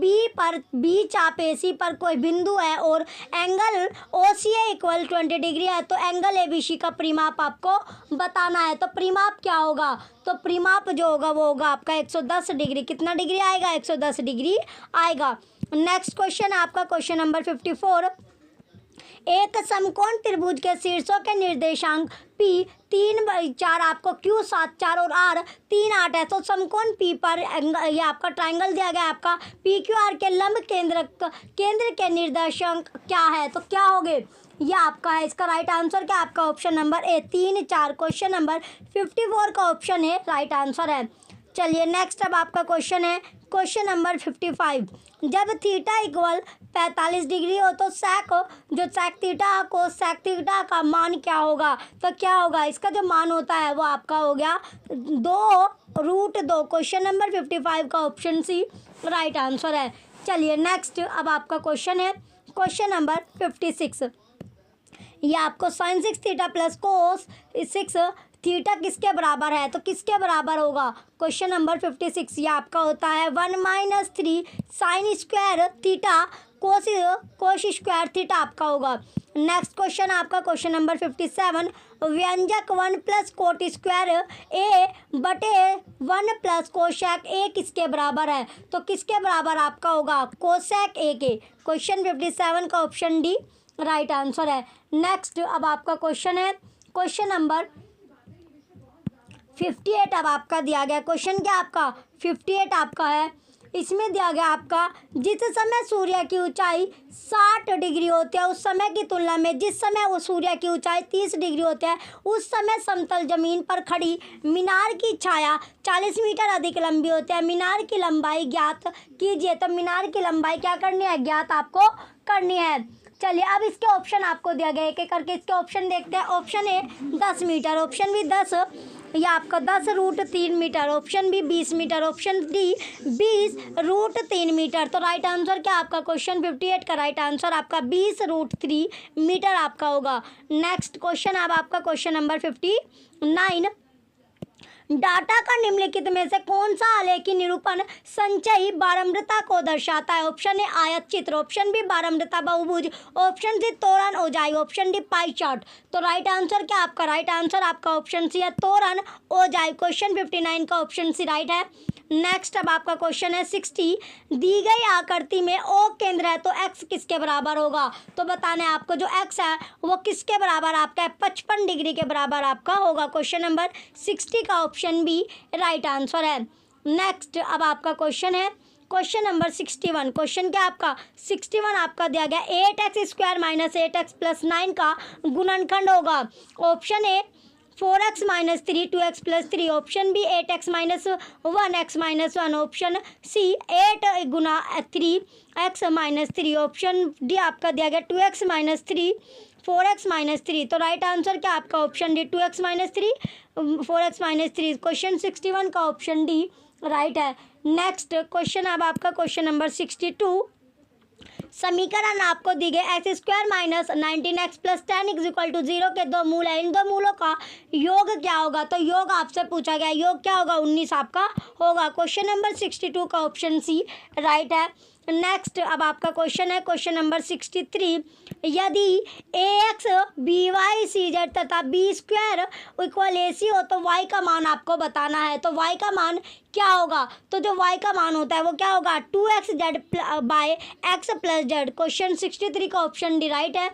B चाप AC पर कोई बिंदु है और एंगल OCA इक्वल 20 डिग्री है तो एंगल ABC का परिमाप आपको बताना है। तो परिमाप क्या होगा? तो परिमाप जो होगा वो होगा आपका 110 डिग्री। कितना डिग्री आएगा? 110 डिग्री आएगा। नेक्स्ट क्वेश्चन है आपका क्वेश्चन नंबर 54, एक समकोण त्रिभुज के शीर्षों के निर्देशांक P 3/4 आपको Q 7 4 और R 3 8 है। तो समकोण P पर ये आपका ट्राइंगल दिया गया है आपका PQR के लंब केंद्र के निर्देशांक क्या है? तो क्या हो गए? ये आपका है इसका राइट आंसर क्या आपका option number A 3 4। Question number 54 का ऑप्शन है राइट आंसर है। चलिए नेक्स्ट अब आपका क्वेश्चन है क्वेश्चन नंबर 55, जब थीटा इक्वल 45 डिग्री हो तो सेक थीटा का मान क्या होगा? तो क्या होगा? इसका जो मान होता है वो आपका हो गया 2√2। क्वेश्चन नंबर 55 का ऑप्शन सी राइट आंसर है। चलिए नेक्स्ट अब आपका क्वेश्चन है क्वेश्चन नंबर 56, ये आपको sin 6 theta plus cos 6 theta किसके बराबर है? तो किसके बराबर होगा? क्वेश्चन नंबर 56 ये आपका होता है 1 - 3 sin square theta cos square theta आपका होगा। नेक्स्ट क्वेश्चन आपका क्वेश्चन नंबर 57, व्यंजक 1 प्लस कोट स्क्वायर ए बटे 1 प्लस कोशेक ए किसके बराबर है? तो किसके बराबर आपका होगा? कोसेक ए के। क्वेश्चन 57 का ऑप्शन डी राइट आंसर है। नेक्स्ट अब आपका क्वेश्चन है क्वेश्चन नंबर 58 अब आपका दिया गया क्वेश्चन क्या आपका 58 आपका है। इसमें दिया गया आपका जिस समय सूर्य की ऊंचाई 60 डिग्री होती है उस समय की तुलना में जिस समय वो सूर्य की ऊंचाई 30 डिग्री होती है उस समय समतल जमीन पर खड़ी मीनार की छाया 40 मीटर अधिक लंबी होती है। मीनार की लंबाई ज्ञात कीजिए। तो मीनार की लंबाई क्या करनी है? ज्ञात आपको करनी है। चलिए अब इसके ऑप्शन आपको दिया गया एक एक करके इसके ऑप्शन देखते हैं। Option A 10 metre, option B 10 या आपका 10√3 metre, option B 20 metre, option D 20√3 metre. तो राइट आंसर क्या आपका क्वेश्चन 58 का राइट आंसर आपका 20√3 मीटर आपका होगा। नेक्स्ट क्वेश्चन अब आपका क्वेश्चन नंबर 59, डाटा का निम्नलिखित में से कौन सा आलेखी निरूपण संचयी बारंबारता को दर्शाता है? ऑप्शन ए आयत चित्र, ऑप्शन बी बारंबारता बहुभुज, ऑप्शन सी तोरण ओजाई, ऑप्शन डी पाई चार्ट। तो राइट आंसर क्या आपका राइट आंसर आपका ऑप्शन सी है तोरण ओजाई। क्वेश्चन 59 का ऑप्शन सी राइट है। नेक्स्ट अब आपका क्वेश्चन है 60, दी गई आकृति में ओ केंद्र है तो एक्स किसके बराबर होगा? तो बताना है आपको जो एक्स है वो किसके बराबर आपका है? 55 डिग्री के बराबर आपका होगा। क्वेश्चन नंबर 60 का ऑप्शन बी राइट आंसर है। नेक्स्ट अब आपका क्वेश्चन है क्वेश्चन नंबर 61। क्वेश्चन क्या आपका 61 आपका दिया गया 8x² - 8x + 9 का गुणनखंड होगा। Option A 4x - 3 2x + 3, option B 8x - 1x - 1, option C 8 × 3x - 3, option D आपका दिया गया 2x - 3 4x - 3। तो राइट आंसर क्या आपका option D 2x - 3 4x - 3। Question 61 का ऑप्शन डी राइट है। नेक्स्ट क्वेश्चन अब आपका क्वेश्चन नंबर 62, समीकरण आपको दी गई x² - 19x + 10 = 0 के दो मूल है। इन दो मूलों का योग क्या होगा? तो योग आपसे पूछा गया योग क्या होगा? 19 आपका होगा। क्वेश्चन नंबर 62 का ऑप्शन सी राइट है। नेक्स्ट अब आपका क्वेश्चन है क्वेश्चन नंबर 63, यदि ax by cz तथा b स्क्वायर इक्वल ac हो तो y का मान आपको बताना है। तो y का मान क्या होगा? तो जो y का मान होता है वो क्या होगा? 2xz by x plus Z. Question 63 का ऑप्शन डी राइट है।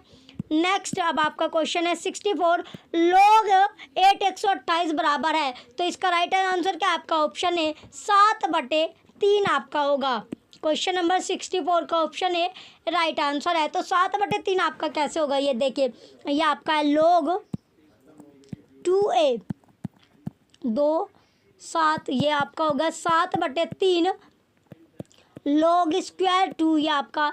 नेक्स्ट अब आपका क्वेश्चन है 64, log 8 128 बराबर है। तो इसका राइट आंसर क्या आपका ऑप्शन है 7/3 आपका होगा। क्वेश्चन नंबर 64 का ऑप्शन ए राइट आंसर है। तो 7/3 आपका कैसे होगा ये देखिए, ये आपका है log 2a 2 7, ये आपका होगा 7/3 log स्क्वायर 2, ये आपका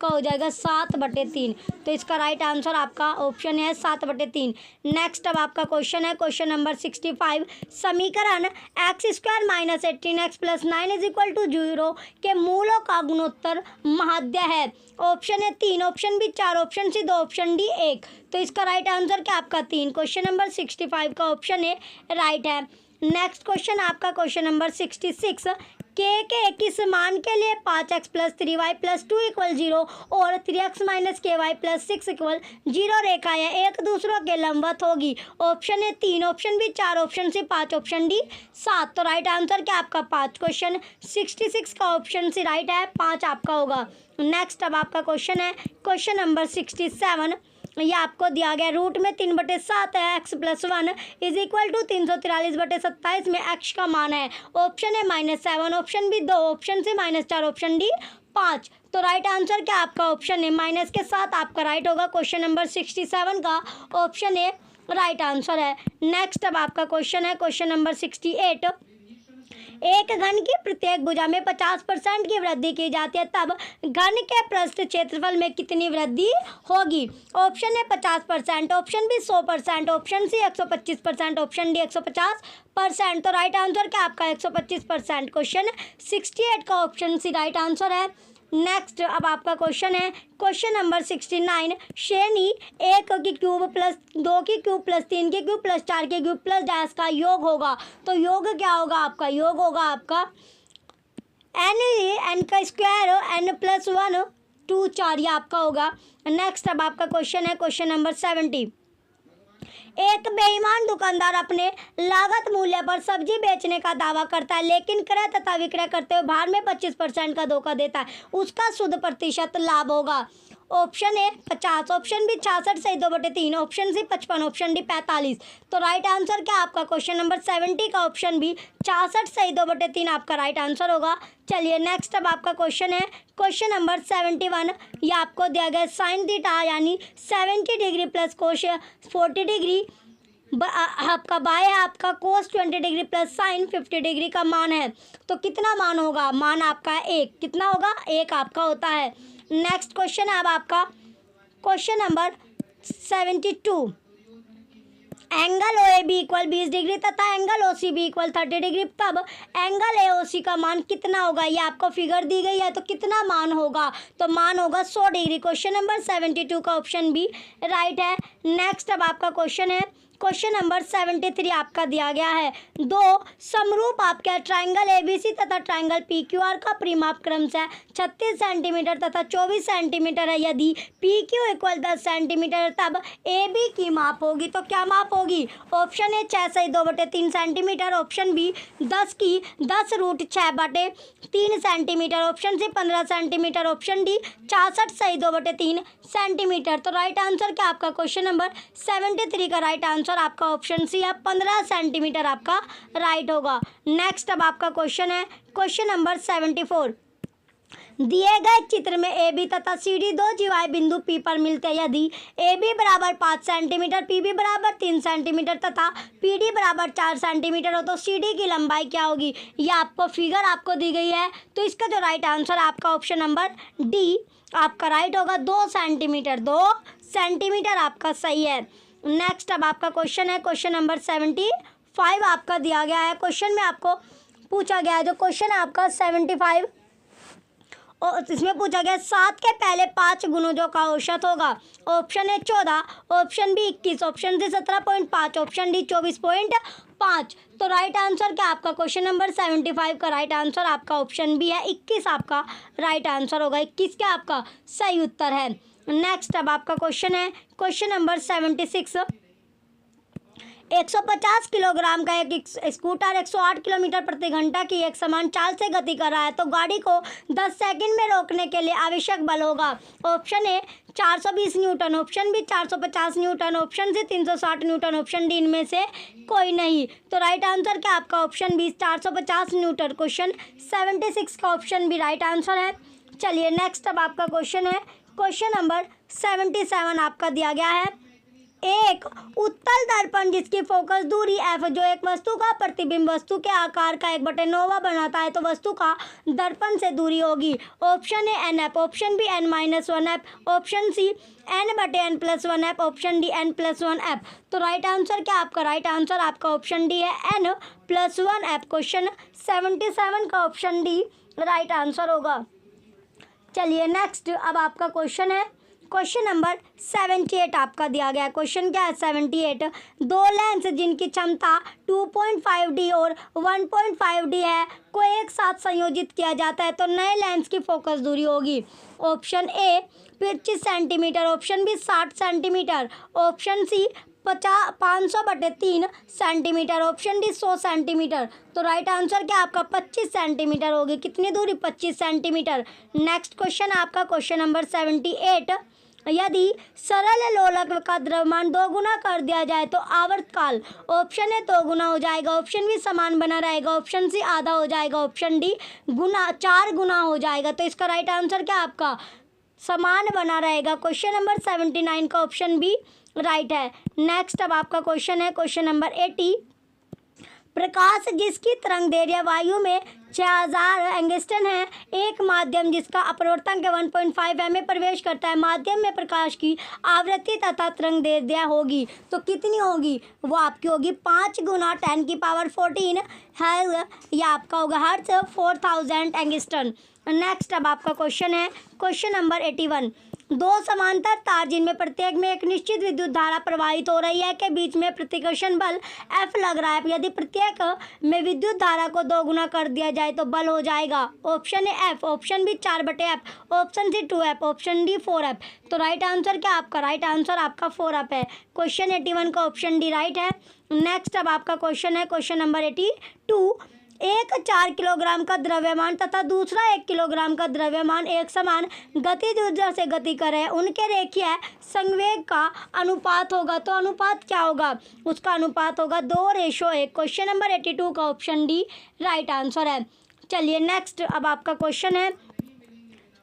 हो जाएगा 7/3। तो इसका राइट आंसर आपका ऑप्शन है 7/3। नेक्स्ट अब आपका क्वेश्चन है क्वेश्चन नंबर 65, समीकरण X square minus 18x plus 9 is equal to 0 के मूलों का गुणोत्तर माध्य है। ऑप्शन है 3, option B 4, option C 2, option D 1। तो इसका राइट आंसर क्या आपका 3। क्वेश्चन नंबर 65 का ऑप्शन ए राइट है। नेक्स्ट क्वेश्चन आपका क्वेश्चन नंबर 66, के किस मान के लिए 5x plus 3y plus 2 equal 0 और 3x minus ky plus 6 equal 0 रेखाएं एक दूसरों के लंबवत होगी। ऑप्शन है 3, option B 4, option C 5, option D 7। तो राइट आंसर क्या आपका 5। क्वेश्चन 66 का ऑप्शन सी राइट है, 5 आपका होगा। नेक्स्ट अब आपका क्वेश्चन है क्वेश्चन नंबर 67, ये आपको दिया गया रूट में 3/7 है, x plus 1 is equal to 343/27 में x का मान है। ऑप्शन है -7, option B 2, option C -4, option D 5। तो राइट आंसर क्या आपका ऑप्शन है माइनस के साथ आपका राइट होगा। क्वेश्चन नंबर 67 का ऑप्शन ए राइट आंसर है। नेक्स्ट अब आपका क्वेश्चन है क्वेश्चन नंबर 68, एक घन की प्रत्येक भुजा में 50% की वृद्धि की जाती है, तब घन के पृष्ठ क्षेत्रफल में कितनी वृद्धि होगी? ऑप्शन है 50%, option B 100%, option C 125%, option D 150%। तो राइट आंसर क्या आपका 125%। क्वेश्चन 68 का ऑप्शन सी राइट आंसर है। नेक्स्ट अब आपका क्वेश्चन है क्वेश्चन नंबर 69, श्रेणी 1 की क्यूब प्लस 2 की क्यूब प्लस 3 की क्यूब प्लस 4 की क्यूब प्लस डैश का योग होगा। तो योग क्या होगा आपका? योग होगा आपका एन का स्क्वायर n प्लस 1 2 4, ये आपका होगा। नेक्स्ट अब आपका क्वेश्चन है क्वेश्चन नंबर 70, एक बेईमान दुकानदार अपने लागत मूल्य पर सब्जी बेचने का दावा करता है, लेकिन क्रय तथा विक्रय करते हुए भार में 25% का धोखा देता है, उसका शुद्ध प्रतिशत लाभ होगा। ऑप्शन ए 50, ऑप्शन बी 66 सही 2/3, ऑप्शन सी 55, ऑप्शन डी 45। तो राइट आंसर क्या आपका क्वेश्चन नंबर 70 का ऑप्शन बी 66 सही 2/3 आपका राइट आंसर होगा। चलिए नेक्स्ट अब आपका क्वेश्चन है क्वेश्चन नंबर 71, ये आपको दिया गया साइन थीटा यानी 70 डिग्री प्लस कोश 40 डिग्री आपका बाय है आपका कोस 20 डिग्री प्लस साइन 50 डिग्री का मान है। तो कितना मान होगा? मान आपका 1। कितना होगा? 1 आपका होता है। नेक्स्ट क्वेश्चन है अब आपका question number 72, angle O A B equal 20 degree तथा angle O C B equal 30 degree, तब एंगल ए ओ सी का मान कितना होगा? ये आपको फिगर दी गई है, तो कितना मान होगा? तो मान होगा 100 डिग्री। क्वेश्चन नंबर 72 का ऑप्शन बी राइट है। नेक्स्ट अब आपका क्वेश्चन है क्वेश्चन नंबर 73, आपका दिया गया है दो समरूप आपके ट्राइंगल एबीसी तथा ट्राइंगल पीक्यूआर का परिमाप क्रमशः 36 सेंटीमीटर तथा 24 सेंटीमीटर है। यदि पीक्यू इक्वल 10 सेंटीमीटर तब ए बी की माप होगी। तो क्या माप होगी? ऑप्शन ए 6 सही 2/3 सेंटीमीटर, ऑप्शन बी 10 की 10√6/3 centimetre, option C 15 centimetre, option D 66 सही 2/3 सेंटीमीटर। तो राइट आंसर क्या आपका क्वेश्चन नंबर 73 का राइट आंसर आपका ऑप्शन सी है 15 सेंटीमीटर आपका राइट होगा। नेक्स्ट अब आपका क्वेश्चन है क्वेश्चन नंबर 74, दिए गए चित्र में ए बी तथा सी डी दो जीवाएं बिंदु पी पर मिलते हैं। यदि ए बी बराबर 5 सेंटीमीटर, पी बी बराबर 3 सेंटीमीटर तथा पी डी बराबर 4 सेंटीमीटर हो तो सी डी की लंबाई क्या होगी? ये आपको फिगर आपको दी गई है। तो इसका जो राइट आंसर आपका ऑप्शन नंबर डी आपका राइट होगा 2 सेंटीमीटर। 2 सेंटीमीटर आपका सही है। नेक्स्ट अब आपका क्वेश्चन है क्वेश्चन नंबर 75 आपका दिया गया है। क्वेश्चन में आपको पूछा गया है जो क्वेश्चन है आपका 75, और इसमें पूछा गया 7 के पहले 5 गुणजों का औसत होगा। Option A 14, option B 21, option C 17.5, option D 24.5। तो राइट आंसर क्या आपका क्वेश्चन नंबर 75 का राइट आंसर आपका ऑप्शन बी है 21 आपका राइट आंसर होगा। 21 क्या आपका सही उत्तर है। नेक्स्ट अब आपका क्वेश्चन है क्वेश्चन नंबर 76। 150 किलोग्राम का एक स्कूटर 108 किलोमीटर प्रति घंटा की एक समान चाल से गति कर रहा है, तो गाड़ी को 10 सेकंड में रोकने के लिए आवश्यक बल होगा। Option A 420 newton, option B 450 newton, option C 360 newton, option D इनमें से कोई नहीं। तो राइट आंसर क्या आपका ऑप्शन बी 450 न्यूटन। क्वेश्चन 76 का ऑप्शन बी राइट आंसर है। चलिए नेक्स्ट अब आपका क्वेश्चन है क्वेश्चन नंबर 77 आपका दिया गया है। एक उत्तल दर्पण जिसकी फोकस दूरी f जो एक वस्तु का प्रतिबिंब वस्तु के आकार का 1/9 बनाता है, तो वस्तु का दर्पण से दूरी होगी। Option A nf, option B n-1f, option C n/n+1f, option D n+1f। तो राइट आंसर क्या आपका राइट आंसर आपका ऑप्शन डी है n+1f। क्वेश्चन 77 का ऑप्शन डी राइट आंसर होगा। चलिए नेक्स्ट अब आपका क्वेश्चन है क्वेश्चन नंबर 78 आपका दिया गया है। क्वेश्चन क्या है 78। दो लेंस जिनकी क्षमता 2.5D और 1.5D है को एक साथ संयोजित किया जाता है, तो नए लेंस की फोकस दूरी होगी। Option A 25 centimetre, option B 60 centimetre, option C 500/3 centimetre, option D 100 centimetre. तो राइट आंसर क्या आपका 25 सेंटीमीटर होगी। कितनी दूरी 25 सेंटीमीटर। नेक्स्ट क्वेश्चन आपका क्वेश्चन नंबर 78। यदि सरल लोलक का द्रव्यमान 2 गुना कर दिया जाए तो आवर्तकाल ऑप्शन ए 2 गुना हो जाएगा, ऑप्शन बी समान बना रहेगा, ऑप्शन सी आधा हो जाएगा, ऑप्शन डी 4 गुना हो जाएगा। तो इसका राइट आंसर क्या आपका समान बना रहेगा। क्वेश्चन नंबर 79 का ऑप्शन बी राइट है। नेक्स्ट अब आपका क्वेश्चन है क्वेश्चन नंबर 80। प्रकाश जिसकी तरंग दैर्घ्य वायु में 6000 एंगस्ट्रॉन है, एक माध्यम जिसका अपवर्तन 1.5 एम में प्रवेश करता है, माध्यम में प्रकाश की आवृत्ति तथा तरंग दैर्घ्य होगी, तो कितनी होगी वो आपकी होगी 5 गुना 10⁻14 है, यह आपका होगा हर्ट्ज 4000 एंगस्ट्रॉन। नेक्स्ट अब आपका क्वेश्चन है क्वेश्चन नंबर 81। दो समांतर तार जिनमें प्रत्येक में एक निश्चित विद्युत धारा प्रवाहित हो रही है के बीच में प्रतिकर्षण बल F लग रहा है, यदि प्रत्येक में विद्युत धारा को 2 गुना कर दिया जाए तो बल हो जाएगा। Option A F, option B 4/F, option C 2F, option D 4F। तो राइट आंसर क्या आपका राइट आंसर आपका 4F है। क्वेश्चन 81 का ऑप्शन डी राइट है। नेक्स्ट अब आपका क्वेश्चन है क्वेश्चन नंबर 82। एक 4 किलोग्राम का द्रव्यमान तथा दूसरा 1 किलोग्राम का द्रव्यमान एक समान गतिज ऊर्जा से गति कर रहे हैं, उनके रेखीय संवेग का अनुपात होगा, तो अनुपात क्या होगा उसका अनुपात होगा 2:1। क्वेश्चन नंबर 82 का ऑप्शन डी राइट आंसर है। चलिए नेक्स्ट अब आपका क्वेश्चन है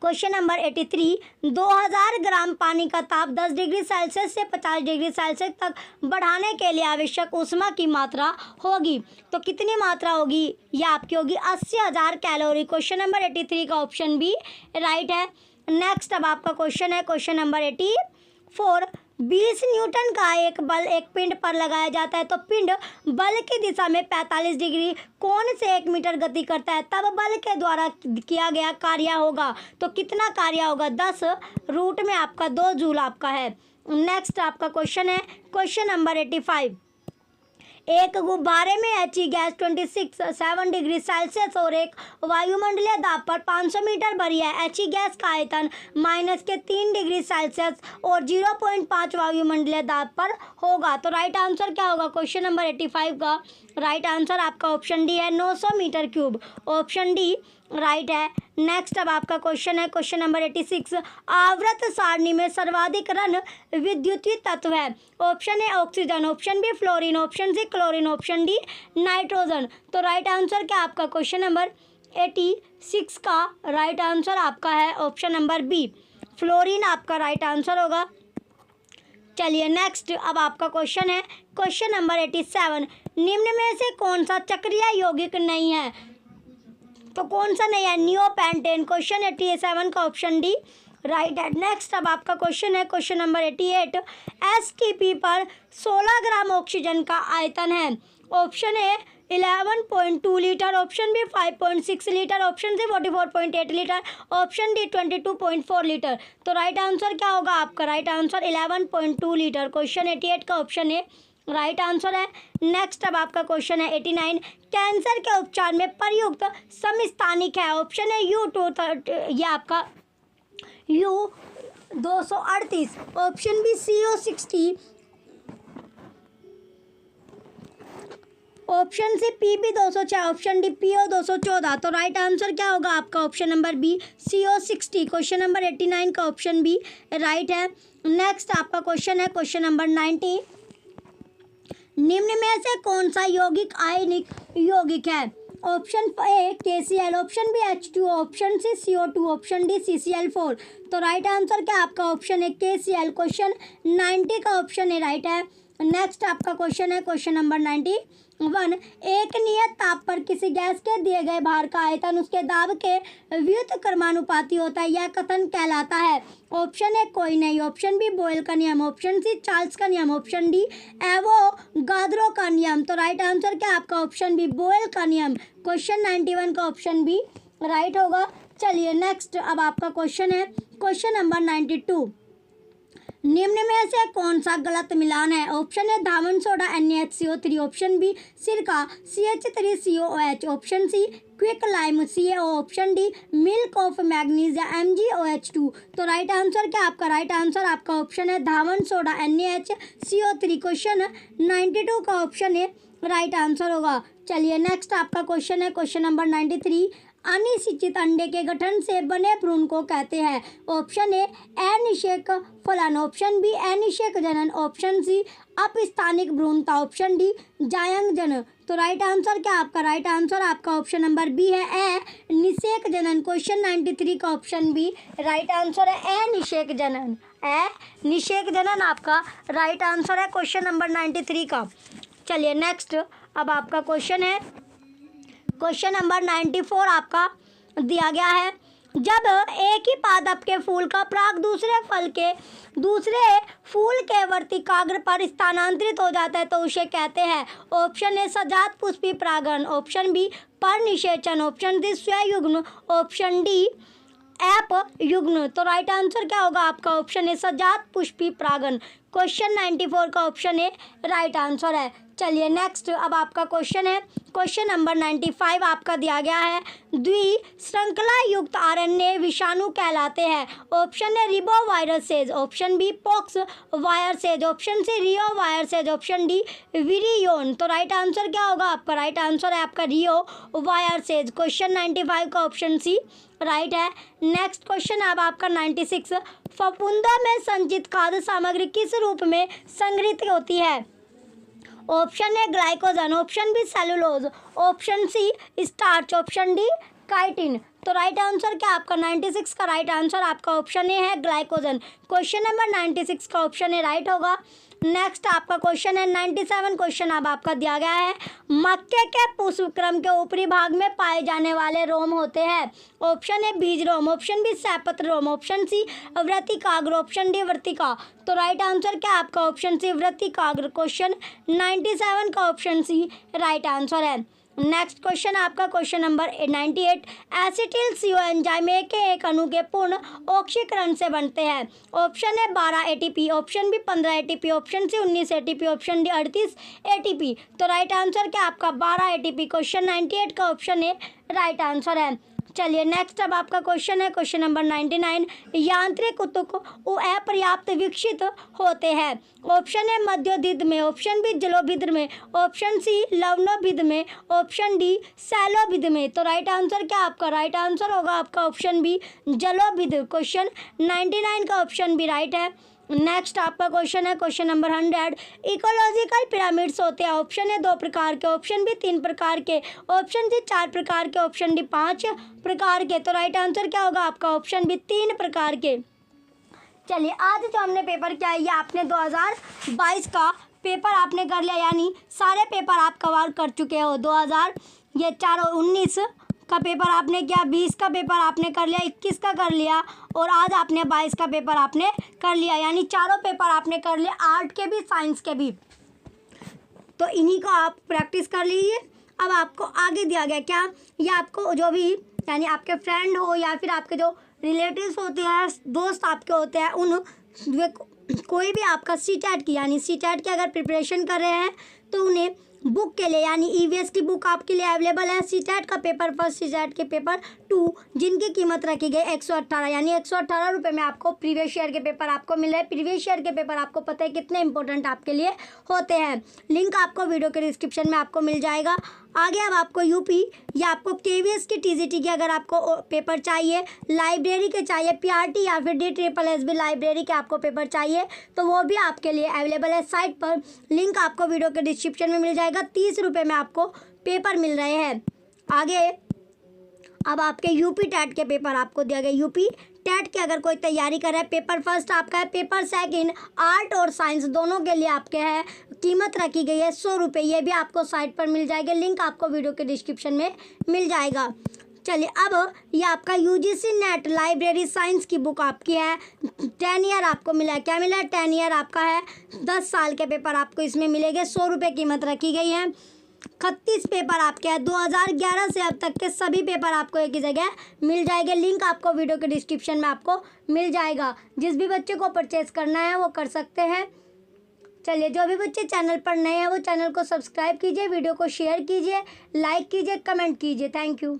क्वेश्चन नंबर 83। 2000 ग्राम पानी का ताप 10 डिग्री सेल्सियस से 50 डिग्री सेल्सियस तक बढ़ाने के लिए आवश्यक ऊष्मा की मात्रा होगी, तो कितनी मात्रा होगी यह आपकी होगी 80,000 कैलोरी। क्वेश्चन नंबर 83 का ऑप्शन बी राइट है। नेक्स्ट अब आपका क्वेश्चन है क्वेश्चन नंबर 84। 20 न्यूटन का एक बल एक पिंड पर लगाया जाता है, तो पिंड बल की दिशा में 45 डिग्री कोण से 1 मीटर गति करता है, तब बल के द्वारा किया गया कार्य होगा, तो कितना कार्य होगा 10 रूट में आपका 2 जूल आपका है। नेक्स्ट आपका क्वेश्चन है क्वेश्चन नंबर 85। एक गुब्बारे में एची गैस 7 डिग्री सेल्सियस और एक वायुमंडलीय दाब पर 500 मीटर भरी है। एची गैस का आयतन -3 डिग्री सेल्सियस और 0.5 वायुमंडलीय दाब पर होगा, तो राइट आंसर क्या होगा क्वेश्चन नंबर 85 का राइट आंसर आपका ऑप्शन डी है 900 metre cube. Option D right है। नेक्स्ट अब आपका क्वेश्चन है क्वेश्चन नंबर 86। आवर्त सारणी में सर्वाधिक ऋण विद्युतीय तत्व है। Option A oxygen, option B fluorine, option C chlorine, option D nitrogen. तो राइट आंसर क्या आपका क्वेश्चन नंबर 86 का राइट आंसर आपका है ऑप्शन नंबर बी फ्लोरीन आपका राइट आंसर होगा। चलिए नेक्स्ट अब आपका क्वेश्चन है क्वेश्चन नंबर 87। निम्न में से कौन सा चक्रीय यौगिक नहीं है, तो कौन सा नहीं है नियोपेंटेन। क्वेश्चन 87 का ऑप्शन डी राइट है। नेक्स्ट अब आपका क्वेश्चन है क्वेश्चन नंबर 88। एसटीपी पर 16 ग्राम ऑक्सीजन का आयतन है। Option A 11.2 litre, option B 5.6 litre, option C 44.8 litre, option D 22.4 litre. तो राइट आंसर क्या होगा आपका? Right answer 11.2 litre. क्वेश्चन 88 का ऑप्शन ए राइट आंसर है। नेक्स्ट अब आपका क्वेश्चन है 89, कैंसर के उपचार में प्रयुक्त समस्थानिक है। ऑप्शन है U2, ये आपका U238, option B CO60, option C PB206, option D PO214। तो राइट आंसर क्या होगा आपका? Option number B CO60। Question number 89 का ऑप्शन बी राइट है। नेक्स्ट आपका क्वेश्चन है क्वेश्चन नंबर 90, निम्न में से कौन सा यौगिक आयनिक यौगिक है? Option A KCl, option B H2O, option C CO2, option D CCl4। तो राइट आंसर क्या आपका? ऑप्शन है KCl। क्वेश्चन 90 का ऑप्शन ए राइट है। नेक्स्ट आपका क्वेश्चन है क्वेश्चन नंबर 91, एक नियत ताप पर किसी गैस के दिए गए भार का आयतन उसके दाब के व्युत्क्रमानुपाती होता है, यह कथन कहलाता है। ऑप्शन ए कोई नहीं, ऑप्शन बी बोयल का नियम, ऑप्शन सी चार्ल्स का नियम, ऑप्शन डी एवोगाद्रो का नियम। तो राइट आंसर क्या आपका? ऑप्शन बी बोयल का नियम। क्वेश्चन 91 का ऑप्शन बी राइट होगा। चलिए नेक्स्ट अब आपका क्वेश्चन है क्वेश्चन नंबर 92, निम्न में से कौन सा गलत मिलान है? ऑप्शन है धामन सोडा NaHCO3, ऑप्शन बी सिरका CH3COOH, option C quick lime CaO, option D milk of magnesia या MgOH2। तो राइट आंसर क्या आपका? राइट आंसर आपका ऑप्शन है धामन सोडा NaHCO3। क्वेश्चन 92 का ऑप्शन है राइट आंसर होगा। चलिए नेक्स्ट आपका क्वेश्चन है क्वेश्चन नंबर 93, अनिश्चित अंडे के गठन से बने भ्रूण को कहते हैं। ऑप्शन ए अनिषेक फलन, ऑप्शन बी अनिषेक जनन, ऑप्शन सी अपस्थानिक भ्रूणता, ऑप्शन डी जायंग जनन। तो राइट आंसर क्या आपका? राइट आंसर आपका ऑप्शन नंबर बी है अनिषेक जनन। क्वेश्चन 93 का ऑप्शन बी राइट आंसर है अनिषेक जनन। अनिषेक जनन आपका राइट आंसर है क्वेश्चन नंबर 93 का। चलिए नेक्स्ट अब आपका क्वेश्चन है क्वेश्चन नंबर 94 आपका दिया गया है, जब एक ही पादप के फूल का पराग दूसरे फूल के वर्तिकाग्र पर स्थानांतरित हो जाता है तो उसे कहते हैं। ऑप्शन ए सजात पुष्पी परागण, ऑप्शन बी परनिषेचन, ऑप्शन डी स्वयुग्म, ऑप्शन डी ऐप युग्म। तो राइट आंसर क्या होगा आपका? ऑप्शन ए सजात पुष्पी परागण। क्वेश्चन 94 का ऑप्शन ए राइट आंसर है। चलिए नेक्स्ट अब आपका क्वेश्चन है क्वेश्चन नंबर 95 आपका दिया गया है, द्विश्रृंखला युक्त RNA विषाणु कहलाते हैं। ऑप्शन है ribo viruses, option B pox viruses, option C reo viruses, option D virion. तो राइट आंसर क्या होगा आपका? राइट आंसर है आपका रियो वायरसेज। क्वेश्चन 95 का ऑप्शन सी राइट है। नेक्स्ट क्वेश्चन अब आपका 96, फफूंदों में संचित खाद्य सामग्री किस रूप में संग्रहित होती है? Option A glycogen, option B cellulose, option C starch, option D chitin. तो राइट आंसर क्या आपका? 96 का राइट आंसर आपका ऑप्शन ए है ग्लाइकोजन। क्वेश्चन नंबर 96 का ऑप्शन ए राइट होगा। नेक्स्ट आपका क्वेश्चन है 97 क्वेश्चन अब आपका दिया गया है, मक्के के पुष्पक्रम के ऊपरी भाग में पाए जाने वाले रोम होते हैं। ऑप्शन ए बीज रोम, ऑप्शन बी सैपत्र रोम, ऑप्शन सी वृत्तिकाग्र, ऑप्शन डी वर्तिका। तो राइट आंसर क्या आपका? ऑप्शन सी वृत्तिकाग्र। क्वेश्चन 97 का ऑप्शन सी राइट आंसर है। नेक्स्ट क्वेश्चन आपका question number 98, acetyl CO enzyme एक अणु के पूर्ण ऑक्सीकरण से बनते हैं। ऑप्शन है 12 ATP, option B 15 ATP, option C 19 ATP, option D 38 ATP। तो राइट आंसर क्या आपका? 12 ATP। क्वेश्चन 98 का ऑप्शन ए राइट आंसर है। चलिए नेक्स्ट अब आपका क्वेश्चन है क्वेश्चन नंबर 99, यांत्रिक ऊतक अपर्याप्त विकसित होते हैं। ऑप्शन है मध्योभिद में, ऑप्शन बी जलोभिद में, ऑप्शन सी लवणोभिद में, ऑप्शन डी सैलोभिद में। तो राइट आंसर क्या आपका? राइट आंसर होगा आपका ऑप्शन बी जलोभिद। क्वेश्चन 99 का ऑप्शन बी राइट है। नेक्स्ट आपका क्वेश्चन है क्वेश्चन नंबर 100, इकोलॉजिकल पिरामिड्स होते हैं। ऑप्शन है 2 प्रकार के, ऑप्शन बी 3 प्रकार के, ऑप्शन सी 4 प्रकार के, ऑप्शन डी 5 प्रकार के। तो राइट आंसर क्या होगा आपका? ऑप्शन बी 3 प्रकार के। चलिए आज जो हमने पेपर किया है ये आपने 2022 का पेपर आपने कर लिया, यानी सारे पेपर आप कवर कर चुके हो। 2019 का पेपर आपने किया, 20 का पेपर आपने कर लिया, 21 का कर लिया और आज आपने 22 का पेपर आपने कर लिया, यानी चारों पेपर आपने कर लिए, आर्ट के भी साइंस के भी। तो इन्हीं का आप प्रैक्टिस कर लीजिए। अब आपको आगे दिया गया क्या, या आपको जो भी यानी आपके फ्रेंड हो या फिर आपके जो रिलेटिव्स होते हैं, दोस्त आपके होते हैं, उन कोई भी आपका सीटेट की यानी सीटेट की अगर प्रिपरेशन कर रहे हैं तो उन्हें बुक के लिए यानी ईवीएस की बुक आपके लिए अवेलेबल है। सीटेट का पेपर फर्स्ट, सीटेट के पेपर 2 जिनकी कीमत रखी गई 118 यानी 118 रुपये में आपको प्रीवियस ईयर के पेपर आपको मिल रहे हैं। प्रीवियस ईयर के पेपर आपको पता है कितने इंपॉर्टेंट आपके लिए होते हैं। लिंक आपको वीडियो के डिस्क्रिप्शन में आपको मिल जाएगा। आगे अब आपको यूपी या आपको केवीएस की टीजीटी की अगर आपको पेपर चाहिए, लाइब्रेरी के चाहिए, पीआरटी या फिर DSSS लाइब्रेरी के आपको पेपर चाहिए तो वो भी आपके लिए अवेलेबल है साइट पर। लिंक आपको वीडियो के डिस्क्रिप्शन में मिल जाएगा। 30 रुपये में आपको पेपर मिल रहे हैं। आगे अब आपके यूपी टेट के पेपर आपको दिया गया। यूपी टेट की अगर कोई तैयारी कर रहा है, पेपर फर्स्ट आपका है, पेपर सेकंड आर्ट और साइंस दोनों के लिए आपके है, कीमत रखी गई है 100 रुपये। ये भी आपको साइट पर मिल जाएगा। लिंक आपको वीडियो के डिस्क्रिप्शन में मिल जाएगा। चलिए अब ये आपका यूजीसी नेट लाइब्रेरी साइंस की बुक आपकी है। 10 ईयर आपको मिला है। क्या मिला है? 10 ईयर आपका है। 10 साल के पेपर आपको इसमें मिलेंगे। 100 रुपये कीमत रखी गई है। 31 पेपर आपके हैं। 2011 से अब तक के सभी पेपर आपको एक ही जगह मिल जाएंगे। लिंक आपको वीडियो के डिस्क्रिप्शन में आपको मिल जाएगा। जिस भी बच्चे को परचेज करना है वो कर सकते हैं। चलिए, जो भी बच्चे चैनल पर नए हैं वो चैनल को सब्सक्राइब कीजिए, वीडियो को शेयर कीजिए, लाइक कीजिए, कमेंट कीजिए। Thank you.